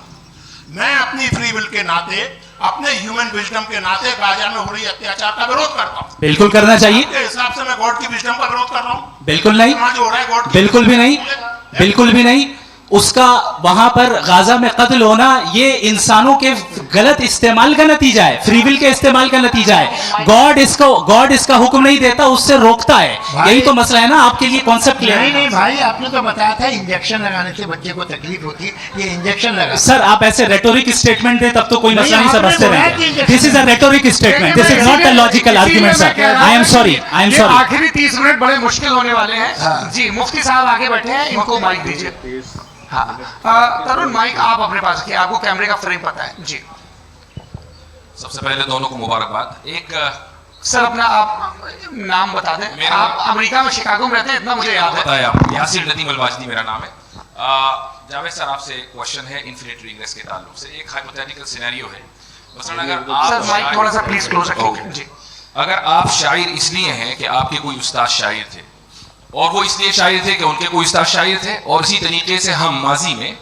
मैं अपनी फ्री विल के नाते, अपने ह्यूमन विजडम के नाते गाजा में हो रही अत्याचार का विरोध करता हूं। बिल्कुल करना चाहिए। के हिसाब से मैं गॉड की विजडम का विरोध कर रहा हूं? बिल्कुल नहीं, जो हो रहा है गॉड, बिल्कुल भी नहीं, बिल्कुल भी नहीं। उसका वहां पर गाजा में कत्ल होना ये इंसानों के गलत इस्तेमाल का नतीजा है, फ्री विल के इस्तेमाल का नतीजा है। गॉड इसका हुक्म नहीं देता, उससे रोकता है। यही तो मसला है ना, आपके लिए कॉन्सेप्ट क्लियर है? नहीं भाई, आपने तो बताया था इंजेक्शन लगाने से बच्चे को तकलीफ होती है, ये इंजेक्शन लगा। सर आप ऐसे रेटोरिक स्टेटमेंट दे तब तो कोई मसला नहीं समझते रहेंगे। This is a rhetoric statement, this is not a logical argument sir. I am sorry. आखिरी 30 मिनट बड़े मुश्किल होने वाले हैं जी। मुफ्ती साहब आगे बैठे हैं, इनको माइक दीजिए। हाँ तरुण, माइक आप अपने पास रखिए, आपको कैमरे का फ्रेम पता है जी। सबसे पहले दोनों को मुबारकबाद। एक सर अपना आप नाम बता दें। आप अमेरिका में शिकागो में रहते हैं, इतना मुझे याद है। बताया आपको, यासिर नदीम अलवाजदी मेरा नाम है। जावेद सर, आपसे एक क्वेश्चन है इन्फिनिट रिग्रेस के ताल्लुक से। एक हाइपोथेटिकल सिनेरियो है, मसलन अगर आप सर माइक थोड़ा सा प्लीज क्लोज रखिए जी। अगर आप शायर इसलिए हैं कि आपके कोई उस्ताद शायर थे, और वो इसलिए शायर थे कि उनके कोई उस्ताद शायर थे, और इसी तरीके से हम माजी में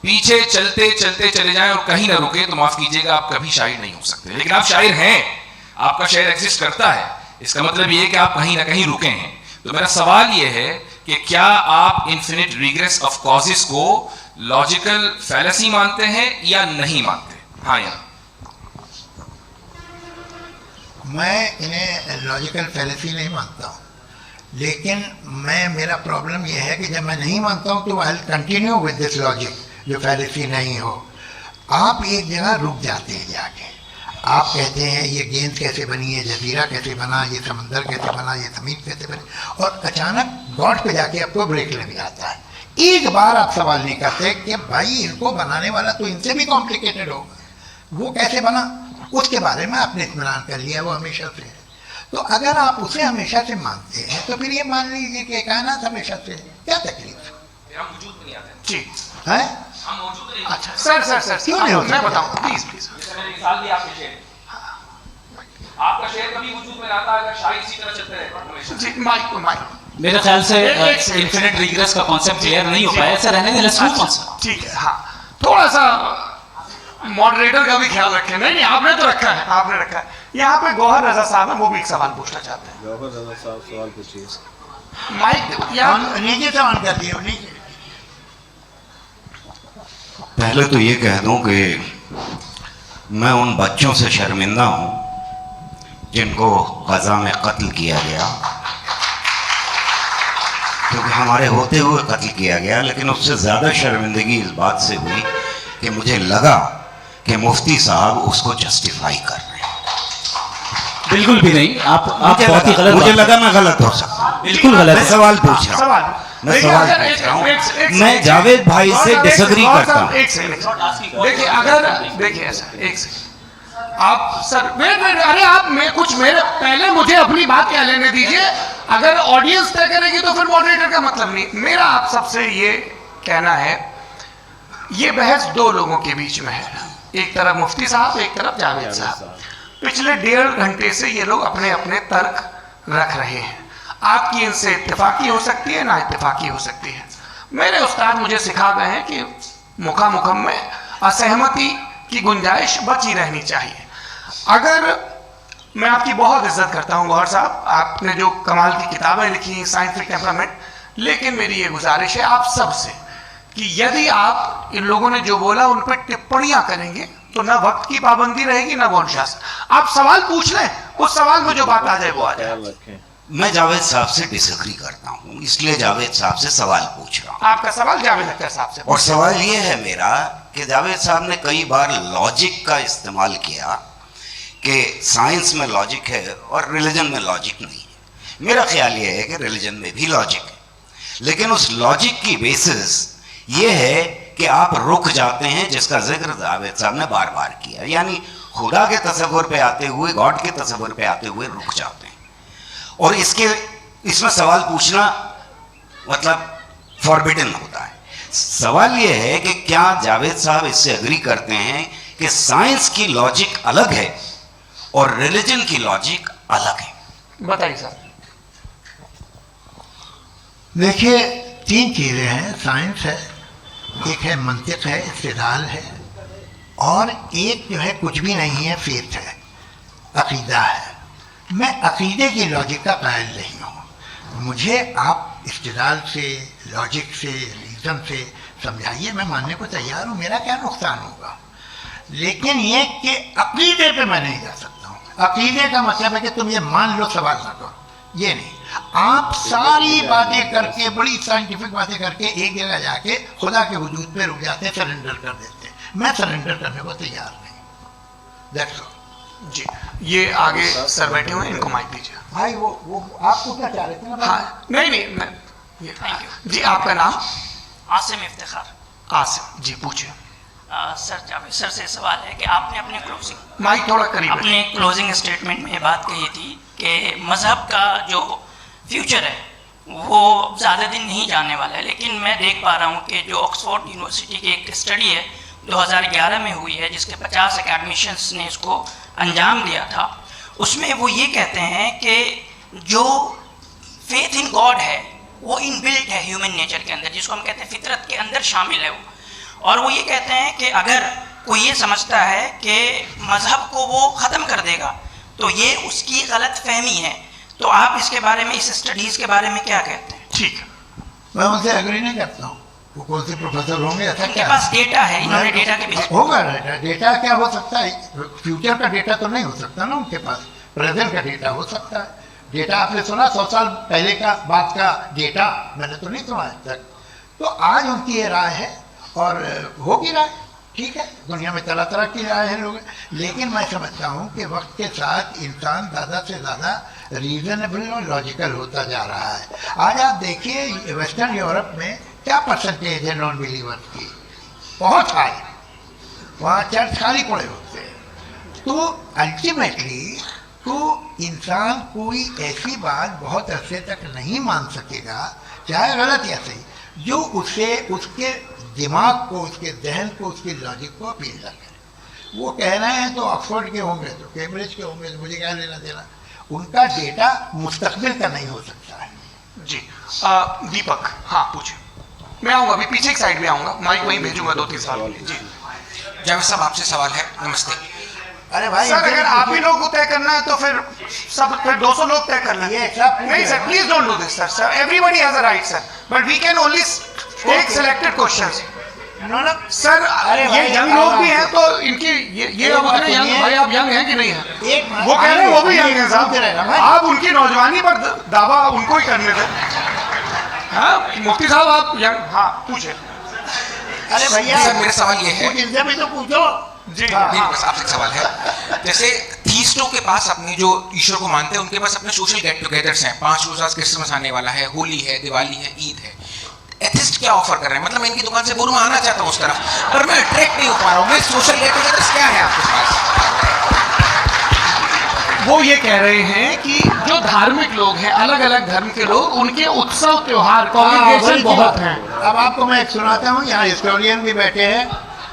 पीछे चलते चलते चले जाएं और कहीं ना रुके, तो माफ कीजिएगा आप कभी शायर नहीं हो सकते। लेकिन आप शायर हैं, आपका शायर एग्जिस्ट करता है, इसका मतलब ये है कि आप कहीं ना कहीं रुके हैं। तो मेरा सवाल ये है कि क्या आप इन्फिनिट रिग्रेस ऑफ कॉजेस को लॉजिकल फैलेसी मानते हैं या नहीं मानते? हाँ या मैं इन्हें लॉजिकल फैलेसी नहीं मानता हूँ, लेकिन मेरा प्रॉब्लम यह है कि जब मैं नहीं मानता हूँ तो I continue with this logic जो फैलेसी नहीं हो। आप एक जगह रुक जाते हैं जाके, आप कहते हैं ये गेंद कैसे बनी, ये जजीरा कैसे बना, ये समंदर कैसे बना, ये ज़मीन कैसे बनी, और अचानक गॉड पे जाके आपको ब्रेक लग जाता है। एक बार आप सवाल नहीं करते कि भाई इनको बनाने वाला तो इनसे भी कॉम्प्लिकेटेड होगा, वो कैसे बना, उसके बारे में आपने इत्मीनान कर लिया, वो हमेशा से है। तो अगर आप उसे हमेशा से मानते हैं तो फिर ये मान लीजिए कि कायनात हमेशा से है, क्या तकलीफ नहीं आते जी है? हम मौजूद नहीं। अच्छा सर क्यों नहीं होता? मैं बताऊं प्लीज। आपका शेर कभी वजूद में आता अगर शायद इसी तरह चलते रहे जी। माइक मेरे ख्याल से इन्फिनिट रिग्रेस का कॉन्सेप्ट क्लियर नहीं हो पाया। ऐसा रहने दें, लेट्स मूव ऑन सर। ठीक है। हाँ थोड़ा सा मॉडरेटर का भी ख्याल रखें। नहीं आपने तो रखा है, आपने रखा है। यहाँ पे गौहर रजा साहब है, वो भी एक सवाल पूछना चाहते हैं। गौहर रजा साहब सवाल पूछिए। माइक यहाँ नीचे से ऑन कर दिए, नीचे। पहले तो ये कह दूं कि मैं उन बच्चों से शर्मिंदा हूं जिनको गजा में कत्ल किया गया, क्योंकि हमारे होते हुए कत्ल किया गया, लेकिन उससे ज़्यादा शर्मिंदगी इस बात से हुई कि मुझे लगा कि मुफ्ती साहब उसको जस्टिफाई कर रहे हैं। बिल्कुल भी नहीं, आप बहुत ही गलत, मुझे लगा मैं गलत हो सकता हूँ, बिल्कुल गलत। मैं सवाल पूछ रहा हूँ, मैं सवाल पूछ रहा हूँ, मैं जावेद भाई से डिसएग्री करता हूँ। एक सेकंड देखिए, अगर देखिए ऐसा एक सेकंड आप सर वेट, अरे आप कुछ मेरे पहले मुझे अपनी बात क्या लेने दीजिए। अगर ऑडियंस तय करेगी तो फिर मॉडरेटर का मतलब नहीं। मेरा आप सबसे ये कहना है, ये बहस दो लोगों के बीच में है, एक तरफ मुफ्ती साहब, एक तरफ जावेद साहब। पिछले 1.5 घंटे से ये लोग अपने अपने तर्क रख रहे हैं। आपकी इनसे इत्तेफाकी हो सकती है, ना इत्तेफाकी हो सकती है। मेरे उस्ताद मुझे सिखा गए हैं कि मुखामुखम में असहमति की गुंजाइश बची रहनी चाहिए। अगर मैं आपकी बहुत इज्जत करता हूँ गौहर साहब, आपने जो कमाल की किताबें लिखी, साइंटिफिक टेम्परामेंट, लेकिन मेरी ये गुजारिश है आप सबसे कि यदि आप इन लोगों ने जो बोला उन पर टिप्पणियां करेंगे तो ना वक्त की पाबंदी रहेगी ना अनुशासन। आप सवाल पूछ लें, उस सवाल में जो बात आ जाए वो आ जाए। मैं जावेद साहब से डिसएग्री करता हूँ, इसलिए जावेद साहब से सवाल पूछ रहा हूँ। आपका सवाल जावेद अख्तर साहब से, और सवाल ये है मेरा कि जावेद साहब ने कई बार लॉजिक का इस्तेमाल किया कि साइंस में लॉजिक है और रिलीजन में लॉजिक नहीं है। मेरा ख्याल ये है कि रिलीजन में भी लॉजिक है, लेकिन उस लॉजिक की बेसिस ये है कि आप रुक जाते हैं, जिसका जिक्र जावेद साहब ने बार बार किया, यानी खुदा के तसव्वुर पे आते हुए, गॉड के तसव्वुर पे आते हुए रुक जाते हैं। और इसमें सवाल पूछना मतलब फॉरबिडन होता है। सवाल ये है कि क्या जावेद साहब इससे एग्री करते हैं कि साइंस की लॉजिक अलग है और रिलीजन की लॉजिक अलग है? बताइए सर। देखिए, 3 चीज़ें हैं, साइंस है, एक है मंतिक है, इस्तिदलाल है, और एक जो है कुछ भी नहीं है, फेथ है, अकीदा है। मैं अकीदे की लॉजिक का कायल नहीं हूँ। मुझे आप इस्तिदलाल से, लॉजिक से, रीज़न से समझाइए, मैं मानने को तैयार हूँ, मेरा क्या नुकसान होगा। लेकिन ये कि अकीदे पे मैं नहीं जा सकता हूँ। अकीदे का मतलब है कि तुम ये मान लो, सवाल ना करो, ये नहीं। आप सारी बातें करके, बड़ी साइंटिफिक बातें करके एक जगह जाके खुदा के वजूद पे रुक जाते हैं, सरेंडर कर देते हैं। मैं सरेंडर करने को तैयार नहीं। दैट्स ऑल जी। ये आगे सर बैठे हुए, इनको माइक दीजिए। भाई वो आप पूछना चाह रहे थे ना? हाँ, नहीं मैं जी। आपका नाम? आसिम इफ्तिखार। आसिम जी, पूछिए। सर, जावेद सर से सवाल है कि आपने अपने क्लोजिंग माइक थोड़ा करीब, अपने क्लोजिंग स्टेटमेंट में बात कही थी कि मज़हब का जो फ्यूचर है वो ज़्यादा दिन नहीं जाने वाला है, लेकिन मैं देख पा रहा हूँ कि जो ऑक्सफोर्ड यूनिवर्सिटी की एक स्टडी है 2011 में हुई है, जिसके 50 एकेडमिशियंस ने इसको अंजाम दिया था, उसमें वो ये कहते हैं कि जो फेथ इन गॉड है वो इनबिल्ट है ह्यूमन नेचर के अंदर, जिसको हम कहते हैं फितरत के अंदर शामिल है वो। और वो ये कहते हैं कि अगर कोई ये समझता है कि मज़हब को वो ख़त्म कर देगा तो ये उसकी गलत फहमी है। तो आप इसके बारे में, इस स्टडीज़ के बारे में क्या कहते हैं? ठीक है, मैं उनसे एग्री नहीं करता हूँ। वो कौन से प्रोफेसर होंगे? ऐसा उनके क्या पास डेटा है, इन्होंने डेटा के बेस होगा। डेटा क्या हो सकता है? फ्यूचर का डेटा तो नहीं हो सकता ना उनके पास, प्रेजेंट का डेटा हो सकता है। डेटा आपने सुना 100 साल पहले का बाद का डेटा? मैंने तो नहीं सुना आज तक। तो आज उनकी ये राय है और हो भी राय, ठीक है। दुनिया में तरह तरह की राय है लोग, लेकिन मैं समझता हूँ कि वक्त के साथ इंसान ज़्यादा से ज़्यादा रीजनेबल और लॉजिकल होता जा रहा है। आज आप देखिए वेस्टर्न यूरोप में क्या परसेंटेज है नॉन बिलीवर्स की, बहुत हाई। वहाँ चर्च खाली पड़े होते हैं। तो अल्टीमेटली तो इंसान कोई ऐसी बात बहुत अरसे तक नहीं मान सकेगा, चाहे गलत या सही, जो उसे, उसके दिमाग को, उसके जहन को, उसके लॉजिक को अपील ना करे। वो कह रहे हैं तो ऑक्सफोर्ड के होंगे तो कैम्ब्रिज के होंगे, तो मुझे क्या लेना देना। उनका डेटा मुस्तकबिल का नहीं हो सकता है। जी। दीपक, हाँ पूछे। मैं आऊँगा अभी, पीछे की साइड में आऊँगा, माइक वहीं भेजूंगा 2-3 साल के लिए। जी जावेद साहब, आपसे सवाल है। नमस्ते। अरे भाई सर, अगर आप ही लोग को तय करना है तो फिर 200 लोग तय कर लेंगे। नहीं sir, please don't do this sir. Everybody has a right sir, but we can only take selected questions. Sir ये यंग लोग भी हैं तो इनकी ये अब उतने यंग भाई आप यंग हैं कि नहीं है? वो कह रहे हैं वो भी यंग हैं साहब, आप उनकी नौजवानी पर दावा उनको ही करने थे। हाँ मुफ्ती साहब आप यंग, हाँ पूछे। अरे भैया सर मेरा सवाल ये है, इनसे भी तो पूछो जी। मेरे पास आपसे एक सवाल है, जैसे थीस्टों के पास अपने जो ईश्वर को मानते हैं उनके पास अपने सोशल गेट टुगेदर्स हैं, 5 रोज़ आज क्रिसमस आने वाला है, होली है, दिवाली है, ईद है। एथिस्ट क्या ऑफर कर रहे हैं? मतलब मैं इनकी दुकान से बोलूँ मैं आना चाहता हूँ उस तरफ, पर मैं अट्रैक्ट नहीं हो पा रहा हूँ। सोशल गेट टुगेदर्स क्या है आपके पास? वो ये कह रहे हैं कि जो धार्मिक लोग हैं, अलग अलग धर्म के लोग, उनके उत्सव त्योहार कॉन्ग्रेगेशन बहुत हैं। अब आपको मैं एक सुनाता हूँ, यहाँ हिस्टोरियन भी बैठे हैं।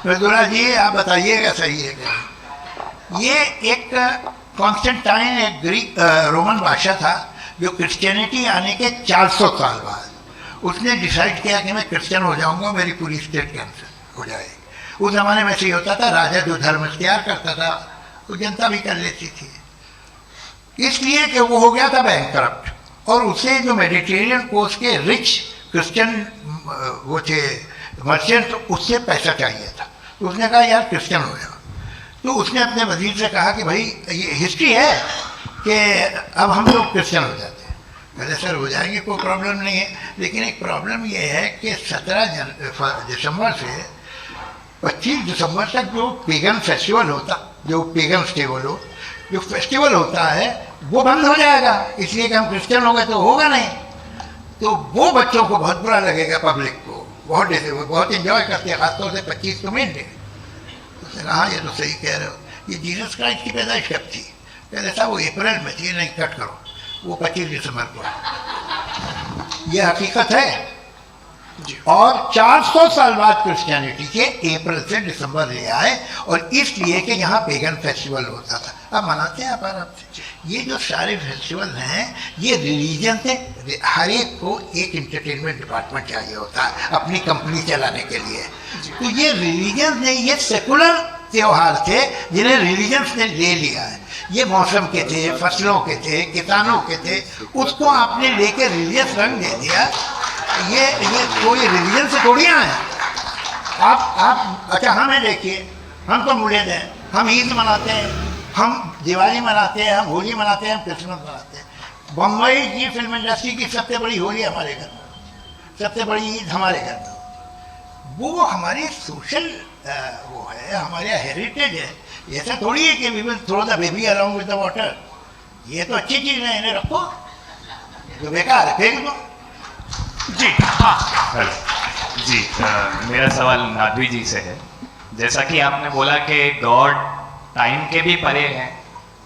मृदुला जी आप बताइएगा सही है क्या? ये एक कॉन्स्टेंटाइन एक ग्रीक रोमन बादशाह था जो क्रिश्चियनिटी आने के 400 साल बाद उसने डिसाइड किया कि मैं क्रिश्चियन हो जाऊंगा, मेरी पूरी स्टेट कैंसिल हो जाएगी। उस ज़माने में ऐसे होता था, राजा जो धर्म इख्तियार करता था वो जनता भी कर लेती थी, इसलिए कि वो हो गया था बैंकरप्ट। और उसे जो मेडिटेरियन कोस्ट के रिच क्रिश्चियन वो थे मर्चेंट, उससे पैसा चाहिए था। तो उसने कहा यार क्रिश्चियन हो जाओ। तो उसने अपने वजीर से कहा कि भाई ये हिस्ट्री है कि अब हम लोग क्रिश्चियन हो जाते हैं। पहले सर हो जाएंगे, कोई प्रॉब्लम नहीं है, लेकिन एक प्रॉब्लम ये है कि 17 दिसंबर से 25 दिसंबर तक जो पेगन फेस्टिवल होता, जो पेगन्स थे वो लोग, जो फेस्टिवल होता है वो बंद हो जाएगा, इसलिए कि हम क्रिश्चियन हो गए तो होगा नहीं। तो वो बच्चों को बहुत बुरा लगेगा, पब्लिक को बहुत इन्जॉय करते हैं, खासतौर से 25 को मेन डे। उसने कहा ये तो सही कह रहे हो, ये जीसस क्राइस्ट की पैदाइश कब थी? कहते था वो अप्रैल में थी। नहीं, कट करो, वो 25 दिसंबर को है। ये हकीकत है। और 400 साल बाद क्रिश्चियनिटी के अप्रैल से दिसंबर ले आए, और इसलिए कि यहाँ पेगन फेस्टिवल होता था। अब मनाते हैं आप आराम से। ये जो सारे फेस्टिवल हैं ये रिलीजन से, हर एक को एक इंटरटेनमेंट डिपार्टमेंट चाहिए होता है अपनी कंपनी चलाने के लिए। तो ये रिलीजन ने, ये सेकुलर त्यौहार थे जिन्हें रिलीजन ने ले लिया है। ये मौसम के थे, फसलों के थे, किसानों के थे, उसको आपने लेके रिलीजियस रंग दे दिया। ये कोई रिलीजन से थोड़ी आए आप। अच्छा हमें देखिए, हम तो मुड़े हैं, हम ईद मनाते हैं, हम दिवाली मनाते हैं, हम होली मनाते हैं, हम क्रिसमस मनाते हैं। बम्बई की फिल्म इंडस्ट्री की सबसे बड़ी होली हमारे घर में, सबसे बड़ी ईद हमारे घर में। वो हमारी सोशल वो है, हमारे हेरिटेज है। ऐसा थोड़ी है कि we will throw the baby around with the water. ये तो अच्छी चीज़ है, इन्हें रखो, जो बेकार है फेंक दो। जी हाँ जी, मेरा सवाल नादवी जी से है। जैसा कि आपने बोला कि गॉड टाइम के भी परे है,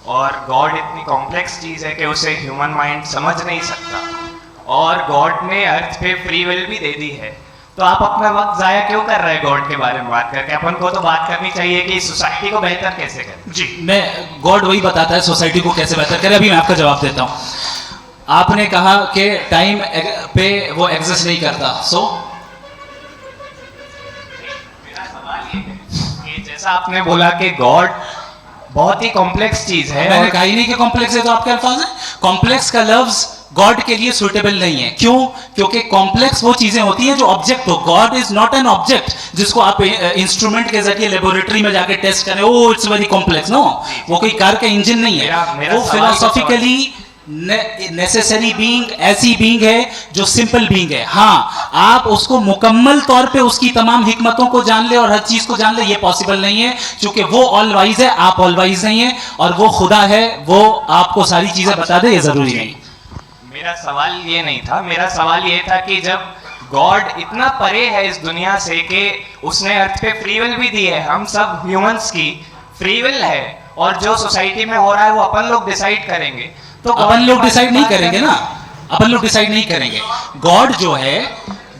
और गॉड इतनी कॉम्प्लेक्स चीज़ है कि उसे ह्यूमन माइंड समझ नहीं सकता, और गॉड ने अर्थ पे फ्री विल भी दे दी है। तो आप अपना वक्त ज़ाया क्यों कर रहे हैं गॉड के बारे में बात करके? अपन को तो बात करनी चाहिए कि सोसाइटी को बेहतर कैसे करें। जी, मैं गॉड वही बताता है सोसाइटी को कैसे बेहतर करें। अभी मैं आपका जवाब देता हूँ। आपने कहा कि टाइम पे वो एग्जिस्ट नहीं करता, सो मेरा सवाल ये है कि जैसा आपने बोला कि गॉड बहुत ही कॉम्प्लेक्स चीज है, मैंने कहा ही नहीं कि कॉम्प्लेक्स है, तो आपके अल्फाज हैं। कॉम्प्लेक्स का लफ्ज गॉड के लिए सुटेबल नहीं है। क्यों? क्योंकि कॉम्प्लेक्स वो चीजें होती हैं जो ऑब्जेक्ट हो। God is not an object जिसको आप इंस्ट्रूमेंट के जरिए लेबोरेटरी में जाके टेस्ट करें, oh it's very complex. No, वो कोई कार का इंजन नहीं है। वो फिलोसॉफिकली नेसेसरी बीइंग ऐसी बीइंग है जो सिंपल बीइंग है। हाँ, आप उसको मुकम्मल तौर पे उसकी तमाम हिकमतों को जान ले और हर चीज को जान ले, ये पॉसिबल नहीं है, क्योंकि वो ऑल वाइज है, आप ऑल वाइज नहीं है, और वो खुदा है, वो आपको सारी चीजें बता दे, ये जरूरी नहीं। मेरा सवाल ये नहीं था। मेरा सवाल ये था कि जब गॉड इतना परे है इस दुनिया से कि उसने अर्थ पे फ्री विल भी दी है, हम सब ह्यूमंस की फ्री विल है, और जो सोसाइटी में हो रहा है वो अपन लोग डिसाइड करेंगे। तो अपन लोग डिसाइड नहीं करेंगे ना, अपन लोग डिसाइड नहीं करेंगे। गॉड जो है,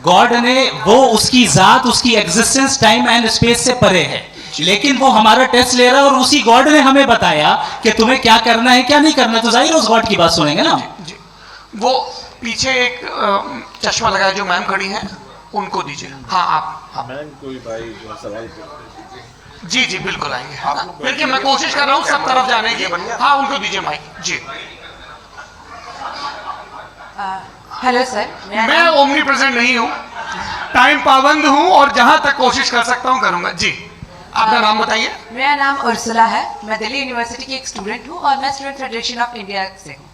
गॉड ने वो उसकी जात, उसकी एग्जिस्टेंस टाइम एंड स्पेस से परे है, लेकिन वो हमारा टेस्ट ले रहा है, और उसी गॉड ने हमें बताया कि तुम्हें क्या करना है क्या नहीं करना है। तो जाहिर उस गॉड की बात सुनेंगे ना। जी, वो पीछे एक चश्मा लगाया जो मैम खड़ी हैं, उनको दीजिए। हाँ आप मैम कोई भाई जो सवाल जी जी बिल्कुल आएंगे। हाँ, देखिए मैं कोशिश कर रहा हूँ सब तरफ जाने की। हाँ उनको दीजिए माइक। जी हेलो सर, मैं ओमनी प्रेजेंट नहीं हूँ। टाइम पाबंद हूं और जहां तक कोशिश कर सकता हूं करूंगा। जी, अपना नाम बताइए। मेरा नाम उर्सुला है, मैं दिल्ली यूनिवर्सिटी की एक स्टूडेंट हूँ और मैं स्टूडेंट फेडरेशन ऑफ इंडिया से हूँ।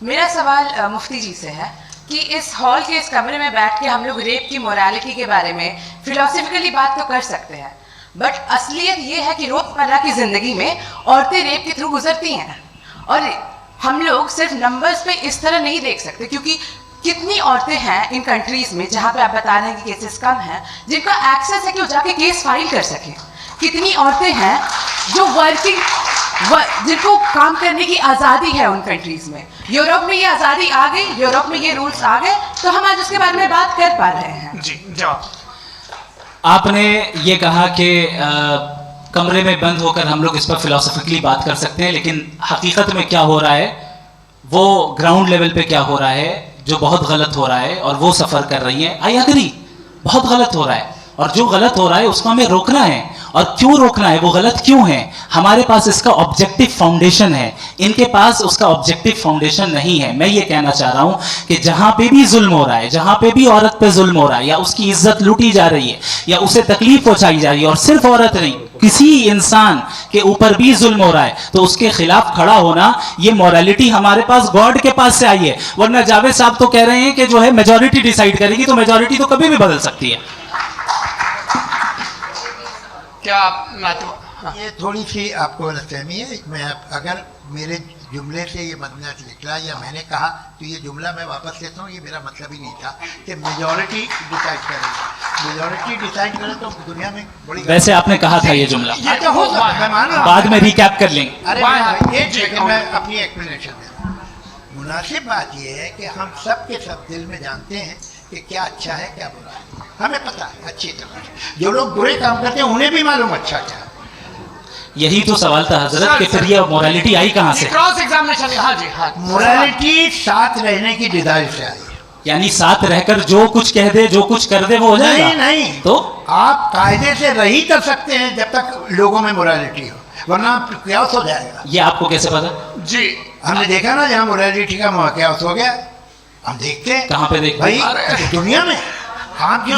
मेरा सवाल मुफ्ती जी से है कि इस हॉल के इस कमरे में बैठ के हम लोग रेप की मोरालिटी के बारे में फिलोसफिकली बात तो कर सकते हैं, बट असलियत ये है कि रोज़मर्रा की ज़िंदगी में औरतें रेप के थ्रू गुजरती हैं और हम लोग सिर्फ नंबर्स पे इस तरह नहीं देख सकते, क्योंकि कितनी औरतें हैं इन कंट्रीज़ में जहाँ पे आप बता रहे हैं कि केसेस कम हैं, जिनका एक्सेस है कि वो जाके केस फाइल कर सकें। कितनी औरतें हैं जो जिनको काम करने की आज़ादी है उन कंट्रीज़ में। यूरोप में ये आज़ादी आ गई, यूरोप में ये रूल्स आ गए, तो हम आज उसके बारे में बात कर पा रहे हैं। जी, जवाब। आपने ये कहा कि कमरे में बंद होकर हम लोग इस पर फिलोसफिकली बात कर सकते हैं, लेकिन हकीकत में क्या हो रहा है, वो ग्राउंड लेवल पे क्या हो रहा है जो बहुत गलत हो रहा है, और वो सफ़र कर रही हैं। आई एग्री, बहुत गलत हो रहा है, और जो गलत हो रहा है उसको हमें रोकना है। और क्यों रोकना है, वो गलत क्यों है, हमारे पास इसका ऑब्जेक्टिव फाउंडेशन है, इनके पास उसका ऑब्जेक्टिव फाउंडेशन नहीं है। मैं ये कहना चाह रहा हूँ कि जहाँ पे भी जुल्म हो रहा है, जहाँ पे भी औरत पे जुल्म हो रहा है, या उसकी इज्जत लूटी जा रही है, या उसे तकलीफ पहुँचाई जा रही है, और सिर्फ औरत नहीं, किसी इंसान के ऊपर भी जुल्म हो रहा है, तो उसके खिलाफ खड़ा होना, ये मॉरलिटी हमारे पास गॉड के पास से आई है। वरना जावेद साहब तो कह रहे हैं कि जो है मेजॉरिटी डिसाइड करेगी, तो मेजॉरिटी तो कभी भी बदल सकती है। क्या ये थोड़ी सी आपको गलतफहमी है। मैं अगर मेरे जुमले से ये मतलब निकला या मैंने कहा तो ये जुमला मैं वापस लेता हूँ, ये मेरा मतलब ही नहीं था कि मेजॉरिटी डिसाइड करेगी। मेजॉरिटी डिसाइड करे तो दुनिया में बड़ी, वैसे आपने कहा था ये जुमला, ये तो हो सकता है, मैं मान रहा हूँ, बाद में रिकैप कर लेंगे। अरे एक सेकंड, मैं अपनी एक्सप्लेनेशन देता हूँ। मुनासिब बात यह है कि हम सब के सब दिल में जानते हैं कि क्या अच्छा है क्या बुरा है, हमें पता है अच्छी तरह। जो लोग बुरे काम करते हैं उन्हें भी मालूम अच्छा क्या है। यही तो सवाल था हजरत कि फिर ये मोरालिटी आई कहाँ से? Cross examination. हाँ जी, हाँ। मोरालिटी साथ रहने की डिजायर से आई, यानी साथ रहकर जो कुछ कह दे, जो कुछ कर दे, वो हो जाएगा? नहीं नहीं, तो आप कायदे से रही कर सकते हैं जब तक लोगों में मोरालिटी हो, वरना क्यास हो जाएगा। ये आपको कैसे पता? जी, हमने देखा ना, जहाँ मोरालिटी का क्यास हो गया, हम देखते हैं। कहाँ पे देखते भाई? दुनिया में। आप जो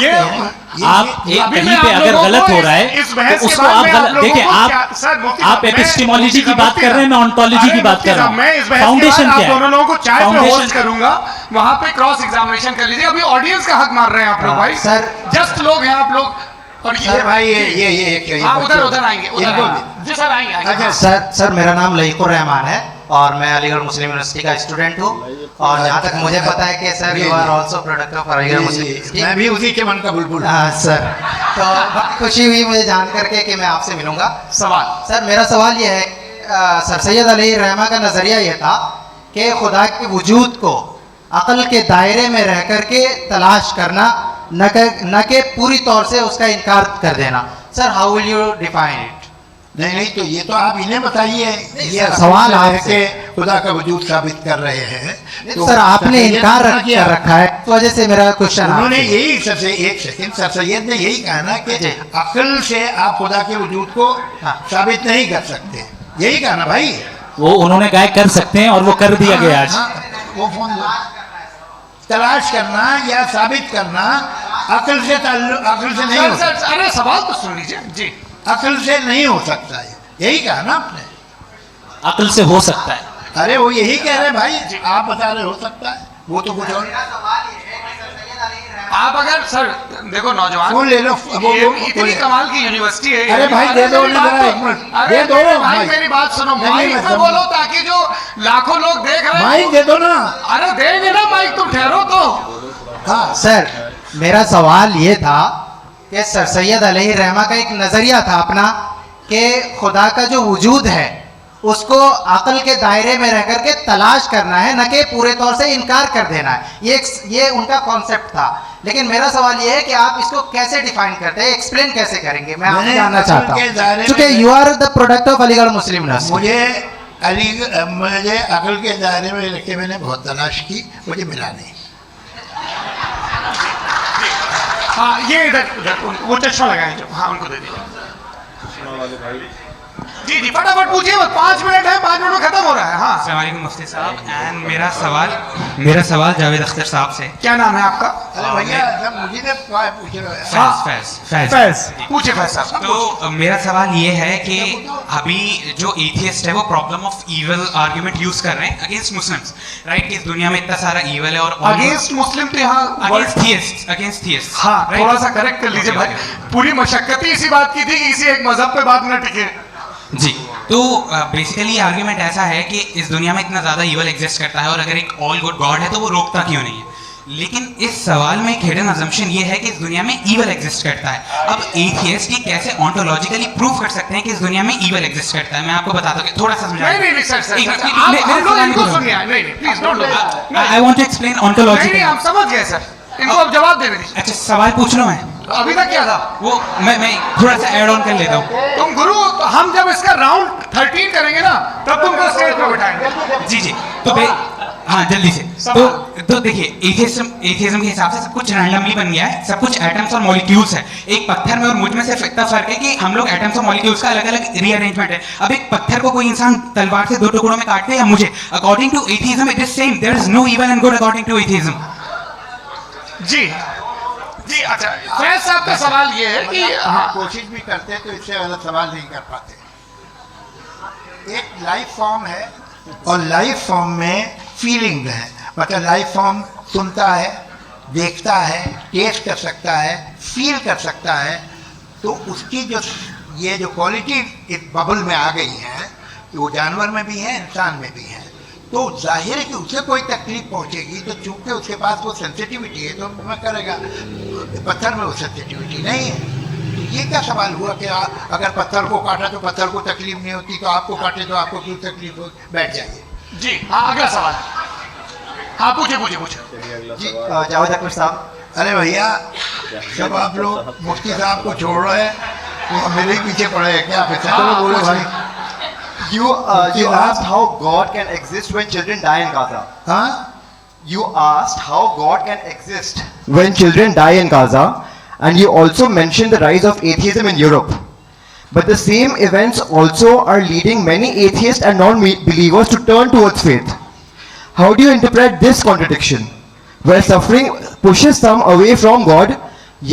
आप एक कहीं पे अगर गलत हो रहा है तो उसको आप गलत देखिए। आप एपिस्टेमोलॉजी की बात कर रहे हैं, मैं ऑन्टोलॉजी की बात कर रहा हूँ। फाउंडेशन क्या है? दोनों लोगों को चाय पे होस्ट करूंगा, वहां पे क्रॉस एग्जामिनेशन कर लीजिए। अभी ऑडियंस का हक मार रहे हैं आप लोग भाई, सर जस्ट लोग हैं आप लोग। और सर भाई ये हाँ, उधर आएंगे, जी सर आएंगे। सर मेरा नाम लईकुर रहमान है और मैं अलीगढ़ मुस्लिम यूनिवर्सिटी का स्टूडेंट हूँ, और जहाँ तक मुझे पता है कि sir you are also product of Aligarh Muslim. मैं भी उसी के मन का बुलबुल। हाँ सर, तो बहुत खुशी हुई मुझे जान करके कि मैं आपसे मिलूंगा। सर मेरा सवाल ये है, सर सैयद अली रहमा का नज़रिया ये था कि खुदा के वजूद को अक़ल के दायरे में रह कर के तलाश करना, न कि पूरी तौर से उसका इनकार कर देना। Sir how will you define it? नहीं, तो ये तो आप इन्हें बताइए। ये सवाल है कि खुदा का वजूद साबित कर रहे हैं, तो सर आपने इनकार कर रखा है, इस वजह से मेरा क्वेश्चन। उन्होंने यही सबसे एक सेकंड, सर सैयद ने यही कहा ना कि अक्ल से आप खुदा के वजूद को साबित नहीं कर सकते, यही कहा ना भाई। वो उन्होंने कहा कर सकते हैं और वो कर दिया गया आज। वो फोन तलाश करना या साबित करना अक्ल से नहीं हो सकता। अरे सवाल तो सुन लीजिए जी। अक्ल से नहीं हो सकता है, यही कहा ना आपने। अक्ल से हो सकता है? अरे वो यही कह रहे हैं भाई, आप बता रहे हो सकता है, वो तो कुछ और। आप अगर सर देखो नौजवान फोन ले लो, इतनी कमाल की यूनिवर्सिटी है। अरे भाई दे दो, दे दो भाई, मेरी बात सुनो, माइक में बोलो ताकि जो लाखों लोग देख रहे हैं। माइक दे दो ना। अरे देंगे ना माइक, तुम ठहरो तो। हाँ सर मेरा सवाल ये था कि सर सैयद अली रहमा का एक नज़रिया था अपना कि खुदा का जो वजूद है उसको अक़ल के दायरे में रह कर के तलाश करना है, न कि पूरे तौर से इनकार कर देना है। ये उनका कॉन्सेप्ट था। लेकिन मेरा सवाल ये है कि आप इसको कैसे डिफाइन करते हैं, एक्सप्लेन कैसे करेंगे? मैं आपसे जानना चाहता हूँ, क्योंकि you are the product of Aligarh Muslim University. मुझे अक़ल के दायरे में रख के मैंने बहुत तलाश की, मुझे मिला नहीं। हाँ ये इधर वो चश्मा लगाए जो, हाँ उनको दे दीजिए। जी जी फटाफट पूछिए, 5 मिनट है, 5 मिनट में खत्म हो रहा है। हाँ अस्सलाम वालेकुम मुफ्ती साहब। एंड मेरा सवाल जावेद अख्तर साहब से। क्या नाम है आपका? अरे भैया जब मुझे ने पूछ रहे फैज पूछे फैज साहब। तो मेरा सवाल ये है कि अभी जो एथियस्ट है वो problem of evil argument use कर रहे हैं अगेंस्ट मुस्लिम्स, राइट? कि इस दुनिया में इतना सारा ईविल है और अगेंस्ट मुस्लिम तो यहाँ अगेंस्ट थियस्ट। हाँ, थोड़ा सा करेक्ट कर लीजिए भाई, पूरी मशक्कत ही इसी बात की थी कि किसी एक मजहब पे बात न टिके। जी, तो बेसिकली आर्ग्यूमेंट ऐसा है कि इस दुनिया में इतना ज़्यादा ईवल एग्जिस्ट करता है और अगर एक ऑल गुड गॉड है तो वो रोकता क्यों नहीं है? लेकिन इस सवाल में एक हिडन अजम्पशन ये है कि इस दुनिया में ईवल एग्जिस्ट करता है। अब एथियस्ट ये कैसे ऑन्टोलॉजिकली प्रूव कर सकते हैं कि इस दुनिया में ईवल एग्जिस्ट करता है? मैं आपको बताता हूँ, थोड़ा सा समझाइए। नहीं सर, इनको सुनिए, नहीं please don't do. I want to explain ontologically. नहीं, हम समझ गए सर, इनको अब जवाब दे दीजिए। अच्छा, सवाल पूछ रहा हूँ मैं। अभी तक क्या था वो मैं थोड़ा सा ऐड ऑन कर लेता हूँ। तुम गुरु, हम जब इसका राउंड 13 करेंगे ना तब तुमको स्टेज पे बैठाएंगे। जी तो हाँ जल्दी से। तो देखिए एथियज्म के हिसाब से सब कुछ रैंडमली बन गया है, सब कुछ एटम्स और मॉलिक्यूल्स है। एक पत्थर में और मुझ में सिर्फ इतना फर्क है कि हम लोग एटम्स और मॉलिक्यूल्स का अलग अलग रीअरेंजमेंट है। अब एक पत्थर को कोई इंसान तलवार से 2 टुकड़ों में काटते हैं या मुझे, according to atheism it is same, there is no evil and good according to atheism. जी अच्छा, फैज साहब का सवाल ये है कि हाँ, कोशिश भी करते तो इससे गलत सवाल नहीं कर पाते। एक लाइफ फॉर्म है और लाइफ फॉर्म में फीलिंग है, मतलब लाइफ फॉर्म सुनता है, देखता है, टेस्ट कर सकता है, फील कर सकता है। तो उसकी जो ये जो क्वालिटी इस बबल में आ गई है, वो जानवर में भी है, इंसान में भी है। तो जाहिर है कि उसे कोई तकलीफ पहुंचेगी, तो चूंकि उसके पास वो सेंसिटिविटी है तो मैं करेगा। पत्थर में वो सेंसिटिविटी नहीं है। तो ये क्या सवाल हुआ कि अगर पत्थर को काटा तो पत्थर को तकलीफ नहीं होती, तो आपको काटे तो आपको क्यों तकलीफ हो? बैठ जाइए। जी हाँ, अगला सवाल। हाँ पूछे जी जावेद अख्तर साहब। अरे भैया, जब आप लोग मुफ्ती साहब को छोड़ रहे हैं तो मेरे ही पीछे पड़े हैं क्या? बोलो भाई। You asked how God can exist when children die in Gaza. Huh? You asked how God can exist when children die in Gaza, and you also mentioned the rise of atheism in Europe. But the same events also are leading many atheists and non-believers to turn towards faith. How do you interpret this contradiction, where suffering pushes some away from God,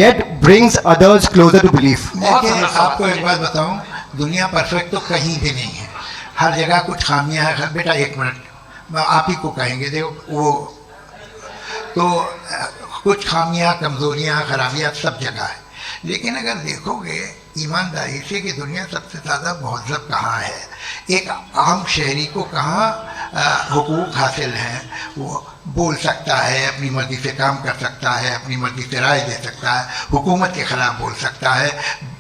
yet brings others closer to belief? देखिए, आपको एक बात बताऊं, दुनिया perfect तो कहीं भी नहीं है, हर जगह कुछ खामियां हैं। बेटा एक मिनट, आप ही को कहेंगे, देखो वो तो कुछ खामियां, कमज़ोरियां, खराबियां सब जगह है। लेकिन अगर देखोगे ईमानदारी से कि दुनिया सबसे ज़्यादा महज़ब कहाँ है, एक आम शहरी को कहाँ हुकूक हासिल हैं, वो बोल सकता है, अपनी मर्ज़ी से काम कर सकता है, अपनी मर्ज़ी से राय दे सकता है, हुकूमत के ख़िलाफ़ बोल सकता है,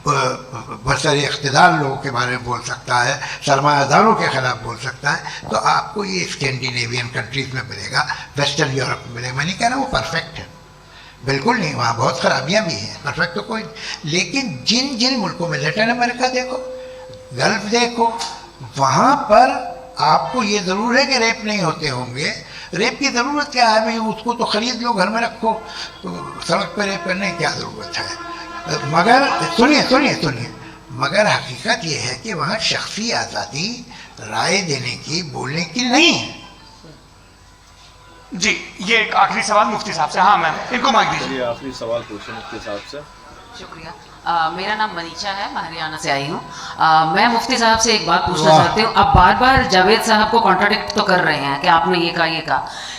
बरसर इक़्तिदार लोगों के बारे में बोल सकता है, सरमायादारों के ख़िलाफ़ बोल सकता है। तो आपको ये स्कैंडिनेवियन कंट्रीज़ में मिलेगा, वेस्टर्न यूरोप में मिलेगा। मैं नहीं कह रहा वो परफेक्ट है, बिल्कुल नहीं, वहाँ बहुत ख़राबियाँ भी हैं, परफेक्ट तो कोई। लेकिन जिन जिन मुल्कों में, लैटिन अमेरिका देखो, गल्फ देखो, वहाँ पर आपको ये ज़रूर है कि रेप नहीं होते होंगे। रेप की ज़रूरत क्या है भाई? उसको तो ख़रीद लो, घर में रखो, तो सड़क पर रेप करने की क्या ज़रूरत है? मगर सुनिए, मगर हकीकत ये है कि वहाँ शख्सी आज़ादी राय देने की, बोलने की नहीं है। जी, ये एक आखिरी सवाल मुफ्ती साहब से। हाँ मैम, इनको माइक दीजिए। आखिरी सवाल पूछे मुफ्ती साहब से। शुक्रिया। मेरा नाम मनीषा है, मैं हरियाणा से आई हूँ। मैं मुफ्ती साहब से एक बात पूछना चाहती हूँ। आप बार बार जावेद साहब को कॉन्ट्राडिक्ट तो कर रहे हैं कि आपने ये कहा,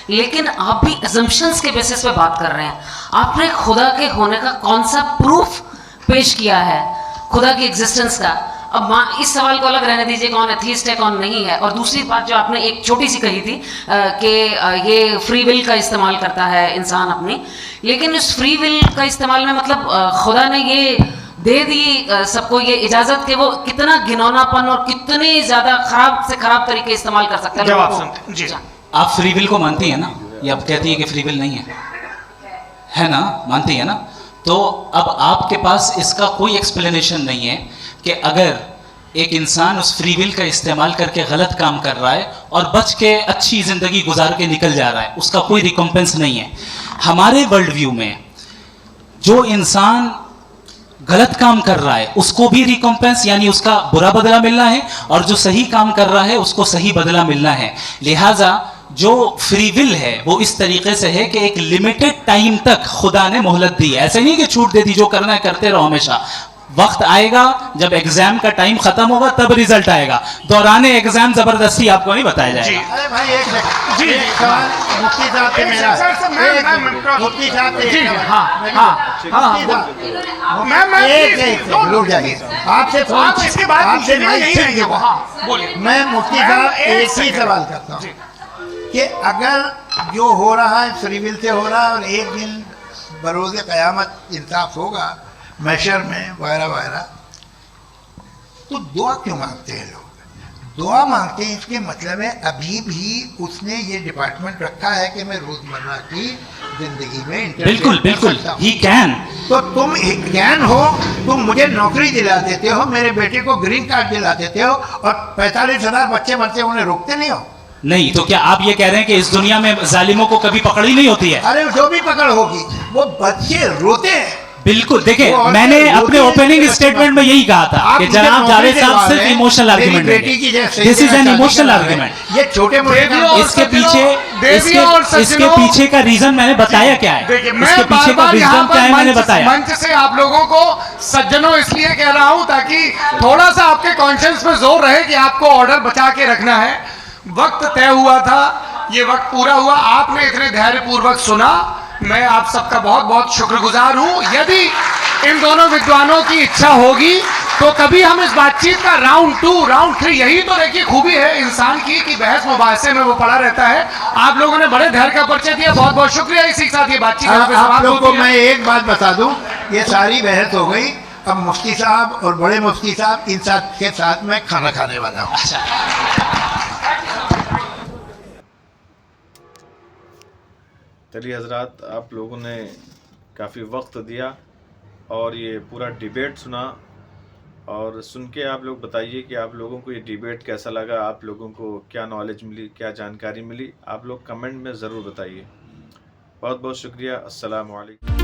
लेकिन आप भी असम्पशंस के बेसिस पे बात कर रहे हैं। आपने खुदा के होने का कौन सा प्रूफ पेश किया है, खुदा की एग्जिस्टेंस का? अब इस सवाल को अलग रहने दीजिए, कौन एथीस्ट है कौन नहीं है। और दूसरी बात जो आपने एक छोटी सी कही थी कि ये फ्री विल का इस्तेमाल करता है इंसान अपनी, लेकिन इस फ्री विल का इस्तेमाल में मतलब खुदा ने ये दे दी सबको ये इजाज़त कि वो कितना घिनौनापन और कितने ज़्यादा ख़राब से ख़राब तरीके इस्तेमाल कर सकते हैं। जवाब सुनते जी। आप फ्री विल को मानती है ना? ये आप कहती है कि फ्री विल नहीं है ना? मानती है ना? तो अब आपके पास इसका कोई एक्सप्लेनेशन नहीं है कि अगर एक इंसान उस फ्री विल का इस्तेमाल करके गलत काम कर रहा है और बच के अच्छी ज़िंदगी गुजार के निकल जा रहा है, उसका कोई रिकम्पेंस नहीं है। हमारे वर्ल्ड व्यू में जो इंसान गलत काम कर रहा है उसको भी रिकॉम्पेंस यानी उसका बुरा बदला मिलना है, और जो सही काम कर रहा है उसको सही बदला मिलना है। लिहाजा जो फ्री विल है वो इस तरीके से है कि एक लिमिटेड टाइम तक खुदा ने मोहलत दी है। ऐसे नहीं कि छूट दे दी, जो करना है करते रहो हमेशा। वक्त आएगा जब एग्जाम का टाइम खत्म होगा तब रिजल्ट आएगा, दौरान एग्जाम जबरदस्ती आपको नहीं बताया जाएगा। अरे भाई एक सेकंड, जी सवाल मुफ्ती साहब से मेरा, मुफ्ती साहब से, रुक जाइए, आपसे मैं मुफ्ती साहब एक ही सवाल करता हूँ कि अगर जो हो रहा है फ्री विल से हो रहा है और एक दिन बरोज़ क़यामत इंसाफ होगा मैशर में वगैरह वगैरह, तो दुआ क्यों मांगते हैं लोग? दुआ मांगते हैं इसके मतलब है अभी भी उसने ये डिपार्टमेंट रखा है कि मैं रोजमर्रा की जिंदगी में बिल्कुल बिल्कुल ही कैन। तो तुम कैन हो, तुम मुझे नौकरी दिला देते हो, मेरे बेटे को ग्रीन कार्ड दिला देते हो और 45,000 बच्चे मरते उन्हें रोकते नहीं हो। नहीं तो क्या आप ये कह रहे हैं कि इस दुनिया में जालिमों को कभी पकड़ ही नहीं होती है? अरे जो भी पकड़ होगी वो बच्चे रोते हैं। बिल्कुल, देखिए मैंने अपने ओपनिंग स्टेटमेंट में यही कहा था कि जनाब जावेद साहब सिर्फ इमोशनल आर्गुमेंट है, this is an emotional argument. ये छोटे इसके पीछे का रीजन मैंने बताया क्या है, इसके पीछे का रीजन क्या है मैंने बताया। मंच से आप लोगों को सज्जनों इसलिए कह रहा हूं ताकि थोड़ा सा आपके कॉन्शियस में जोर रहे कि आपको ऑर्डर बचा के रखना है। वक्त तय हुआ था, ये वक्त पूरा हुआ, आपने इतने धैर्यपूर्वक सुना, मैं आप सबका बहुत बहुत शुक्रगुजार हूं। यदि इन दोनों विद्वानों की इच्छा होगी तो कभी हम इस बातचीत का राउंड 2 राउंड 3, यही तो देखिए खूबी है इंसान की कि बहस मुबाहसे में वो पड़ा रहता है। आप लोगों ने बड़े धैर्य का परिचय दिया, बहुत बहुत शुक्रिया। इसी के साथ ये बातचीत आप लोगों को मैं एक बात बता दूं, ये सारी बहस हो गई, अब मुफ्ती साहब और बड़े मुफ्ती साहब इन सब के साथ मैं खाना खाने वाला हूँ। चलिए हजरात, आप लोगों ने काफ़ी वक्त दिया और ये पूरा डिबेट सुना, और सुन के आप लोग बताइए कि आप लोगों को ये डिबेट कैसा लगा, आप लोगों को क्या नॉलेज मिली, क्या जानकारी मिली, आप लोग कमेंट में ज़रूर बताइए। बहुत बहुत शुक्रिया। अस्सलाम वालेकुम।